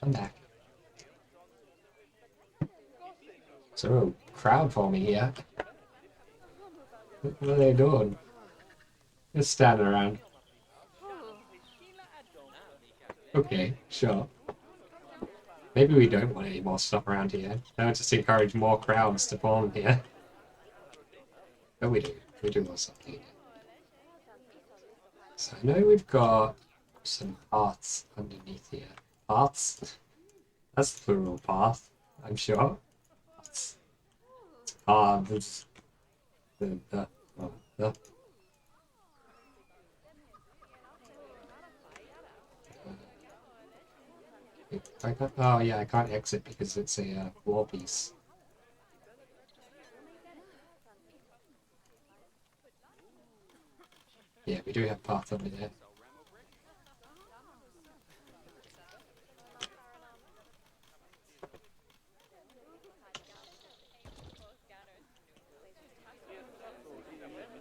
I'm back. So, crowd forming here. What are they doing? Just standing around. Okay, sure. Maybe we don't want any more stuff around here. I would just encourage more crowds to form here. But we do. We do want something here. So I know we've got some paths underneath here. Paths? That's the plural path, I'm sure. Paths. Paths. The. I can't, oh yeah, I can't exit because it's a wall piece. Yeah, we do have path over there.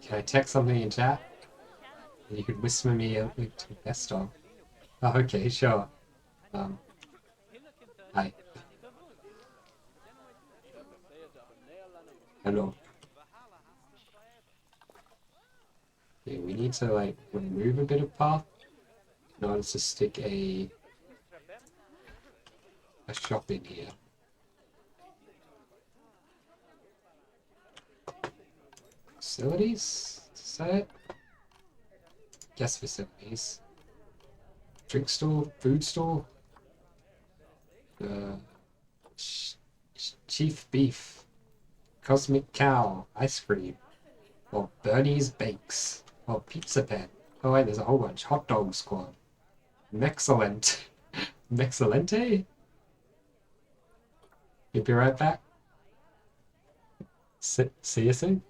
Can I text something in chat? You could whisper me a link to best of. Oh, okay, sure. Hi. Hello. Yeah, we need to like remove a bit of path in order to stick a shop in here. Facilities? Is that it? Guess facilities. Drink store? Food store? Chief beef. Cosmic cow. Ice cream. Or Bernie's bakes. Or pizza pen. Oh wait, there's a whole bunch. Hot dog squad. Mexcellent. Mexcellente? You'll be right back. See you soon.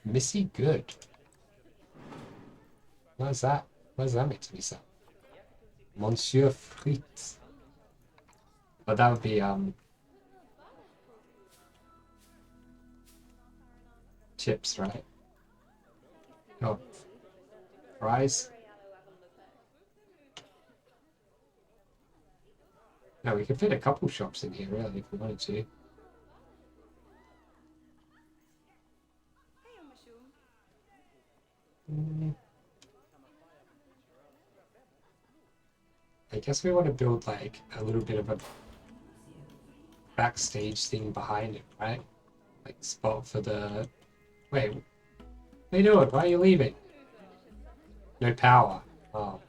Missy Good. What is that? What does that mean to me, sir? Monsieur Fritz. But that would be chips, right? Oh, fries. No, we could fit a couple shops in here, really, if we wanted to. I guess we want to build like a little bit of a backstage thing behind it, right? Like spot for the. Wait, what are you doing? Why are you leaving? No power. Oh.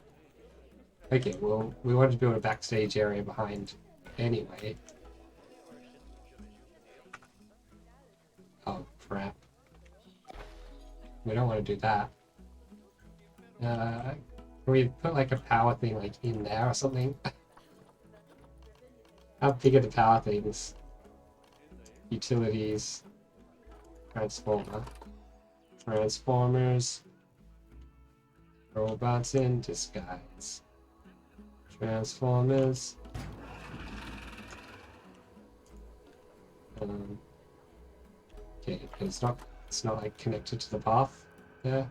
Okay, well, we wanted to build a backstage area behind anyway. Oh, crap. We don't want to do that. Can we put like a power thing like in there or something? How big are the power things? Utilities. Transformer. Transformers. Robots in disguise. Transformers. Okay, it's not like connected to the path there.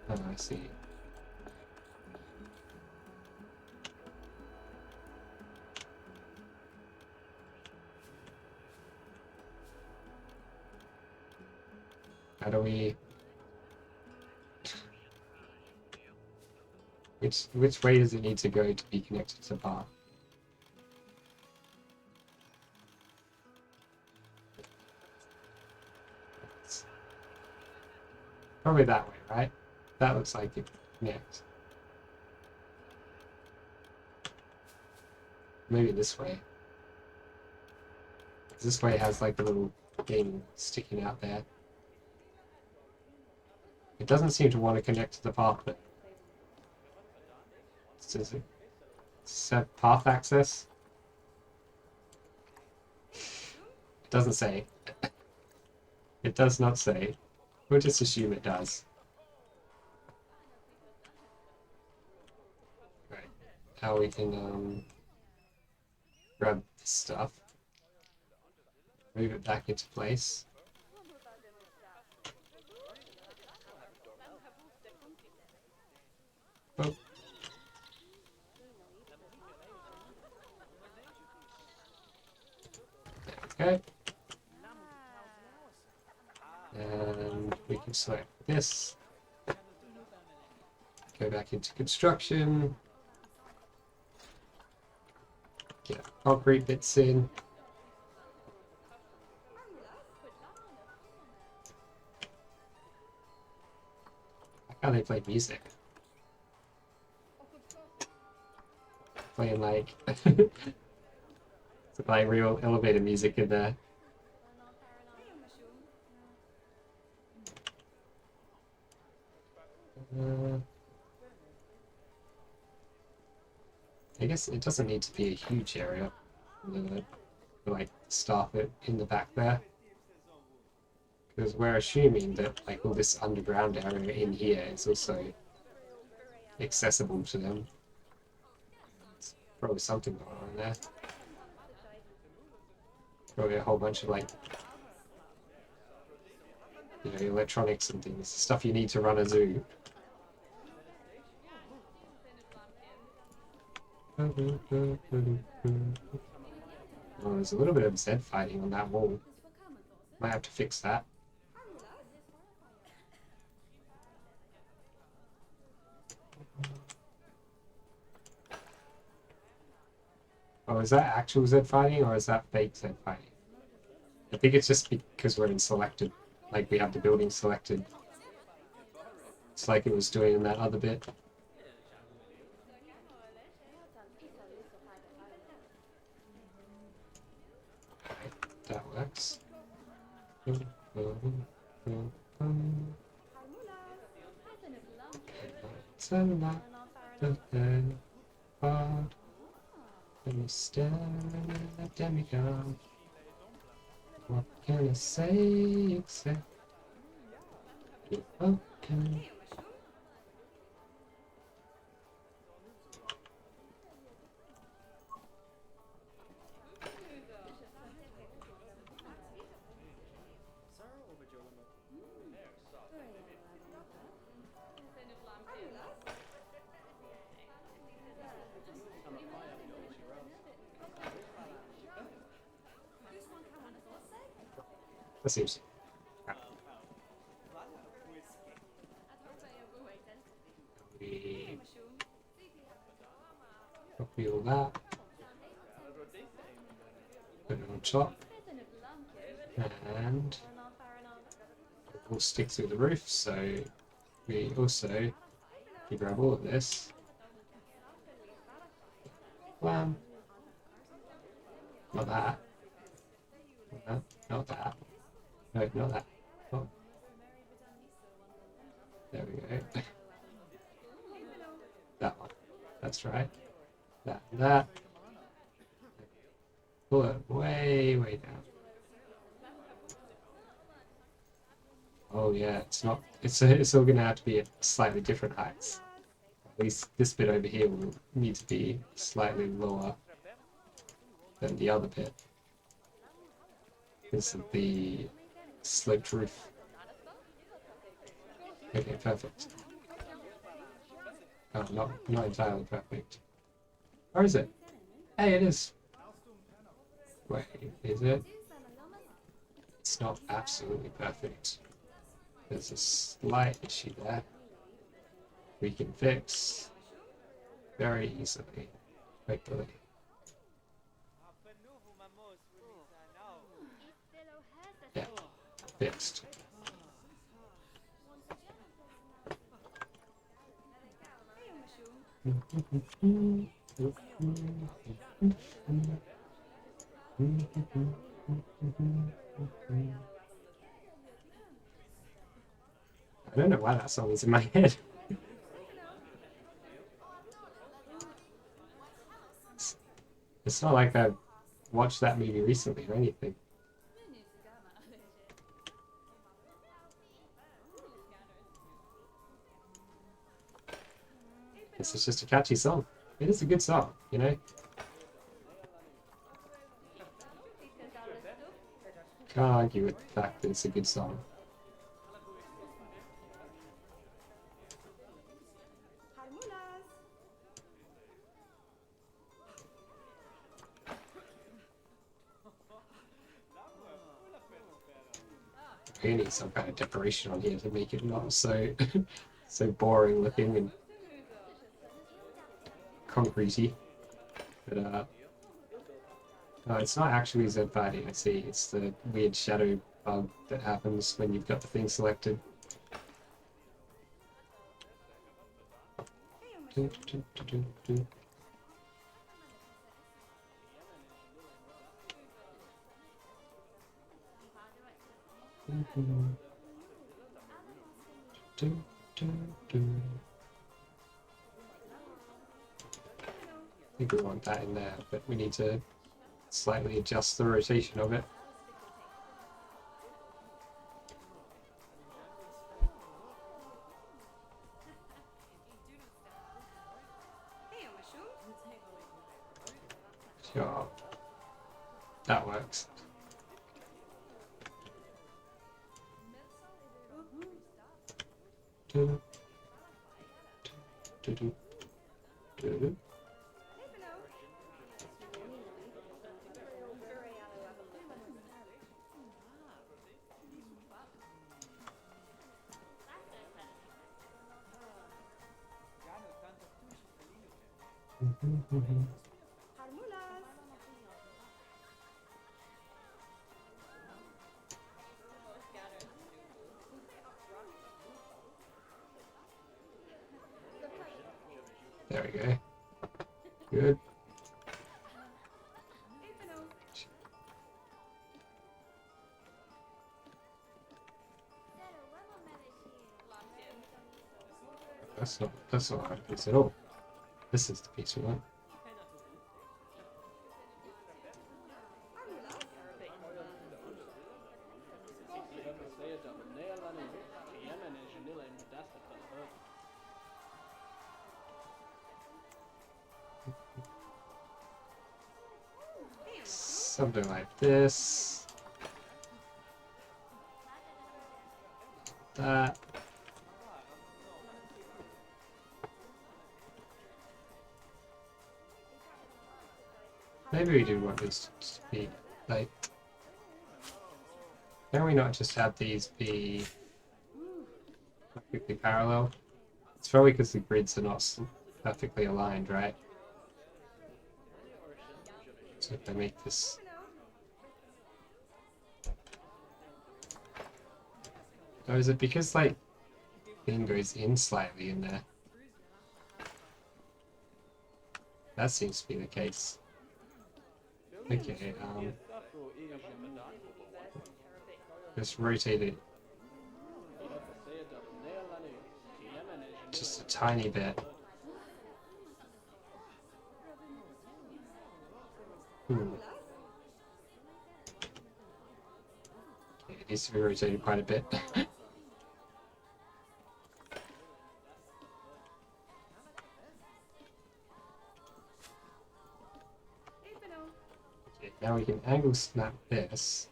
Oh, I see. How do we? Which way does it need to go to be connected to the path? It's probably that way, right? That looks like it connects. Maybe this way. This way has like a little thing sticking out there. It doesn't seem to want to connect to the path, but does it set path access? It doesn't say. It does not say. We'll just assume it does. Right. Now we can grab this stuff, move it back into place. Oh. Okay. And we can select this. Go back into construction. Get concrete bits in. Like how they play music. Playing like it's like real elevator music in there. I guess it doesn't need to be a huge area for like staff it in the back there, because we're assuming that like all this underground area in here is also accessible to them. There's probably something going on there. Probably a whole bunch of like electronics and things, stuff you need to run a zoo. Oh, there's a little bit of Z fighting on that wall. Might have to fix that. Oh, is that actual Z fighting or is that fake Z fighting? I think it's just because we're in selected, like we have the building selected. It's like it was doing in that other bit. That works. Demigod. What can I say except you're welcome? That seems. We copy all that. Put it on top. And we'll stick through the roof, so we also grab all of this. Wham! Not that. Not that. Not that. No, not that. Oh. There we go. That one. That's right. That and that. Pull it way, way down. Oh yeah, it's not. It's all gonna have to be at slightly different heights. At least this bit over here will need to be slightly lower than the other bit because of the sloped roof. Okay, perfect. Oh, not entirely perfect. Or is it? Hey, it is. Wait, is it? It's not absolutely perfect. There's a slight issue there. We can fix very easily, hopefully. Yeah, fixed. I don't know why that song is in my head. It's not like I've watched that movie recently or anything. This is just a catchy song. It is a good song, you know? Can't argue with the fact that it's a good song. We need some kind of decoration on here to make it not so so boring looking and concretey. But no, it's not actually Z party, I see. It's the weird shadow bug that happens when you've got the thing selected. I think we want that in there, but we need to slightly adjust the rotation of it. Sure. That works. There we go. Good. That's not our piece at all. This is the piece we want. Something like this. That. Maybe we do want this to be like Can we not just have these be perfectly parallel? It's probably because the grids are not perfectly aligned, right? So if I make this... Oh, is it because, like, thing goes in slightly in there? That seems to be the case. Okay, just rotate it just a tiny bit. Okay, it needs to be rotated quite a bit. Okay, now we can angle snap this.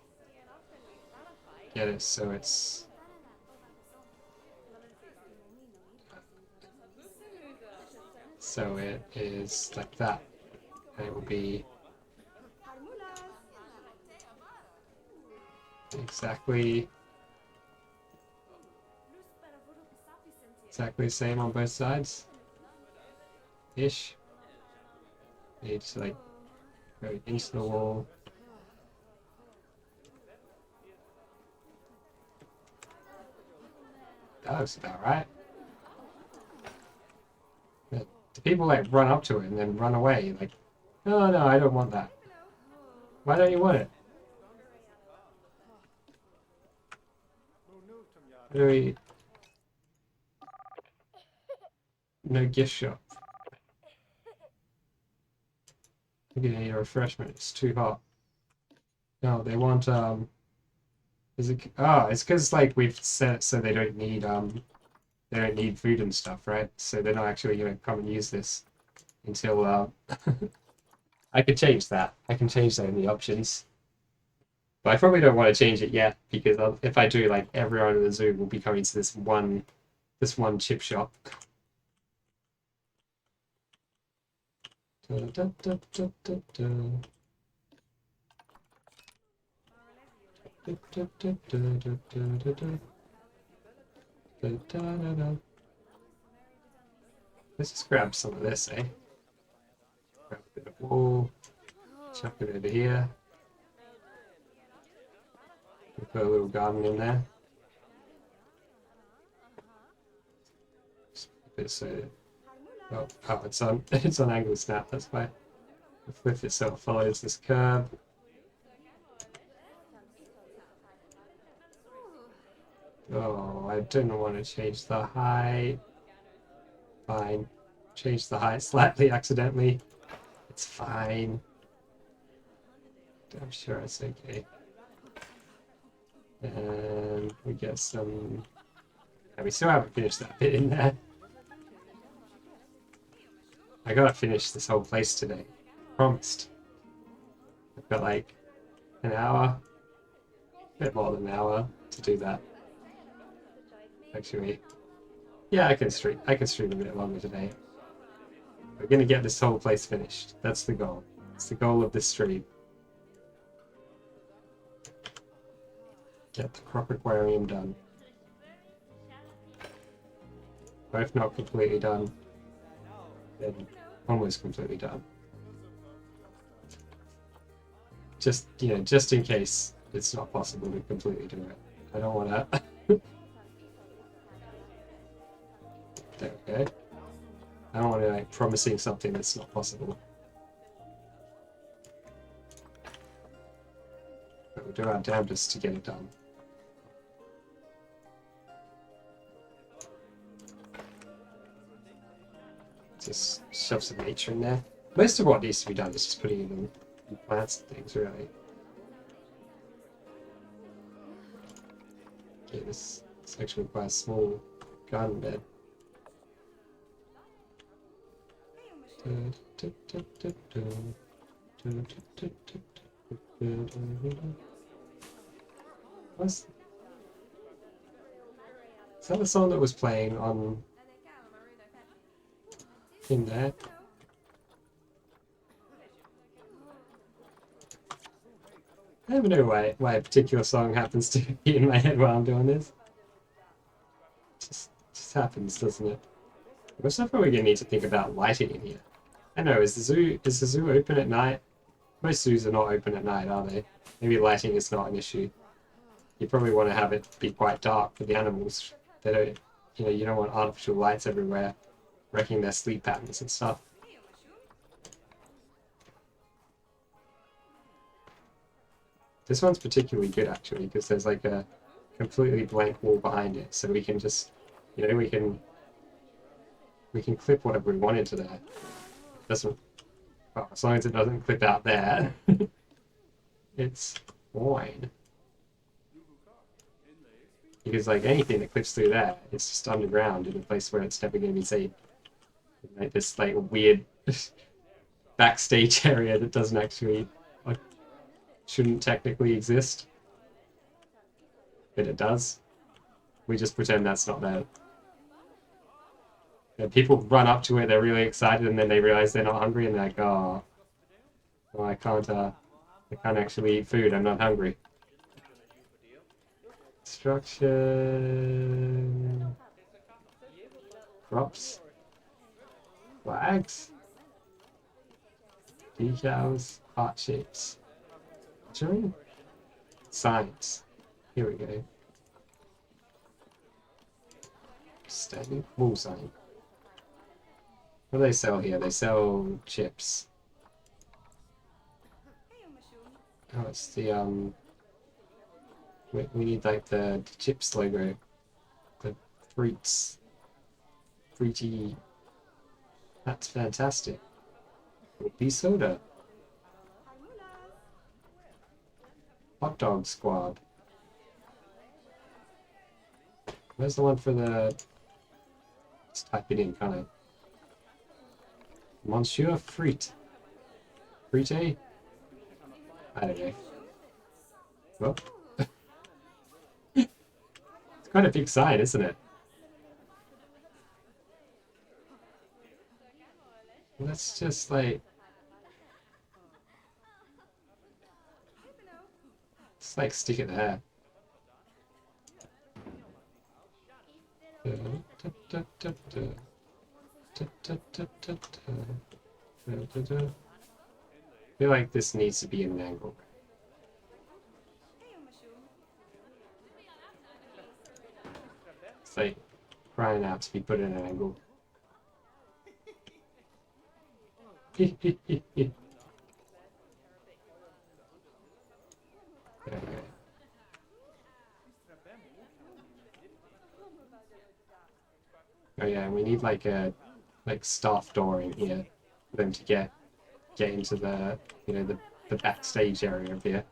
Get it so it's... So it is like that. And it will be exactly the same on both sides. Ish. Need to like go into the wall. That looks about right. But do people like run up to it and then run away? Like, oh no, I don't want that. Why don't you want it? Really? No gift shop. I'm gonna need a refreshment. It's too hot. No, they want is it? Oh, it's because like we've set it so they don't need food and stuff, right? So they're not actually gonna come and use this until I could change that. I can change that in the options. But I probably don't want to change it yet because if I do, like everyone in the zoo will be coming to this one chip shop. Da, da, da, da, da, da. Da, da, da, da, da, da, da. Da, da, da, da. Let's just grab some of this, eh? Grab a bit of wool, chuck it over here. Put a little garden in there. Just flip it so, oh, it's on it's on angle snap. That's why. Flip it so it follows this curve. Oh, I didn't want to change the height. Fine. Change the height slightly accidentally. It's fine. I'm sure it's okay. And we get some... And we still haven't finished that bit in there. I gotta finish this whole place today. Promised. I've got like an hour, a bit more than an hour to do that. Actually, yeah, I can stream a bit longer today. We're gonna get this whole place finished. That's the goal. It's the goal of this stream. Get the croco-quarium done. Or if not completely done, then almost completely done. Just in case it's not possible to completely do it. I don't want to. There we go. I don't want to like promising something that's not possible. But we'll do our damnedest to get it done. Just shove some nature in there. Most of what needs to be done is just putting in plants and things, really. Okay, this section requires a small garden bed. What's... Is that the song that was playing on in there? I don't know why a particular song happens to be in my head while I'm doing this. Just happens, doesn't it? We're also probably gonna need to think about lighting in here. I know, is the zoo open at night? Most zoos are not open at night, are they? Maybe lighting is not an issue. You probably want to have it be quite dark for the animals. They don't, you don't want artificial lights everywhere, wrecking their sleep patterns and stuff. This one's particularly good actually because there's like a completely blank wall behind it, so we can just, we can clip whatever we want into there. It doesn't, well, as long as it doesn't clip out there, it's fine. Because like anything that clips through there, it's just underground in a place where it's never going to be seen. Like this like weird backstage area that doesn't actually, like, shouldn't technically exist, but it does. We just pretend that's not there. And people run up to it, they're really excited, and then they realize they're not hungry, and they're like, "Oh, well, I can't actually eat food. I'm not hungry." Structure, props, flags, decals, heart shapes, archery, signs. Here we go. Standing wall sign. What do they sell here? They sell chips. Oh, it's the we need like the chips logo. The fruity. That's fantastic. Be soda. Hot dog squad. Where's the one for the? Let's type it in, can't I? Monsieur Frite. Frite? I don't know. Well, it's quite a big sign, isn't it? Let's just like... Let's like stick it there. I feel like this needs to be an angle. It's like crying out to be put in an angle. There we go. Oh yeah, we need like a staff door in here for them to get into the the backstage area of here.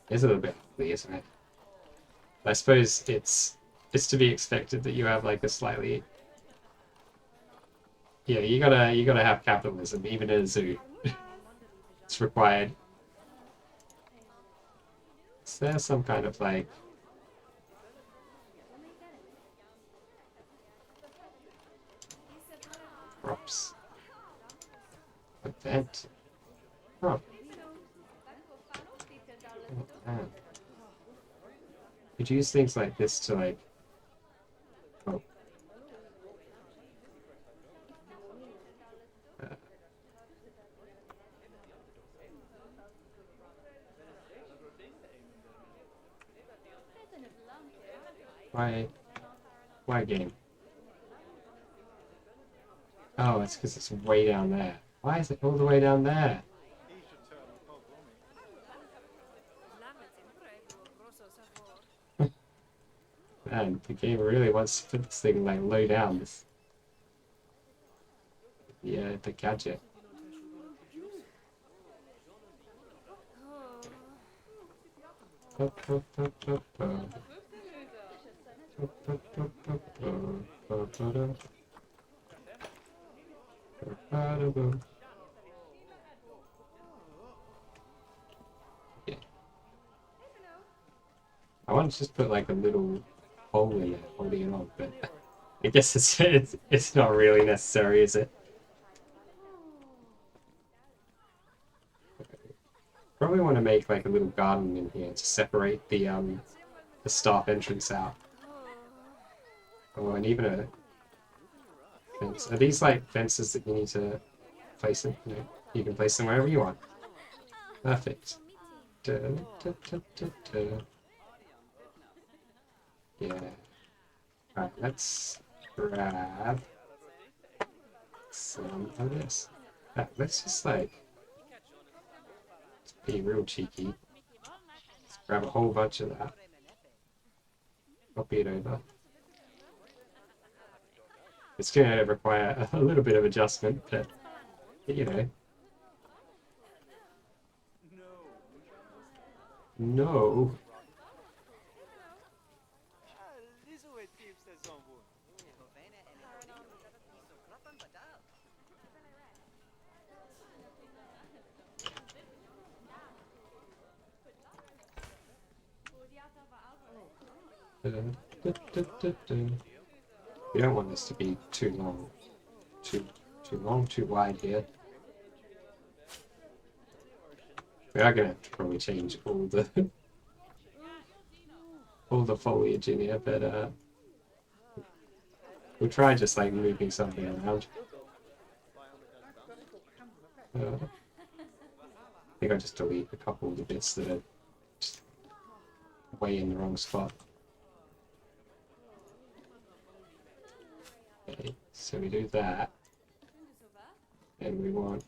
It's a little bit ugly, isn't it? I suppose it's to be expected that you have like a slightly you gotta have capitalism even in a zoo. It's required. Is there some kind of like props event? Oh. Could use things like this to like oh. Why game? Oh, it's because it's way down there. Why is it all the way down there? Man, the game really wants to put this thing like low down. The gadget. Yeah. I want to just put like a little hole in it holding it on, but I guess it's not really necessary, is it? probably want to make like a little garden in here to separate the staff entrance out. Oh, and even a fence. Are these like fences that you need to place it? No, you can place them wherever you want. Perfect. Da, da, da, da, da. Yeah. Alright, let's grab some of this. Let's just like be real cheeky. Let's grab a whole bunch of that. Copy it over. It's going to require a little bit of adjustment, but you know. No. We don't want this to be too long. Too long, too wide here. We are gonna have to probably change all the foliage in here, but we'll try just like moving something around. I think I'll just delete a couple of the bits that are just way in the wrong spot. Okay, so we do that, and we want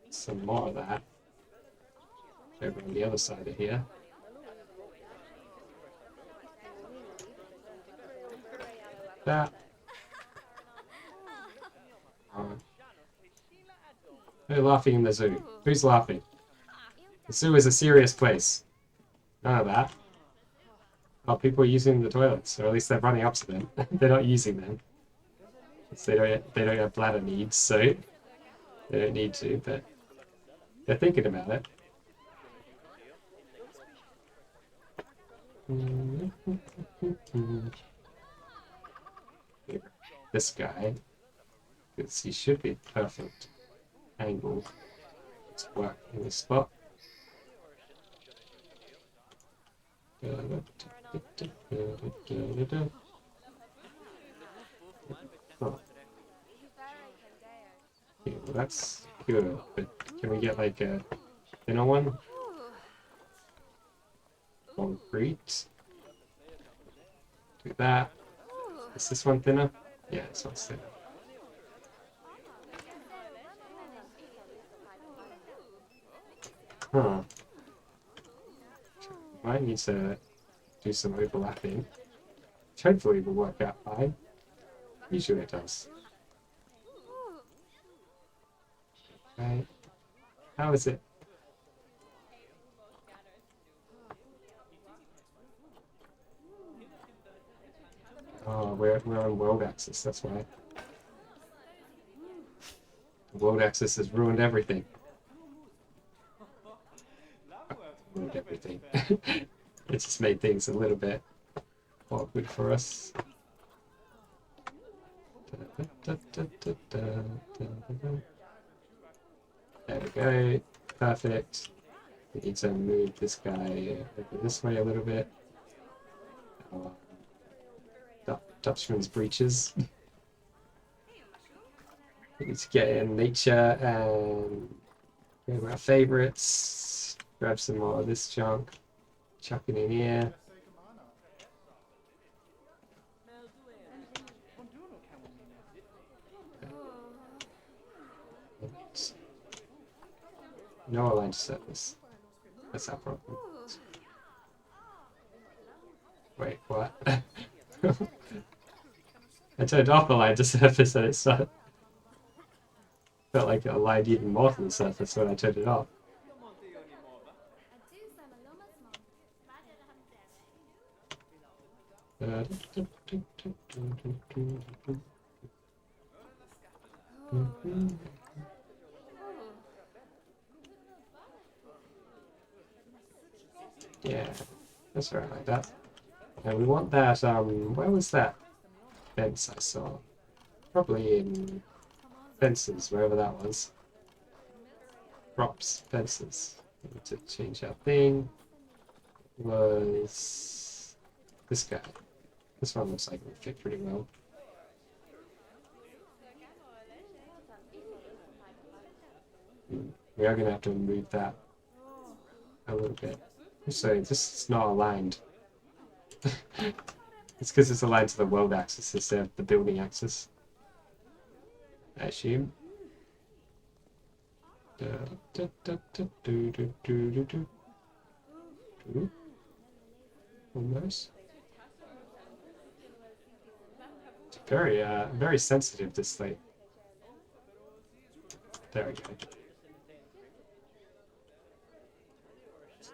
some more of that over on the other side of here. That. They're laughing in the zoo. Who's laughing? The zoo is a serious place. None of that. Oh, people are using the toilets, or at least they're running up to them. They're not using them. They don't have bladder needs, so they don't need to, but they're thinking about it. This guy, because he should be perfect angle. Let's work in this spot. Oh. Yeah, well that's good, but can we get like a thinner one? Concrete. Do that. Is this one thinner? Yeah, this one's thinner. Huh. Might need to do some overlapping, which hopefully will work out fine. Usually it does. Right. How is it? Oh, we're on world axis, that's why. The world axis has ruined everything. Ruined everything. It just made things a little bit awkward for us. There we go. Perfect. We need to move this guy over this way a little bit. Dutchman's breeches. We need to get in nature and grab our favorites. Grab some more of this junk. Chuck it in here. No aligned surface. That's our problem. Wait, what? I turned off the line to surface and it started. Felt like it aligned even more to the surface when I turned it off. Yeah, that's right, like that. And we want that, where was that fence I saw? Probably in fences, wherever that was. Props, fences. To change our thing was this guy. This one looks like it would fit pretty well. We are going to have to move that a little bit. So this is not aligned. It's because it's aligned to the world axis instead of the building axis, I assume. Almost. It's very sensitive, this thing. There we go.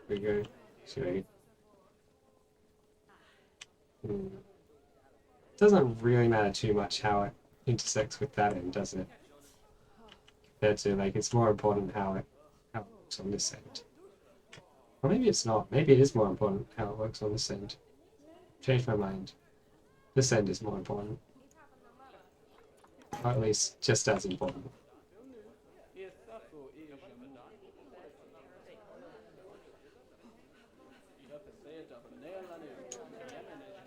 There we go. So, doesn't really matter too much how it intersects with that end, does it? Compared to, like, it's more important how it works on this end. Or maybe it's not. Maybe it is more important how it works on this end. Change my mind. This end is more important. Or at least just as important.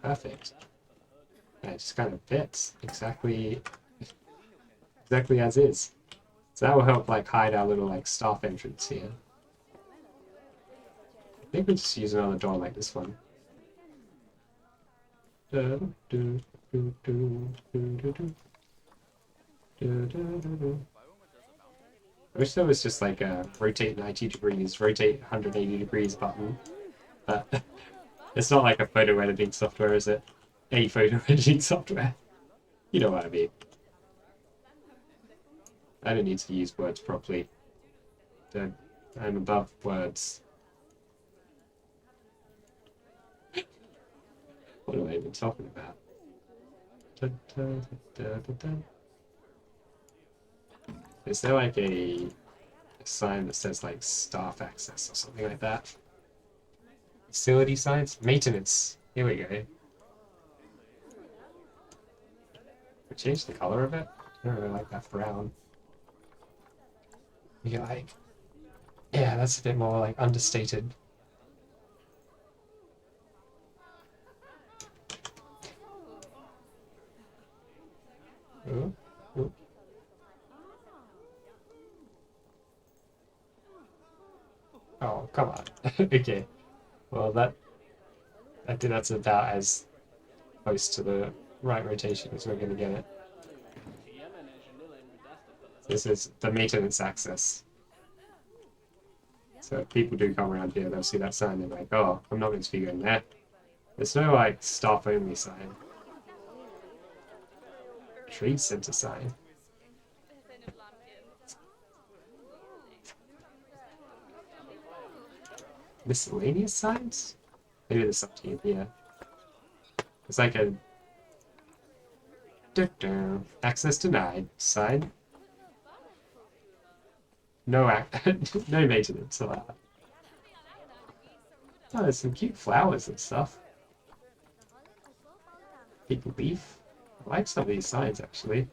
Perfect. Yeah, it just kind of fits exactly as is. So that will help like hide our little like staff entrance here. I think we'll just use another door like this one. I wish there was just like a rotate 90 degrees, rotate 180 degrees button, but it's not like a photo editing software, is it? A photo editing software. You know what I mean. I don't need to use words properly. I'm above words. What am I even talking about? Is there like a sign that says like staff access or something like that? Facility signs? Maintenance. Here we go. We changed the color of it? I don't really like that brown. You get like, yeah, that's a bit more like understated. Ooh, ooh. Oh, come on. Okay. Well, I think that's about as close to the right rotation as we're going to get it. This is the maintenance access. So if people do come around here, they'll see that sign, they're like, oh, I'm not going to be going there. There's no, like, staff-only sign. Trade center sign. Miscellaneous signs? Maybe there's something in here. It's like a access denied sign. No no maintenance allowed. Oh, there's some cute flowers and stuff. People leaf. I like some of these signs actually.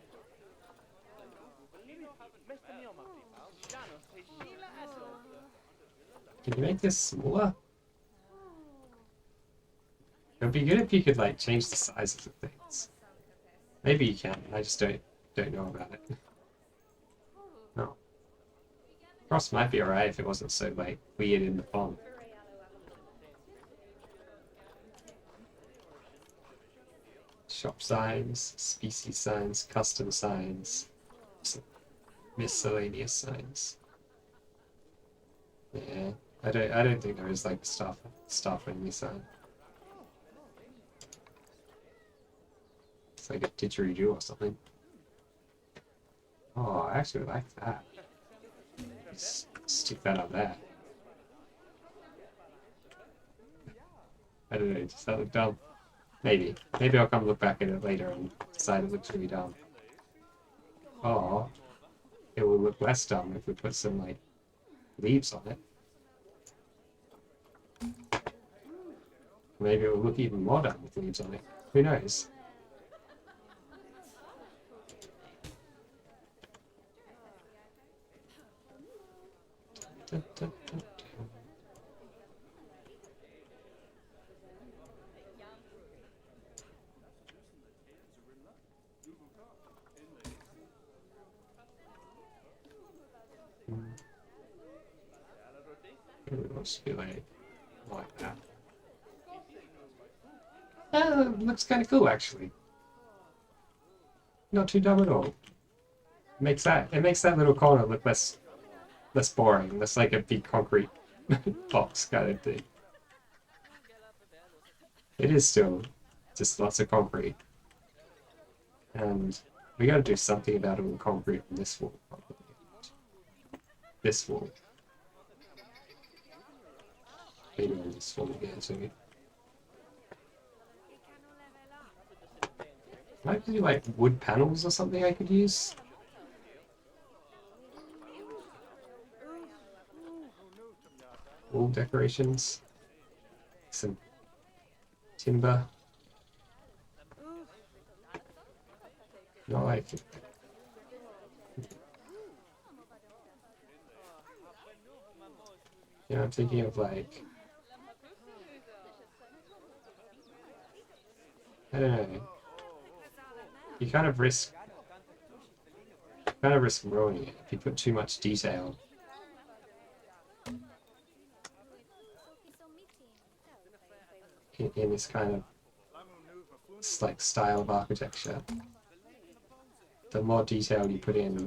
Can you make this smaller? It would be good if you could like change the sizes of things. Maybe you can. I just don't know about it. No. Cross might be alright if it wasn't so like weird in the font. Shop signs, species signs, custom signs, miscellaneous signs. Yeah, I don't think there is like staff only sign. It's like a didgeridoo or something. Oh, I actually like that. Stick that up there. I don't know, does that look dumb? Maybe. Maybe I'll come look back at it later and decide it looks really dumb. Or it will look less dumb if we put some like leaves on it. Maybe it will look even more dumb with leaves on it. Who knows? just be like that. Oh, looks kind of cool actually. Not too dumb at all. It makes that little corner look less boring, less like a big concrete box kind of thing. It is still just lots of concrete. And we gotta do something about all the concrete in this wall, probably. This wall. Maybe on this wall again too. Might be like wood panels or something I could use. Wall decorations. Some timber. Not like yeah, I'm thinking of like I don't know. You kind of risk ruining it if you put too much detail. In this kind of like style of architecture. The more detail you put in,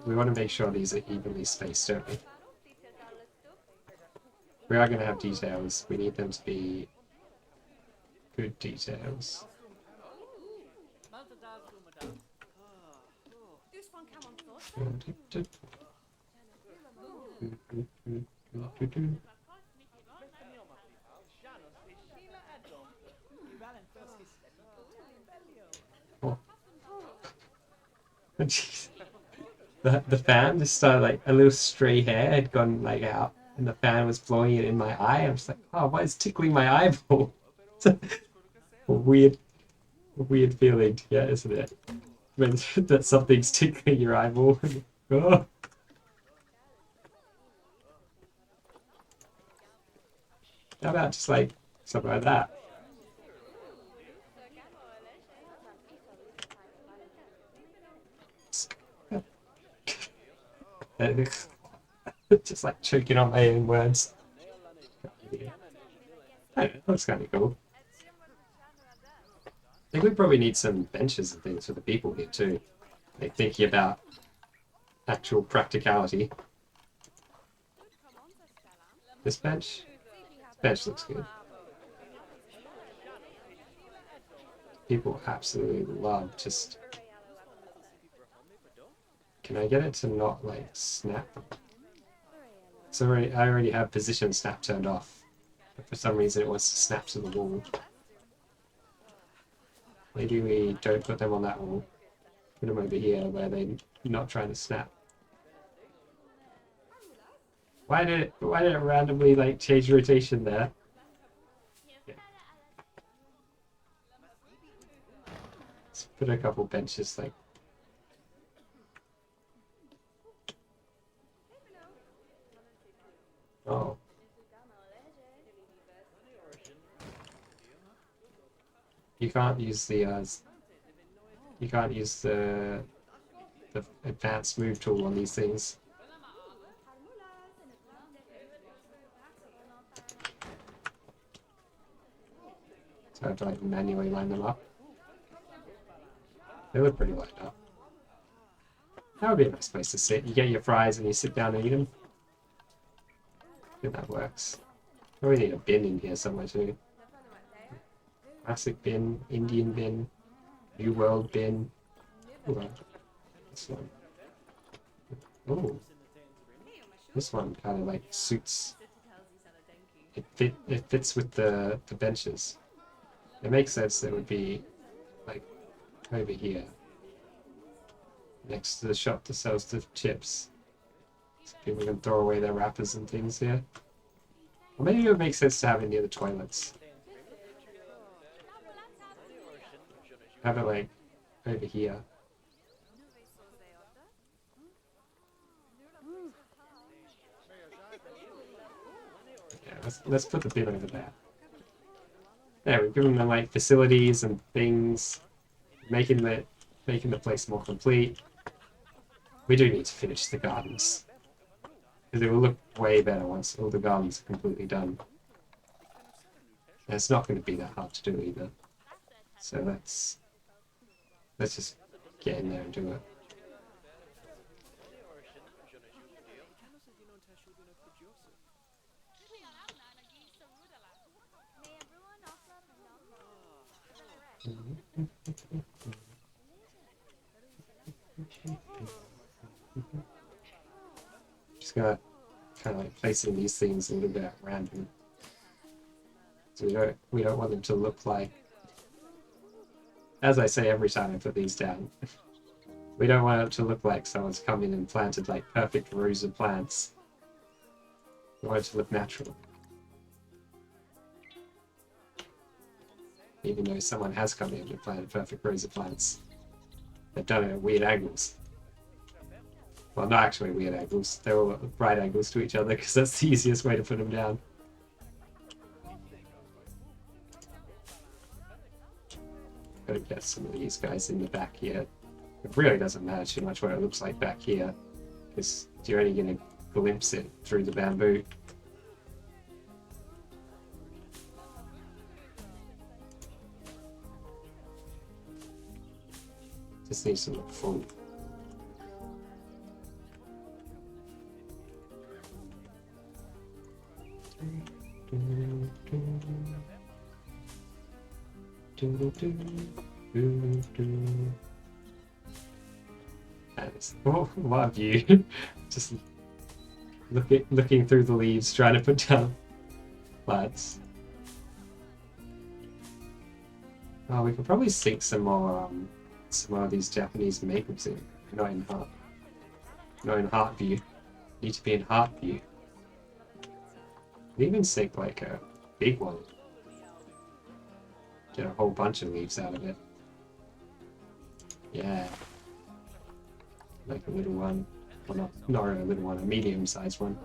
we want to make sure these are evenly spaced, don't we? We are going to have details. We need them to be good details. Oh. Jeez. The fan just started like a little stray hair had gone like out and the fan was blowing it in my eye. I'm just like, oh, why is it tickling my eyeball? It's a weird feeling to get, isn't it? When that something's tickling your eyeball. Oh. How about just like something like that? Just like choking on my own words. Yeah. That looks kind of cool. I think we probably need some benches and things for the people here too. Like thinking about actual practicality. This bench? This bench looks good. People absolutely love just... Can I get it to not like snap? So I already have position snap turned off. But for some reason it wants to snap to the wall. Maybe we don't put them on that wall. Put them over here where they're not trying to snap. Why did it randomly like change rotation there? Yeah. Let's put a couple benches like. Oh. You can't use the advanced move tool on these things. So I have to like manually line them up. They look pretty lined up. That would be a nice place to sit. You get your fries and you sit down and eat them. I think that works. Probably need a bin in here somewhere too. Classic bin, Indian bin, New World bin. Ooh, this one. Oh, this one kind of like suits. It fits with the benches. It makes sense that it would be like over here, next to the shop that sells the chips. So people can throw away their wrappers and things here. Or maybe it would make sense to have it near the toilets. Have it like over here. Yeah, let's put the bin over there. There, we've given them like facilities and things, making the place more complete. We do need to finish the gardens. Because it will look way better once all the gardens are completely done. And it's not going to be that hard to do either. So let's just get in there and do it. Just gonna kind of like placing these things a little bit at random. So we don't want them to look like, as I say every time I put these down, we don't want it to look like someone's come in and planted like perfect rows of plants. We want it to look natural. Even though someone has come in and planted perfect rows of plants. They've done it at weird angles. Well, not actually weird angles. They're all at right angles to each other because that's the easiest way to put them down. Gotta get some of these guys in the back here. It really doesn't matter too much what it looks like back here, because you're only going to glimpse it through the bamboo. Just needs to look full. Oh, what a view. Just looking through the leaves, trying to put down plants. Oh, we could probably sink some more of these Japanese maples in. Not in heart view. Need to be in heart view. Even sink like a big one. Get a whole bunch of leaves out of it. Yeah. Like a little one. Well, not really a little one, a medium-sized one.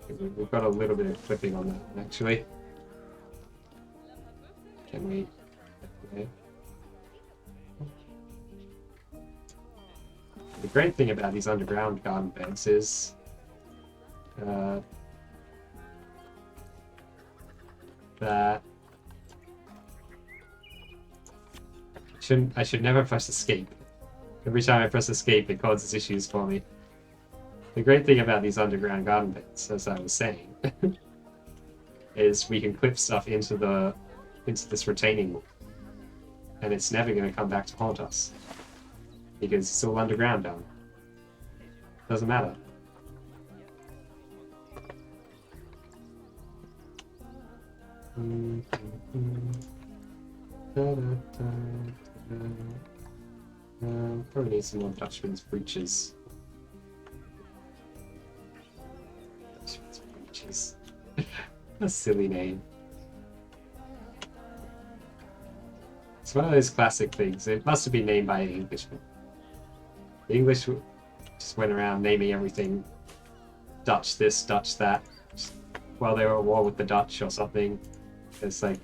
We've got a little bit of clipping on that one, actually. Can we... Okay. The great thing about these underground garden beds is that I should never press escape. Every time I press escape, it causes issues for me. The great thing about these underground garden beds, as I was saying, is we can clip stuff into this retaining wall, and it's never going to come back to haunt us because it's all underground down. Doesn't matter. Probably need some more Dutchman's breeches. Dutchman's breeches. A silly name. It's one of those classic things. It must have been named by an Englishman. The English just went around naming everything Dutch this, Dutch that, while they were at war with the Dutch or something. It's like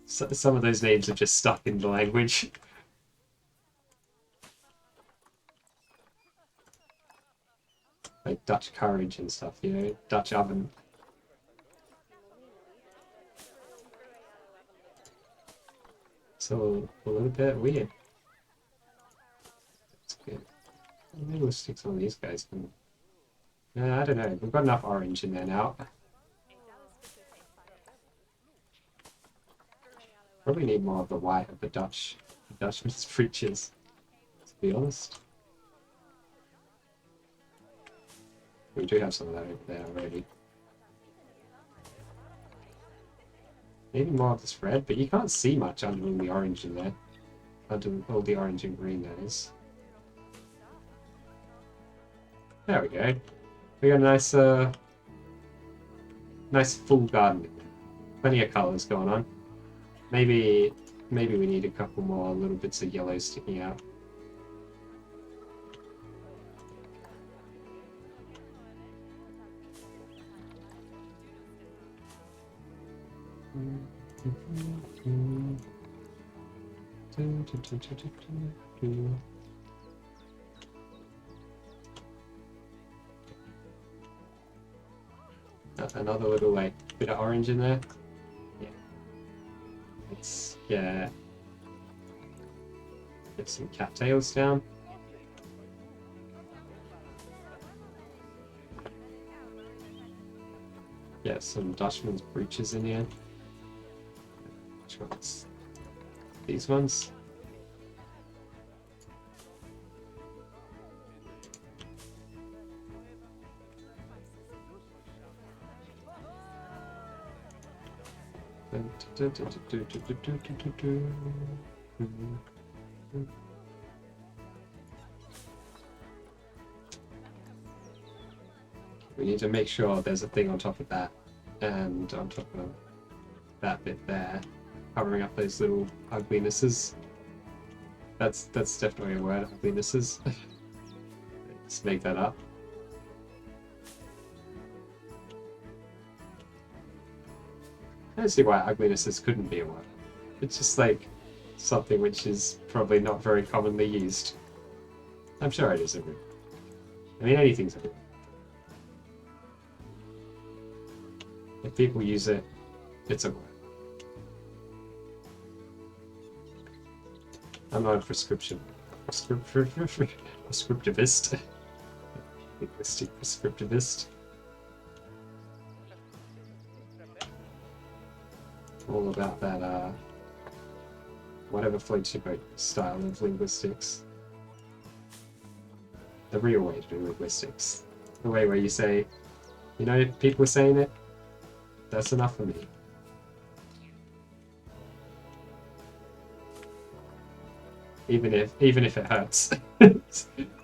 some of those names are just stuck in the language. Like Dutch courage and stuff, you know, Dutch oven. So a little bit weird. That's good. Maybe we'll stick some of these guys in. I don't know. We've got enough orange in there now. Probably need more of the white of the Dutchman's breeches, to be honest. We do have some of that over there already. Maybe more of this red, but you can't see much under all the orange in there. Under all the orange and green, that is. There we go. We got a nice full garden. Plenty of colours going on. Maybe we need a couple more little bits of yellow sticking out. Another little like bit of orange in there. Yeah. Let's get some cattails down. Get some Dutchman's breeches in here. Which ones? These ones. We need to make sure there's a thing on top of that, and on top of that bit there, covering up those little uglinesses. That's definitely a word, uglinesses. Let's make that up. I don't see why uglinesses couldn't be a word. It's just like something which is probably not very commonly used. I'm sure it is a word. I mean, anything's a word. If people use it, it's a word. I'm not a prescriptivist. Linguistic prescriptivist. All about that, whatever floats your boat style of linguistics. The real way to do linguistics. The way where you say, you know, if people are saying it, that's enough for me. Even if it hurts.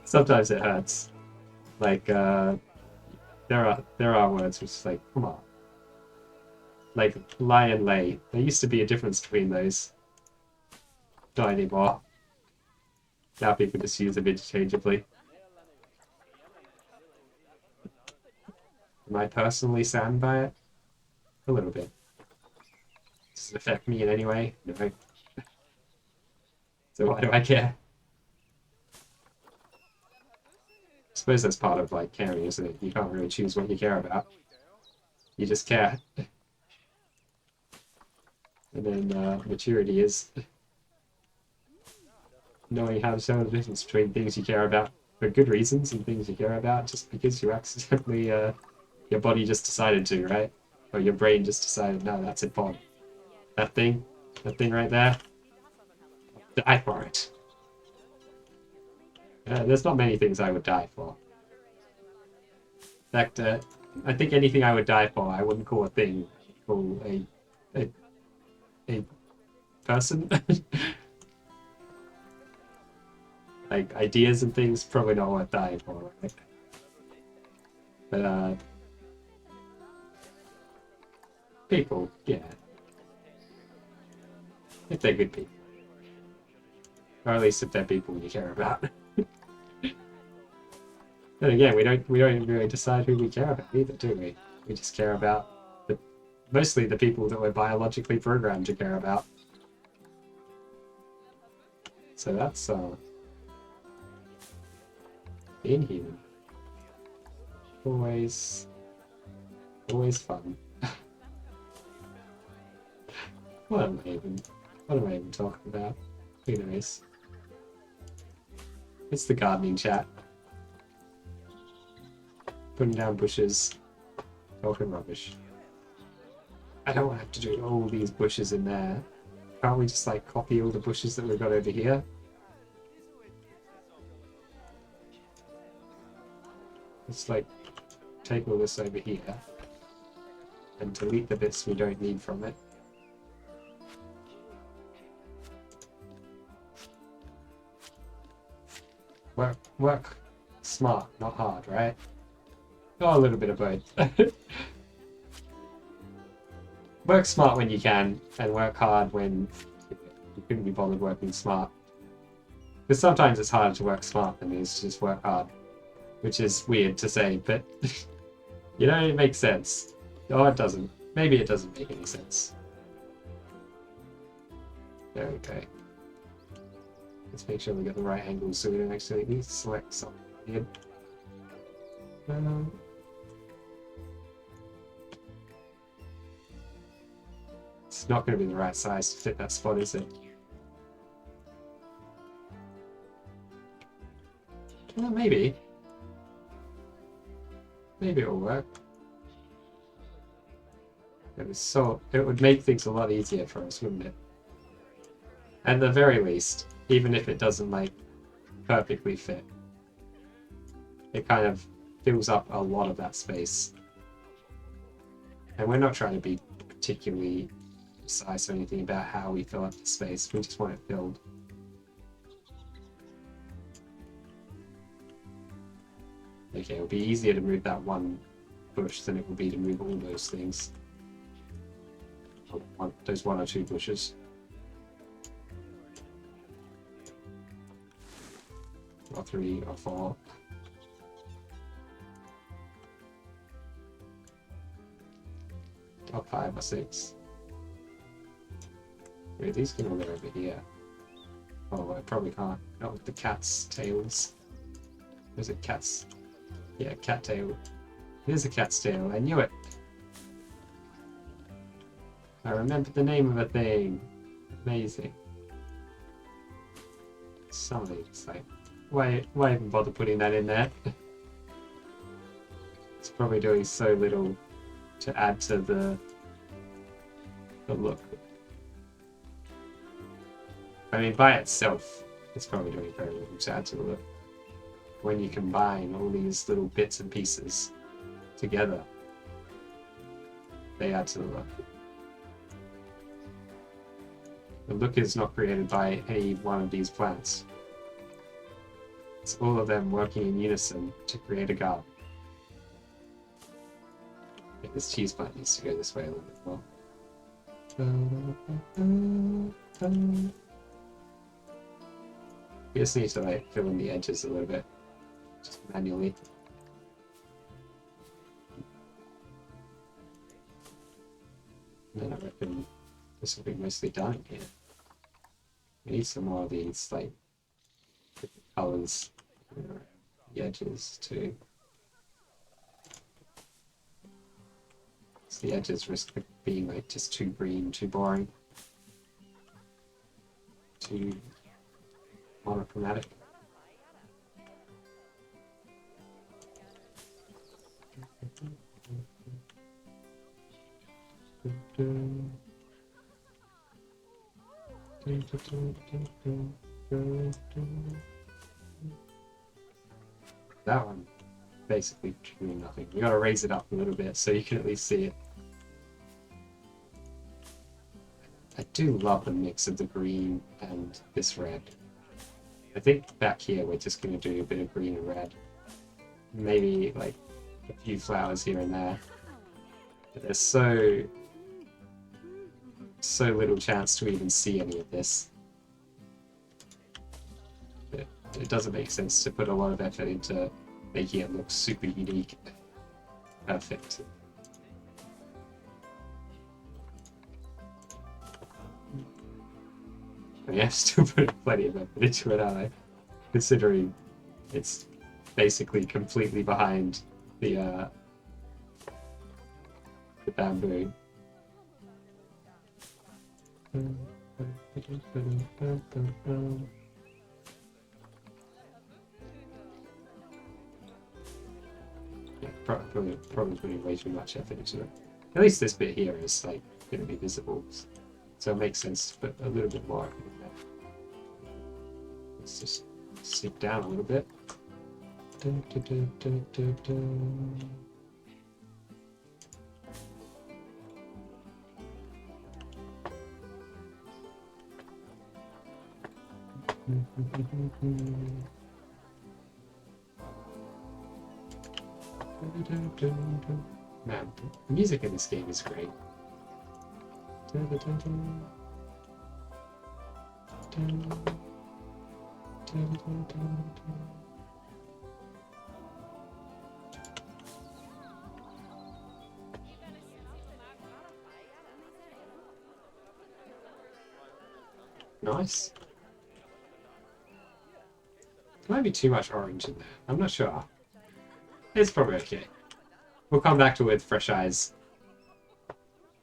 Sometimes it hurts. Like there are words which is like, come on. Like lie and lay. There used to be a difference between those. Not anymore. Now people just use them interchangeably. Am I personally saddened by it? A little bit. Does it affect me in any way? No. So why do I care? I suppose that's part of like caring, isn't it? You can't really choose what you care about. You just care. And then maturity is knowing how to tell the difference between things you care about for good reasons and things you care about just because you accidentally, your body just decided to, right? Or your brain just decided, no, that's important. That thing right there, die for it. There's not many things I would die for. In fact, I think anything I would die for, I wouldn't call a thing, I'd call a person. Like ideas and things, probably not worth dying for, right? But people, yeah. If they're good people. Or at least if they're people you care about. Then again, we don't really decide who we care about either, do we? We just care about mostly the people that we're biologically programmed to care about. So that's being human. Always fun. What am I even talking about? Who knows? It's the gardening chat. Putting down bushes, talking rubbish. I don't have to do all these bushes in there. Can't we just like copy all the bushes that we've got over here? Let's like take all this over here and delete the bits we don't need from it. Work smart, not hard, right? Oh, a little bit of both. Work smart when you can, and work hard when you couldn't be bothered working smart. Because sometimes it's harder to work smart than it is to just work hard. Which is weird to say, but you know, it makes sense. Oh, it doesn't. Maybe it doesn't make any sense. There we go. Let's make sure we get the right angles so we don't accidentally select something weird. It's not going to be the right size to fit that spot, is it? Well, maybe. Maybe it'll work. It would make things a lot easier for us, wouldn't it? At the very least, even if it doesn't like perfectly fit, it kind of fills up a lot of that space. And we're not trying to be particularly precise or anything about how we fill up the space. We just want it filled. Okay, it'll be easier to move that one bush than it will be to move all those things. Those one or two bushes. Or 3 or 4. Or 5 or 6. Wait, these can all go over here. Oh, I probably can't. Not with the cat's tails. Is it cat's? Yeah, cat tail. Here's a cat's tail. I knew it. I remembered the name of a thing. Amazing. Somebody just like, why even bother putting that in there? It's probably doing so little to add to the look. I mean, by itself, it's probably doing very little to add to the look. When you combine all these little bits and pieces together, they add to the look. The look is not created by any one of these plants. It's all of them working in unison to create a garden. I think this cheese plant needs to go this way a little bit more. We just need to like fill in the edges a little bit, just manually. And then I reckon this will be mostly done here. We need some more of these like different colours around the edges too. So the edges risk being like just too green, too boring, too monochromatic. That one basically doing nothing. We gotta raise it up a little bit so you can at least see it. I do love the mix of the green and this red. I think back here we're just gonna do a bit of green and red. Maybe like a few flowers here and there. But there's so little chance to even see any of this. It doesn't make sense to put a lot of effort into making it look super unique. Perfect. I mean, I've still put plenty of effort into it, aren't I? Considering it's basically completely behind the bamboo. Yeah, probably putting way too much effort into it. At least this bit here is like going to be visible, so it makes sense to put a little bit more effort in there. Let's just sink down a little bit. Man, the music in this game is great. Nice. There might be too much orange in there. I'm not sure. It's probably okay. We'll come back to it with fresh eyes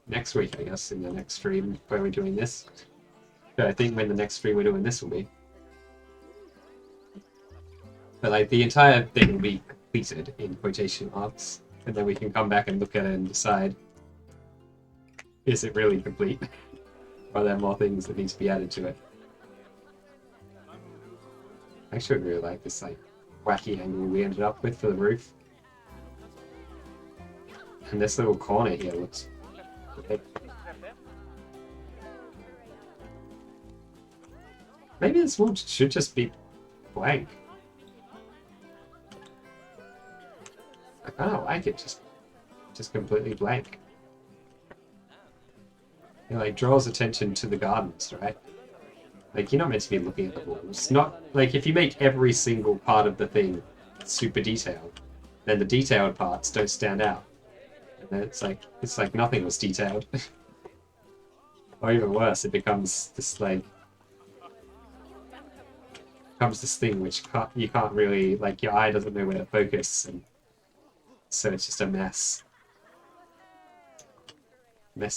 next week, I guess, in the next stream where we're doing this. But I think when the next stream we're doing this will be. But like the entire thing will be completed in quotation marks, and then we can come back and look at it and decide, is it really complete? Are there more things that need to be added to it? I actually really like this like wacky angle we ended up with for the roof. And this little corner here looks great. Maybe this wall should just be blank. I kind of like it just completely blank. It like draws attention to the gardens, right? Like you're not meant to be looking at the walls. Not like if you make every single part of the thing super detailed, then the detailed parts don't stand out. And then it's like nothing was detailed. Or even worse, it becomes this thing which you can't really, like, your eye doesn't know where to focus, and so it's just a mess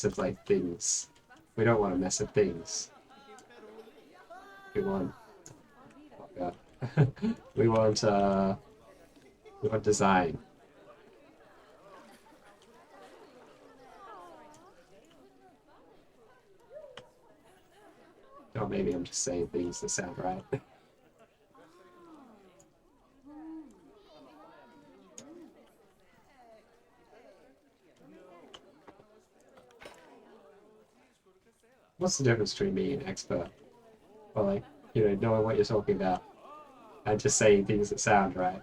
of like things. We don't want a mess of things. We want, oh god, we want design. Or maybe I'm just saying things that sound right. What's the difference between being an expert or like, knowing what you're talking about and just saying things that sound right?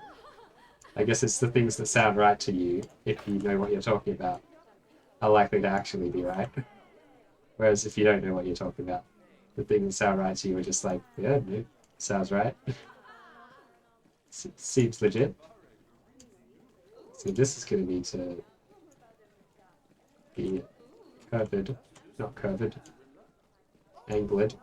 I guess it's the things that sound right to you, if you know what you're talking about, are likely to actually be right. Whereas if you don't know what you're talking about, the things that sound right to you are just like, yeah, no, sounds right. Seems legit. So this is going to need to be curved, not curved, angled.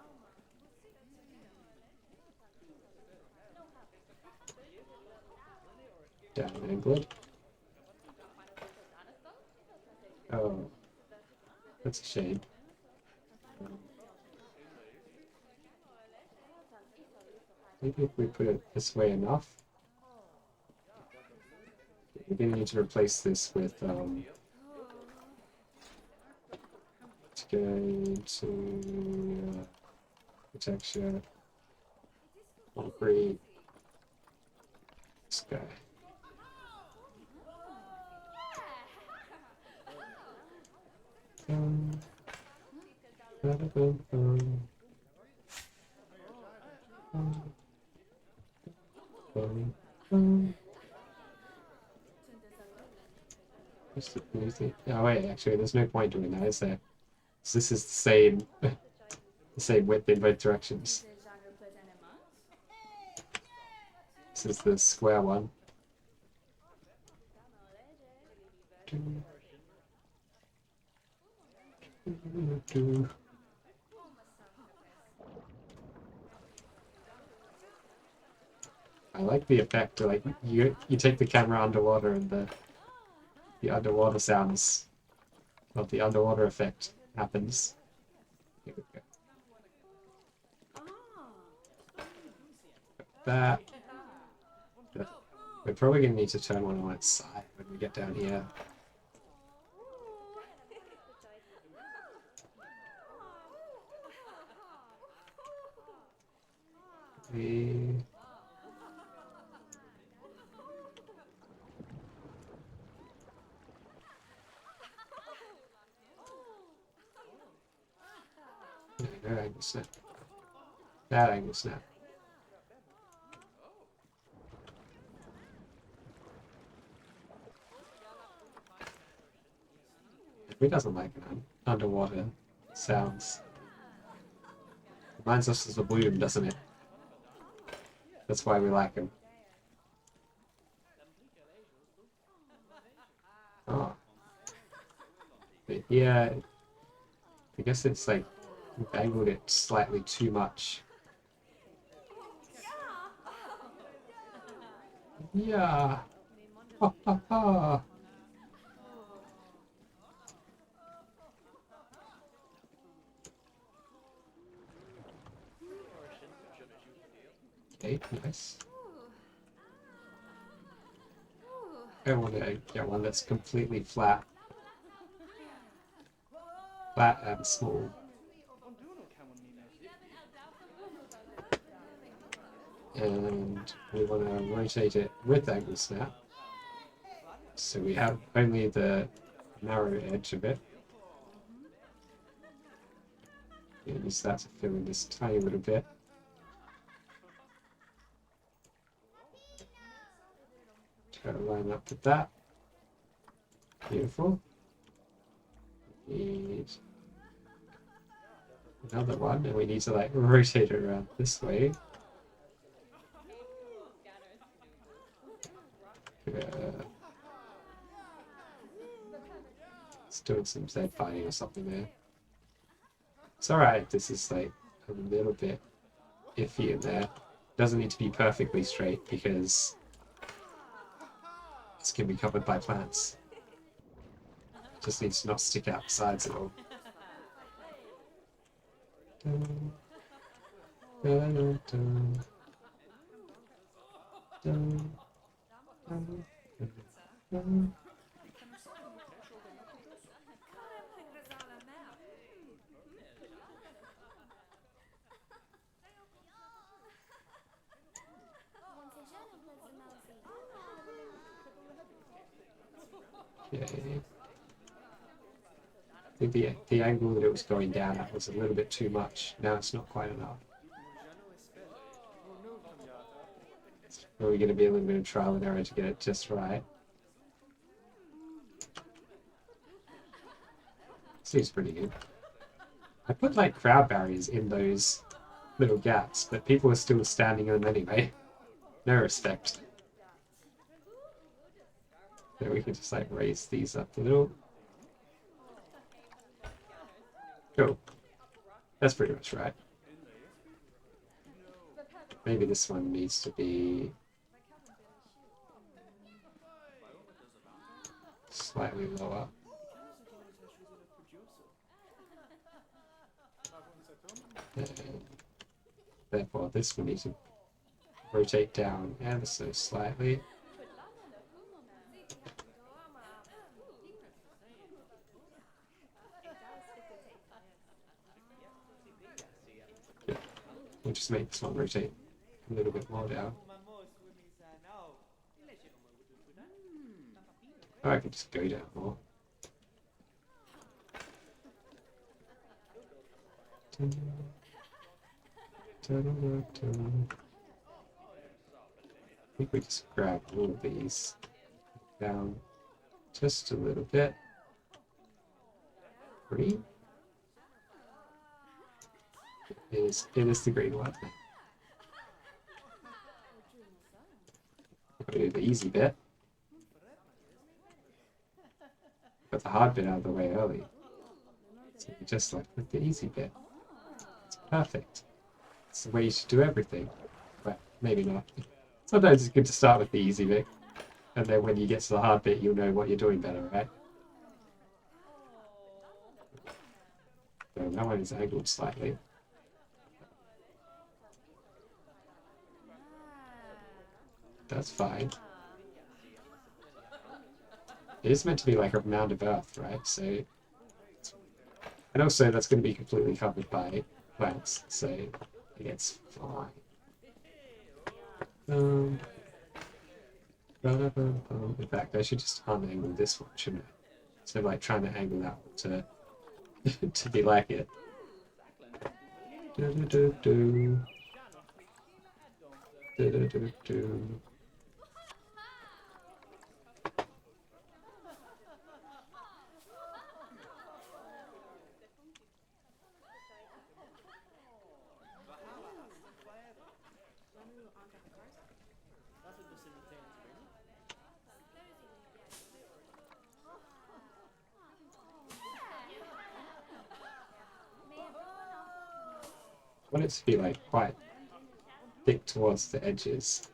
Down angled. Oh, that's a shame. Maybe if we put it this way enough. We're going to need to replace this with, let's go to texture, concrete, this guy. What's the blue thing? Oh wait, actually, there's no point doing that, is there? So this is the same, the same width in both directions. This is the square one. I like the effect, like you take the camera underwater and the underwater sounds, well, the underwater effect happens. Here we go. That. We're probably going to need to turn one on its side when we get down here. That angle snap. That angle snap. Who doesn't like underwater sounds? Reminds us of the bloom, doesn't it? That's why we like them. Oh. But yeah, I guess it's like we've angled it slightly too much. Yeah. Ha ha ha. Okay, nice. I want to get one that's completely flat. Flat and small. And we want to rotate it with angle snap. So we have only the narrow edge of it. Use that to fill in this tiny little bit. Try to line up with that. Beautiful. Need another one, and we need to like rotate it around this way. It's doing some Z binding or something there. It's alright, this is like a little bit iffy in there. Doesn't need to be perfectly straight because this can be covered by plants. Just needs to not stick out the sides at all. Okay. I think the angle that it was going down at was a little bit too much. Now it's not quite enough. It's probably going to be a little bit of trial and error to get it just right. Seems pretty good. I put like crowd barriers in those little gaps, but people are still standing in them anyway. No respect. So we can just like raise these up a little. Cool. That's pretty much right. Maybe this one needs to be slightly lower. And therefore this one needs to rotate down ever so slightly. Yeah. We'll just make this one rotate a little bit more down. Or I can just go down more. I think we just grab all of these down just a little bit. Green? It is the green one. I'll do the easy bit. Got the hard bit out of the way early. So we just like with the easy bit. It's perfect. It's the way you should do everything. But maybe not. Sometimes it's good to start with the easy bit. And then when you get to the hard bit, you'll know what you're doing better, right? So that one is angled slightly. That's fine. It is meant to be like a mound of earth, right? So, and also that's going to be completely covered by plants, so I think it's fine. In fact, I should just unangle this one, shouldn't I? So like trying to angle that one to to be like it. I want it to be like quite thick towards the edges,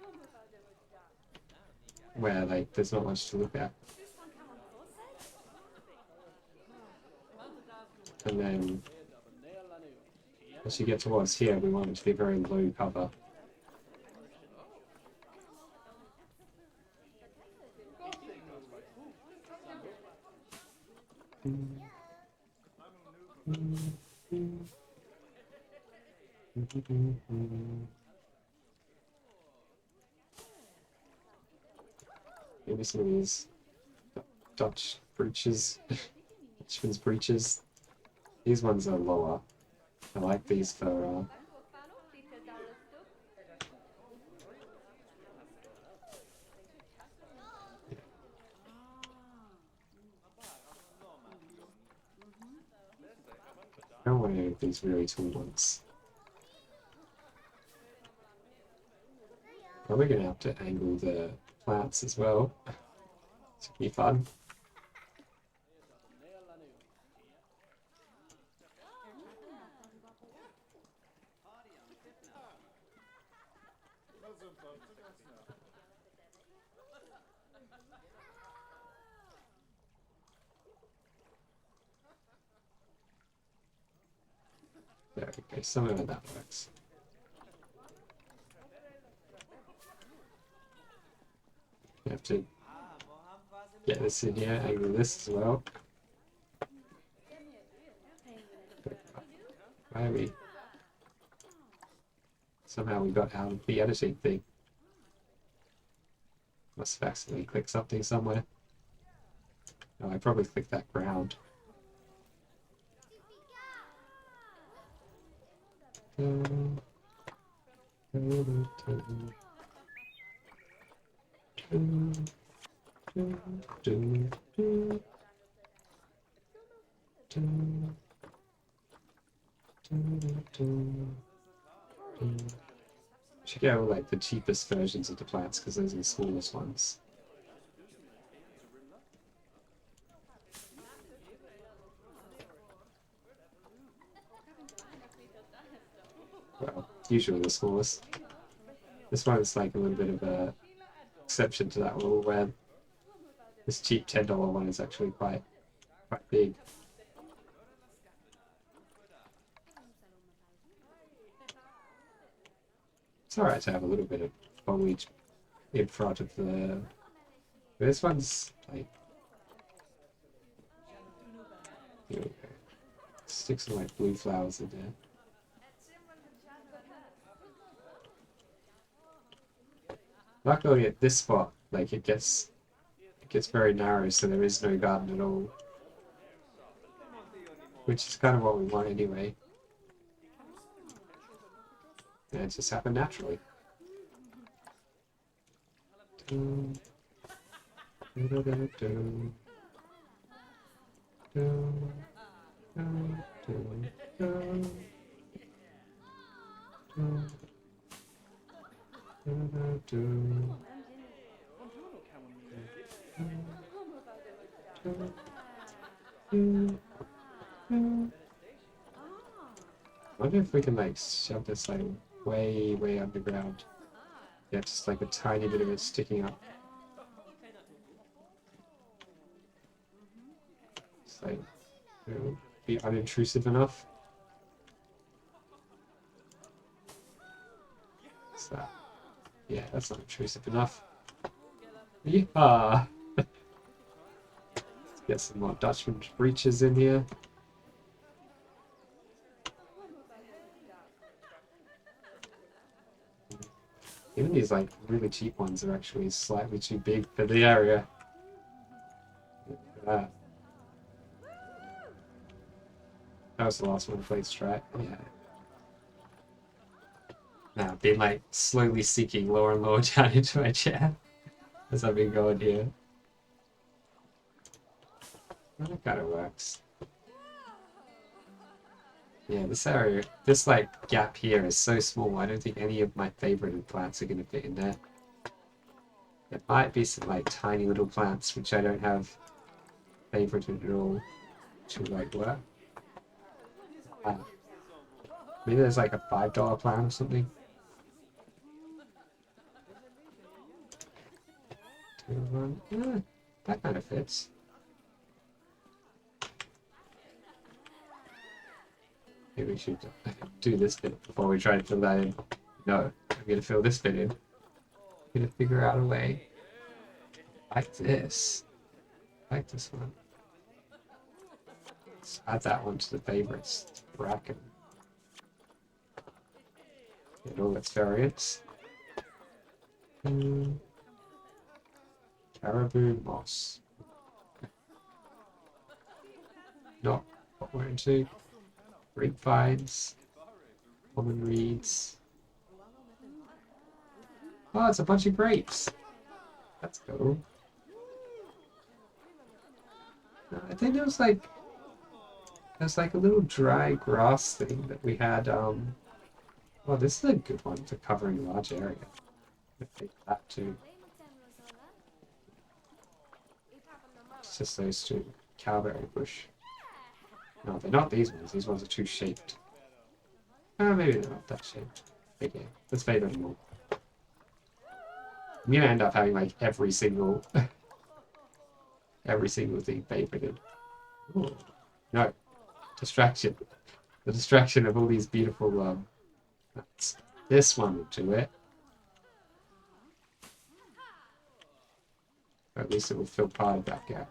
where like there's not much to look at. And then as you get towards here, we want it to be very low cover. Maybe some of these Dutch breeches, Dutchman's breeches. These ones are lower. I like these for I don't want any of these really tall ones. Probably gonna have to angle the plants as well. It's gonna be fun. There we go, somewhere that works. You have to get this in here, angle this as well. Why are we... Somehow we got out of the editing thing. Must have accidentally clicked something somewhere. Oh, I probably clicked that ground. Check out like the cheapest versions of the plants because those are the smallest ones. Well, usually the smallest. This one is like a little bit of a exception to that rule where this cheap $10 one is actually quite big. It's alright to have a little bit of foliage in front of the... This one's like... Here we go. Stick some like blue flowers in there. Luckily at this spot, like it gets very narrow, so there is no garden at all. Which is kind of what we want anyway. And it just happened naturally. I wonder if we can like shove this like way underground. Yeah, just like a tiny bit of it sticking up. Just like, you know, be unintrusive enough. What's that? Yeah, that's not intrusive enough. Yeehaw! Let's get some more Dutchman breeches in here. Even these like really cheap ones are actually slightly too big for the area. That was the last one I played Strat. Yeah. Now I've been like slowly sinking lower and lower down into my chair as I've been going here. Well, that kind of works. Yeah, this area, this like gap here is so small. I don't think any of my favorited plants are going to fit in there. There might be some like tiny little plants which I don't have favorited at all, which would like work. Maybe there's like a $5 plant or something. Yeah, that kind of fits. Maybe we should do this bit before we try to fill that in. No, I'm going to fill this bit in. I'm going to figure out a way like this. I like this one. Let's add that one to the favorites. Bracken. And all its variants. Caribou moss. Not what we're into. Grapevines. Common reeds. Oh, it's a bunch of grapes. That's cool. I think there's like a little dry grass thing that we had. Well, this is a good one for covering a large area. I think that too. It's just those two. Cowberry bush. No, they're not these ones. These ones are too shaped. Oh, maybe they're not that shaped. Okay, let's fade them more. I'm gonna end up having like every single thing favorited. Ooh. No, distraction. The distraction of all these beautiful this one will do it. Or at least it will fill part of that gap.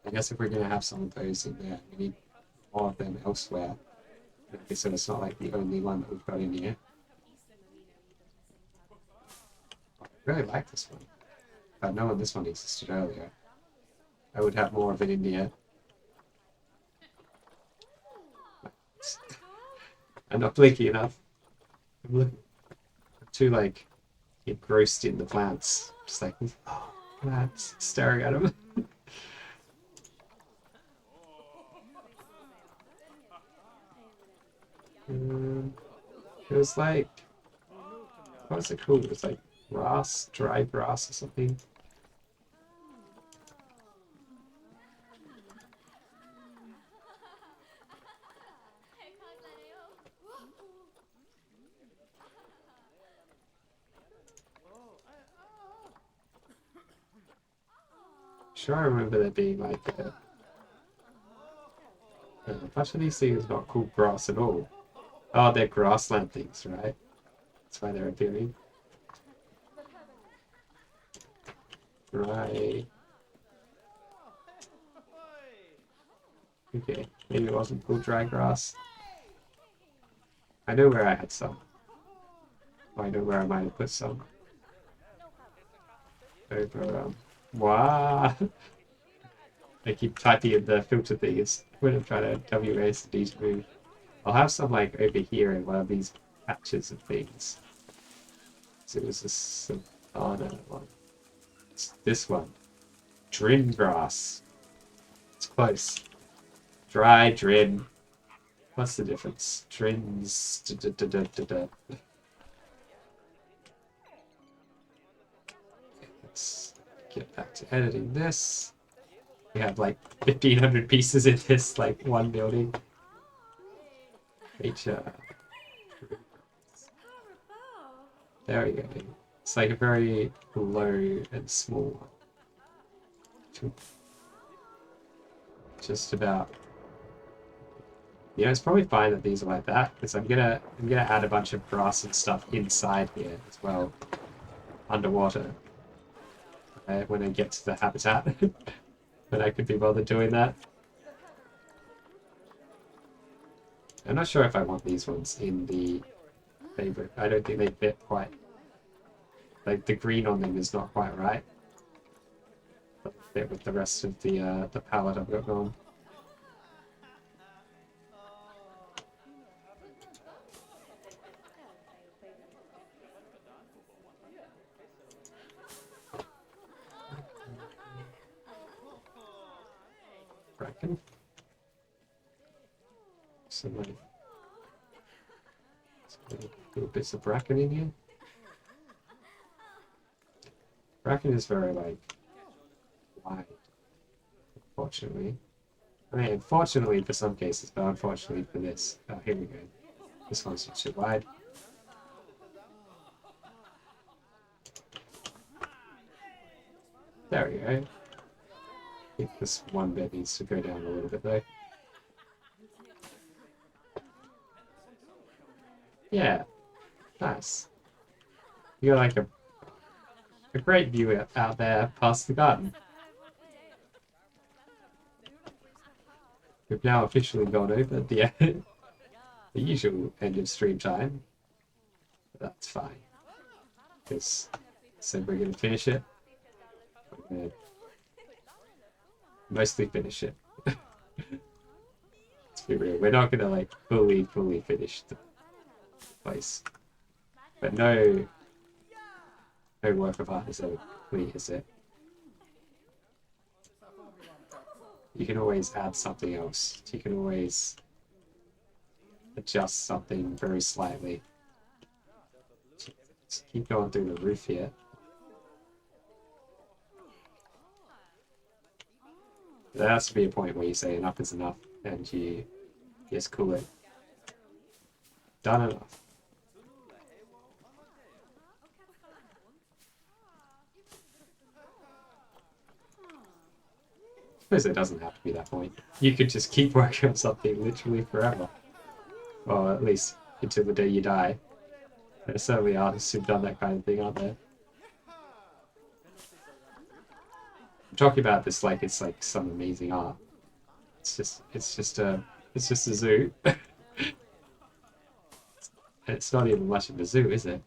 I guess if we're gonna have some of those in there, we need more of them elsewhere. Okay, so it's not like the only one that we've got in here. I really like this one. If I'd known this one existed earlier, I would have more of it in here. I'm not blinky enough. I'm too like engrossed in the plants. Just like, oh, plants, staring at them. It was like, what was it called? It was like grass, dry grass or something. Sure, I remember there being like a bunch of these things not called grass at all. Oh, they're grassland things, right? That's why they're appearing. Right. Okay, maybe it wasn't called dry grass. I know where I had some. I know where I might have put some. Over, wow! I keep typing in the filter things when I'm trying to WASD to move. I'll have some like over here in one of these patches of things. So it was a savanna one. It's this one. Drin grass. It's close. Dry drin. What's the difference? Drins. Let's get back to editing this. We have like 1,500 pieces in this like one building. There we go. It's like a very low and small one. Just about. Yeah, it's probably fine that these are like that because I'm gonna add a bunch of grass and stuff inside here as well, underwater. When I get to the habitat, but I could be bothered doing that. I'm not sure if I want these ones in the favorite. I don't think they fit quite. Like the green on them is not quite right. But they fit with the rest of the palette I've got going. Bracken. Some little bits of bracken in here. Bracken is very like wide, unfortunately. I mean, fortunately for some cases, but unfortunately for this. Oh, here we go. This one's not too wide. There we go. I think this one bit needs to go down a little bit though. Yeah, nice. You got like a great view out there past the garden. We've now officially gone over the usual end of stream time. But that's fine. Because said we're gonna finish it. We're gonna mostly finish it. Let's be real. We're not gonna like fully finish the place. But no work of art is ever complete, is it? You can always add something else. You can always adjust something very slightly. Just keep going through the roof here. There has to be a point where you say enough is enough and you just cool it. Done enough. I suppose it doesn't have to be that point. You could just keep working on something literally forever. Well, at least until the day you die. There's certainly artists who've done that kind of thing, aren't there? I'm talking about this like it's like some amazing art. It's just a zoo. It's not even much of a zoo, is it?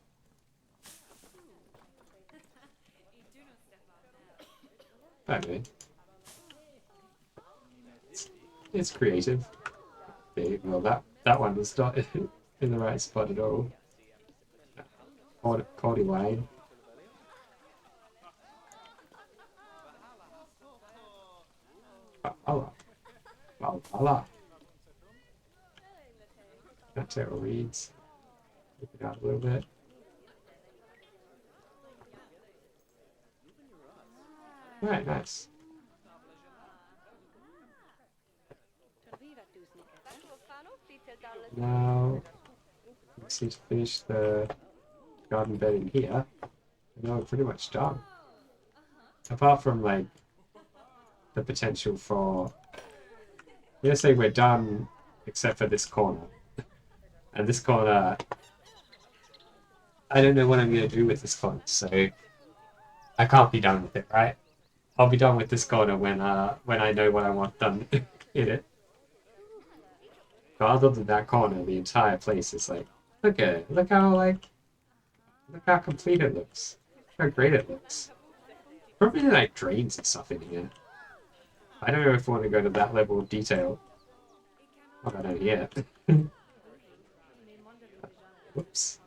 Anyway, it's creative. Okay, well, that one was not in the right spot at all. Cordy wine. Valhalla. That's how it reads. Look it out a little bit. Alright, nice. Now, we just need to finish the garden bed in here. And we're pretty much done. Apart from, like, the potential for... I'm gonna say we're done, except for this corner. And this corner... I don't know what I'm gonna do with this corner, so... I can't be done with it, right? I'll be done with this corner when I know what I want done in it. But other than that corner, the entire place is like, look how complete it looks. How great it looks. Probably like drains and stuff in here. I don't know if I want to go to that level of detail. I don't know yet. Whoops.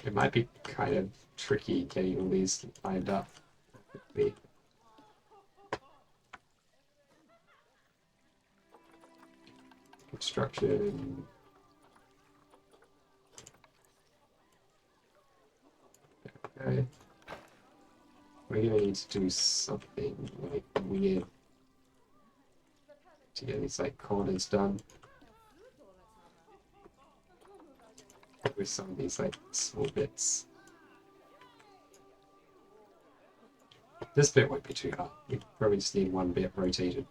It might be kind of tricky getting all these lined up. Construction. Okay. We're gonna need to do something like weird to get these like corners done. With some of these like small bits. This bit won't be too hard. We probably just need one bit rotated.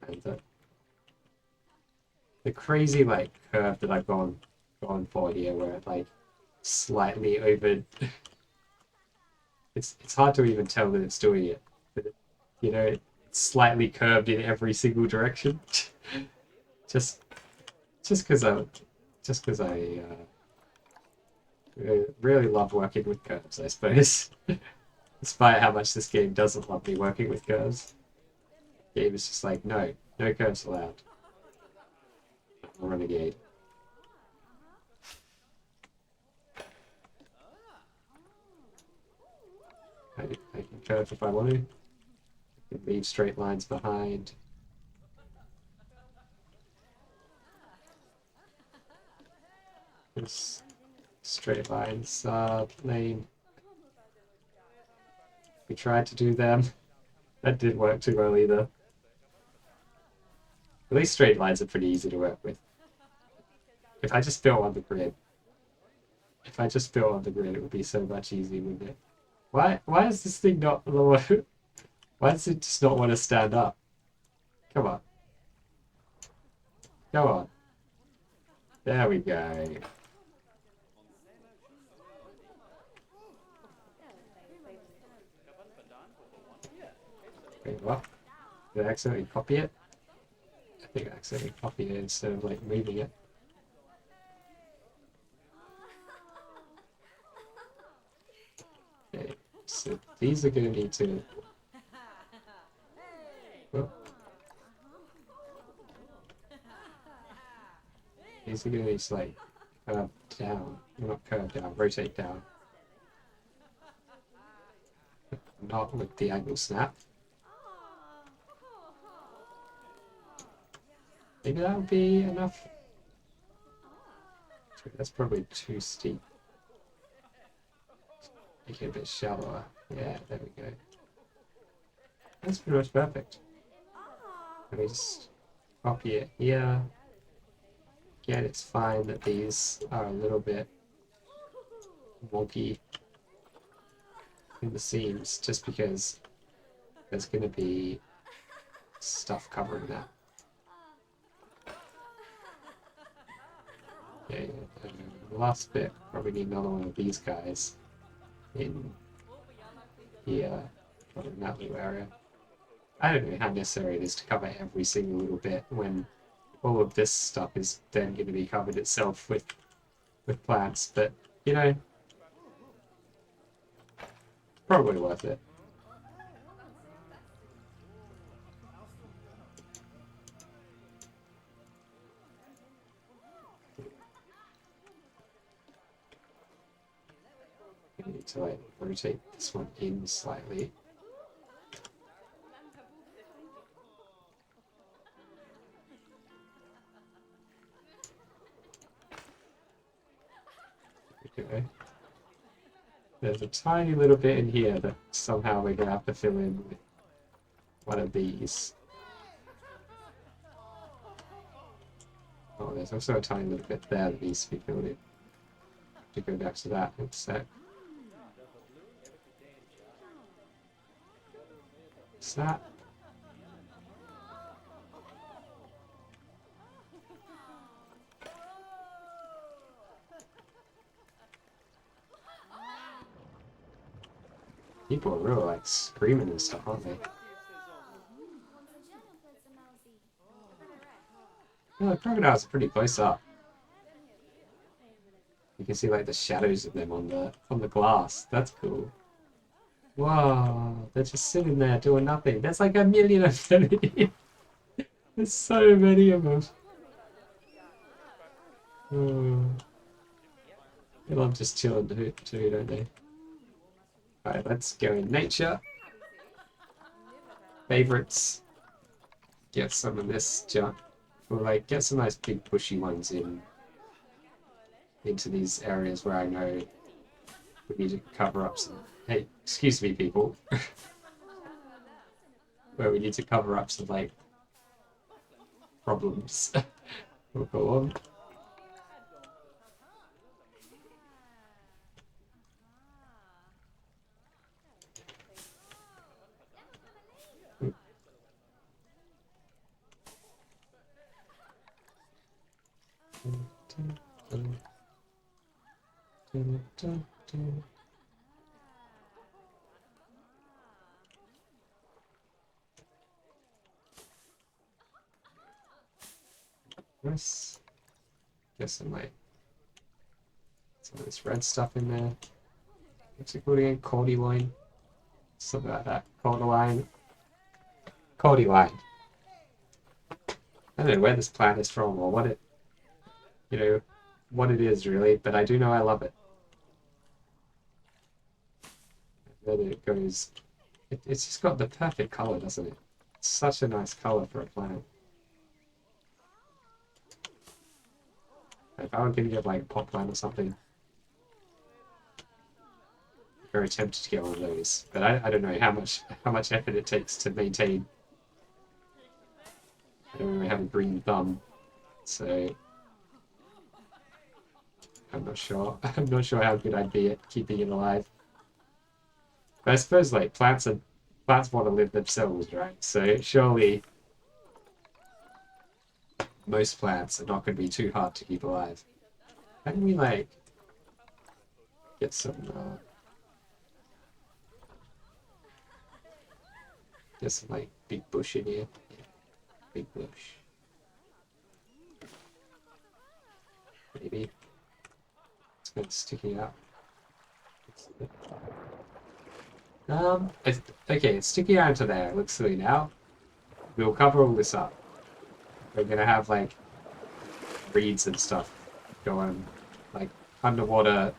And the crazy like curve that I've gone for here, where it like slightly over. It's hard to even tell that it's doing it, but you know, it's slightly curved in every single direction. just because I really love working with curves, I suppose. Despite how much this game doesn't love me working with curves. The game is just like, no curves allowed. I'm a renegade. I can curve if I want to. I can leave straight lines behind. This straight lines lane. We tried to do them. That didn't work too well either. At least straight lines are pretty easy to work with. If I just built on the grid, it would be so much easier, wouldn't it? Why is this thing not lower? Why does it just not want to stand up? Come on. Go on. There we go. Wait, what? Did I accidentally copy it? I think I accidentally copied it instead of like moving it. Okay, so these are going to need to. Well, these are going to need to like curve down. Well, not curve down, rotate down. Not with the angle snap. Maybe that would be enough. That's probably too steep. Make it a bit shallower. Yeah, there we go. That's pretty much perfect. Let me just copy it here. Again, it's fine that these are a little bit wonky in the seams, just because there's going to be stuff covering that. Okay, the last bit, probably need another one of these guys in here, or in that little area. I don't know how necessary it is to cover every single little bit when all of this stuff is then going to be covered itself with plants, but you know, probably worth it. I need to like rotate this one in slightly. Okay. There's a tiny little bit in here that somehow we're gonna have to fill in with one of these. Oh, there's also a tiny little bit there that needs to be filled in. To go back to that in a sec. What's that? People are really like screaming and stuff, aren't they? No, the crocodiles are pretty close up. You can see like the shadows of them on the glass. That's cool. Whoa, they're just sitting there doing nothing. There's like a million of them. There's so many of them. Oh. They love just chilling too, don't they? Alright, let's go in nature. Favorites. Get some of this junk. Or like get some nice big bushy ones into these areas where I know we need to cover up some. Hey, excuse me, people. Where we need to cover up some like problems. We'll go on. Nice. Get some like some of this red stuff in there. What's it called again? Cordyline? Something like that. Cordyline. Cordyline. I don't know where this plant is from or what it, you know, what it is really, but I do know I love it. Then it goes. It's just got the perfect color, doesn't it? It's such a nice color for a plant. If I were going to get like a pot plant or something, I'm very tempted to get one of those. But I don't know how much effort it takes to maintain. I don't really have a green thumb, so I'm not sure. I'm not sure how good I'd be at keeping it alive. But I suppose like plants want to live themselves, right? So surely most plants are not going to be too hard to keep alive. How can we like get some? There's some like big bush in here. Yeah, big bush. Maybe. It's kind of sticking out. Okay, it's sticking out into there. It looks silly now. We'll cover all this up. We're gonna have like reeds and stuff going, like underwater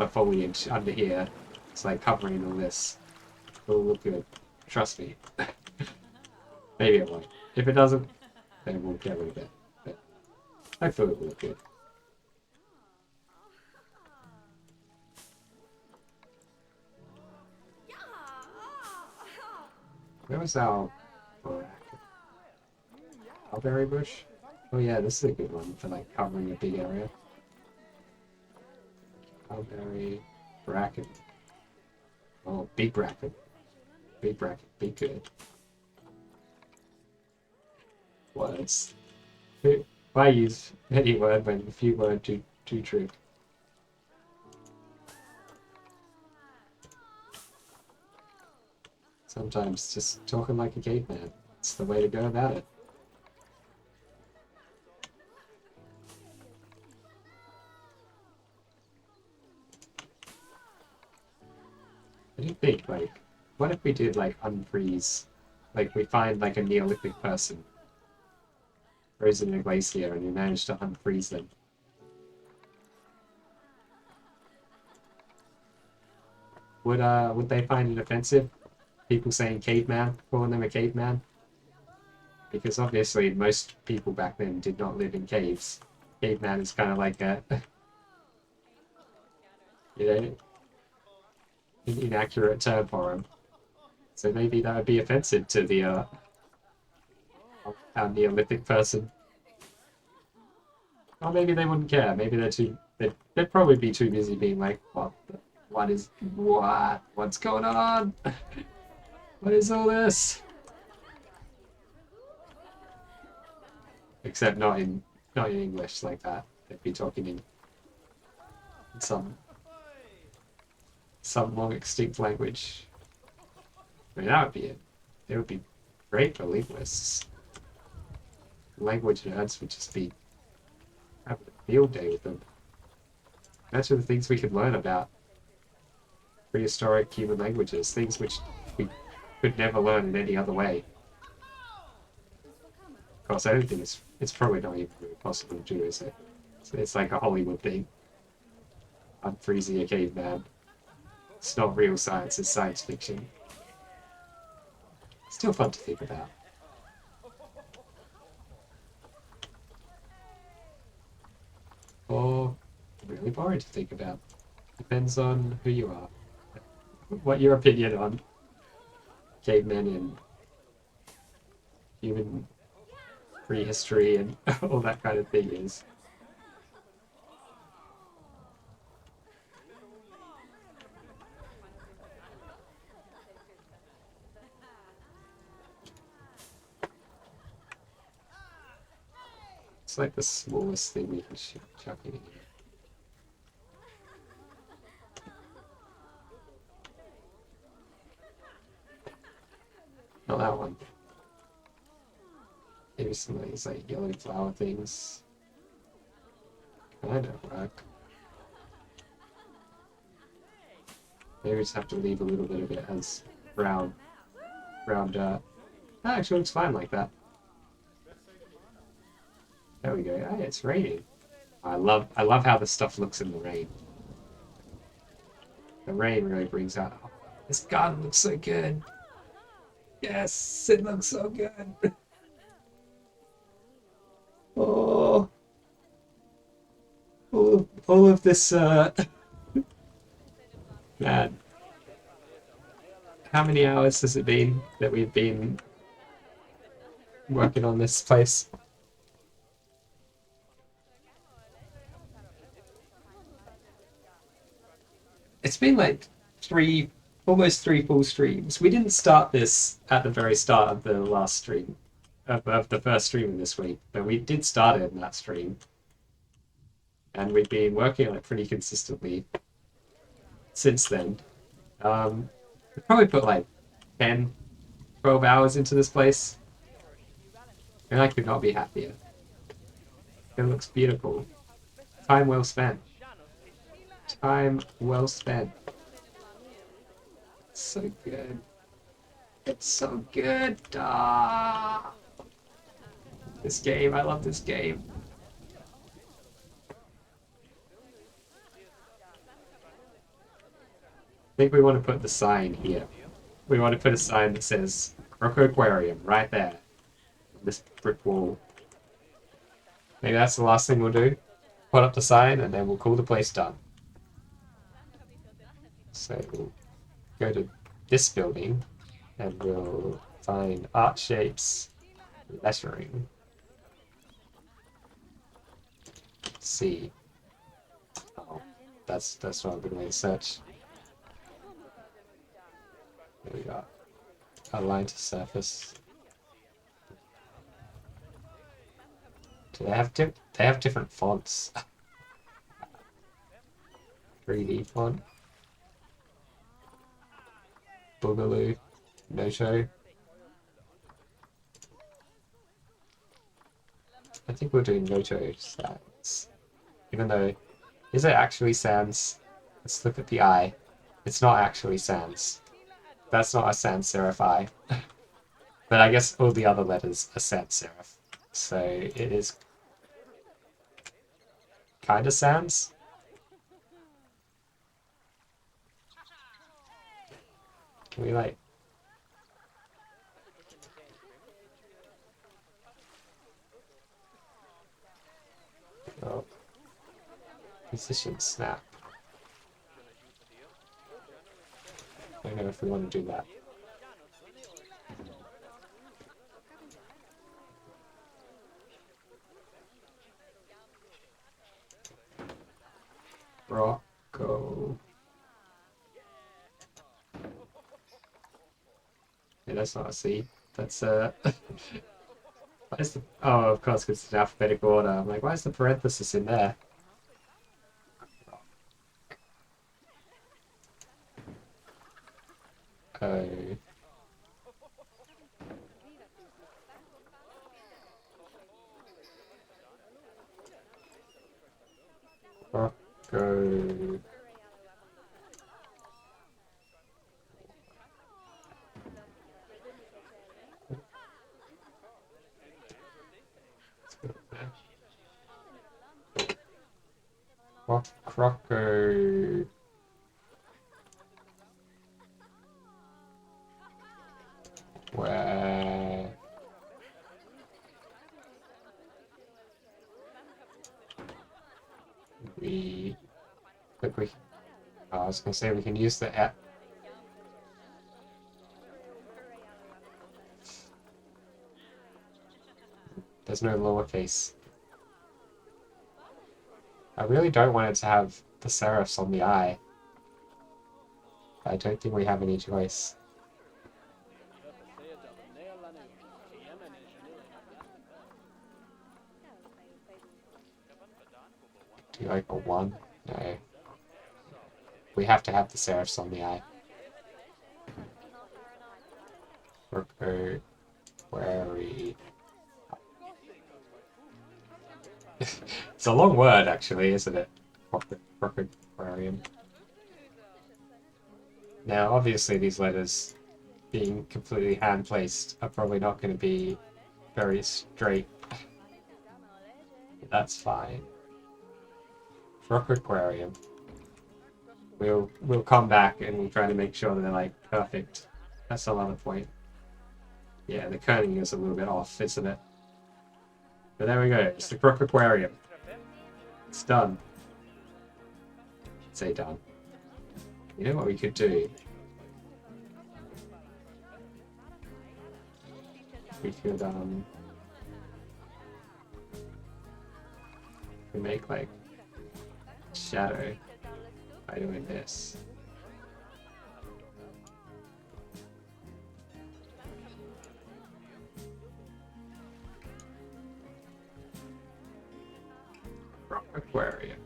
foliage under here. It's like covering all this. It'll look good. Trust me. Maybe it won't. If it doesn't, then we'll get rid of it. But hopefully it will look good. Where was our mulberry bush? Oh yeah, this is a good one for like covering a big area. Mulberry, bracken. Oh, big bracken. Big bracken, big good. Words. Why use any word when few word too true? Sometimes just talking like a caveman. It's the way to go about it. I do think, like, what if we did, like, unfreeze? Like, we find, like, a Neolithic person frozen in a glacier and we manage to unfreeze them. Would they find it offensive? People saying caveman, calling them a caveman? Because obviously most people back then did not live in caves. Caveman is kind of like a, you know, an inaccurate term for him. So maybe that would be offensive to the our Neolithic person. Or maybe they wouldn't care. Maybe they'd probably be too busy being like, what's going on? What is all this? Except not in English like that. They'd be talking in some long extinct language. I mean, that would be it. It would be great for linguists. Language nerds would just be having a field day with them. That's the things we could learn about prehistoric human languages, things which we could never learn in any other way. Of course, I don't think it's probably not even really possible to do, is it? So it's like a Hollywood thing. Unfreezing a caveman. It's not real science, it's science fiction. Still fun to think about. Or really boring to think about. Depends on who you are. What your opinion on cavemen and human prehistory and all that kind of thing is. It's like the smallest thing we can chuck in here. Not that one. Maybe some of these like yellow flower things. Kind of work. Maybe we just have to leave a little bit of it as brown dirt. That actually looks fine like that. There we go. Hey, it's raining. I love how this stuff looks in the rain. The rain really brings out. Oh, this garden looks so good. Yes, it looks so good. Oh, all of this. Man, how many hours has it been that we've been working on this place? It's been like almost three full streams. We didn't start this at the very start of the last stream, of the first stream of this week, but we did start it in that stream. And we've been working on it pretty consistently since then. We probably put like 10, 12 hours into this place, and I could not be happier. It looks beautiful. Time well spent. Time well spent. It's so good. It's so good. Ah! This game, I love this game. I think we want to put the sign here. We want to put a sign that says croco-quarium right there. This brick wall. Maybe that's the last thing we'll do. Put up the sign and then we'll call the place done. So we'll go to this building and we'll find art shapes, lettering. C. Oh, that's not a good way to search. There we go. Align to surface. Do they have different fonts? 3D font. Boogaloo. Noto. I think we'll do Noto sans. Even though, is it actually sans? Let's look at the eye. It's not actually sans. That's not a sans serif eye. But I guess all the other letters are sans serif. So it is kind of sans. Can we like... Oh. Position snap. I don't know if we want to do that. Rocco. Yeah, that's not a C. That's why is the... Oh, of course, because it's in alphabetical order. I'm like, why is the parenthesis in there? Oh. Rocco. Croco. Where? We... Look, we... Oh, I was going to say we can use the app. There's no lowercase. I really don't want it to have the serifs on the eye. I don't think we have any choice. Do you like a 1? No. We have to have the serifs on the eye. Worker, where are we? It's a long word, actually, isn't it? Croco-quarium. Now, obviously, these letters, being completely hand-placed, are probably not going to be very straight. That's fine. Croco-quarium. We'll come back and we'll try to make sure that they're like perfect. That's another point. Yeah, the kerning is a little bit off, isn't it? But there we go. It's the croco-quarium. It's done. Say done. You know what we could do? We could we make like shadow by doing this. Aquarium.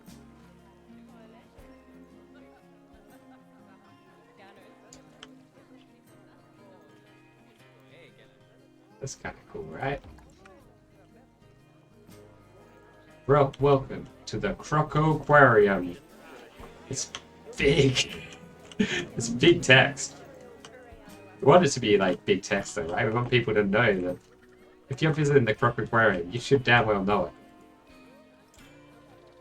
That's kind of cool, right? Well, welcome to the croco-quarium. It's big. It's big text. We want it to be like big text though, right? We want people to know that if you're visiting the croco-quarium, you should damn well know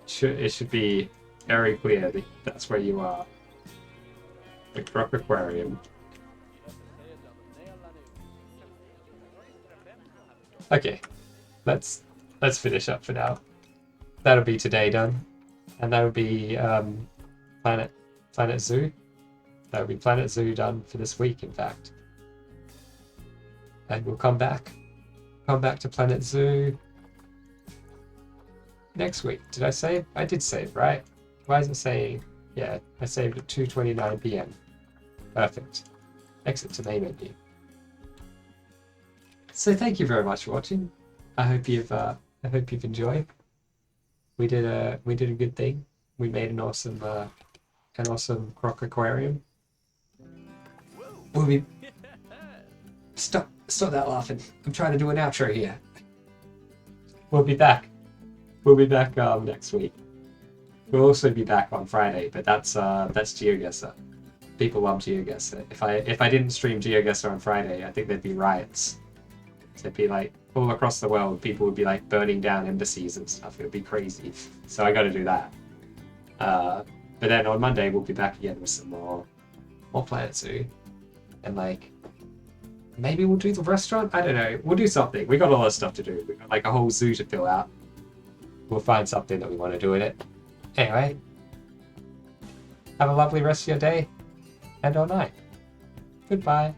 it. It should be very clear that that's where you are. The croco-quarium. Okay, let's finish up for now. That'll be today done, and that'll be Planet Zoo. That'll be Planet Zoo done for this week, in fact. And we'll come back to Planet Zoo next week. Did I save? I did save, right? Why is it saying? Yeah, I saved at 2:29 p.m. Perfect. Exit to main menu. So thank you very much for watching. I hope you've enjoyed. We did a good thing. We made an awesome croco-quarium. We'll be stop that laughing. I'm trying to do an outro here. We'll be back. We'll be back next week. We'll also be back on Friday, but that's GeoGuessr. People love GeoGuessr. If I didn't stream GeoGuessr on Friday, I think there'd be riots. So it'd be like all across the world, people would be like burning down embassies and stuff. It would be crazy. So I got to do that. But then on Monday we'll be back again with some more Planet Zoo, and like maybe we'll do the restaurant. I don't know. We'll do something. We got a lot of stuff to do. We got like a whole zoo to fill out. We'll find something that we want to do in it. Anyway, have a lovely rest of your day and or night. Goodbye.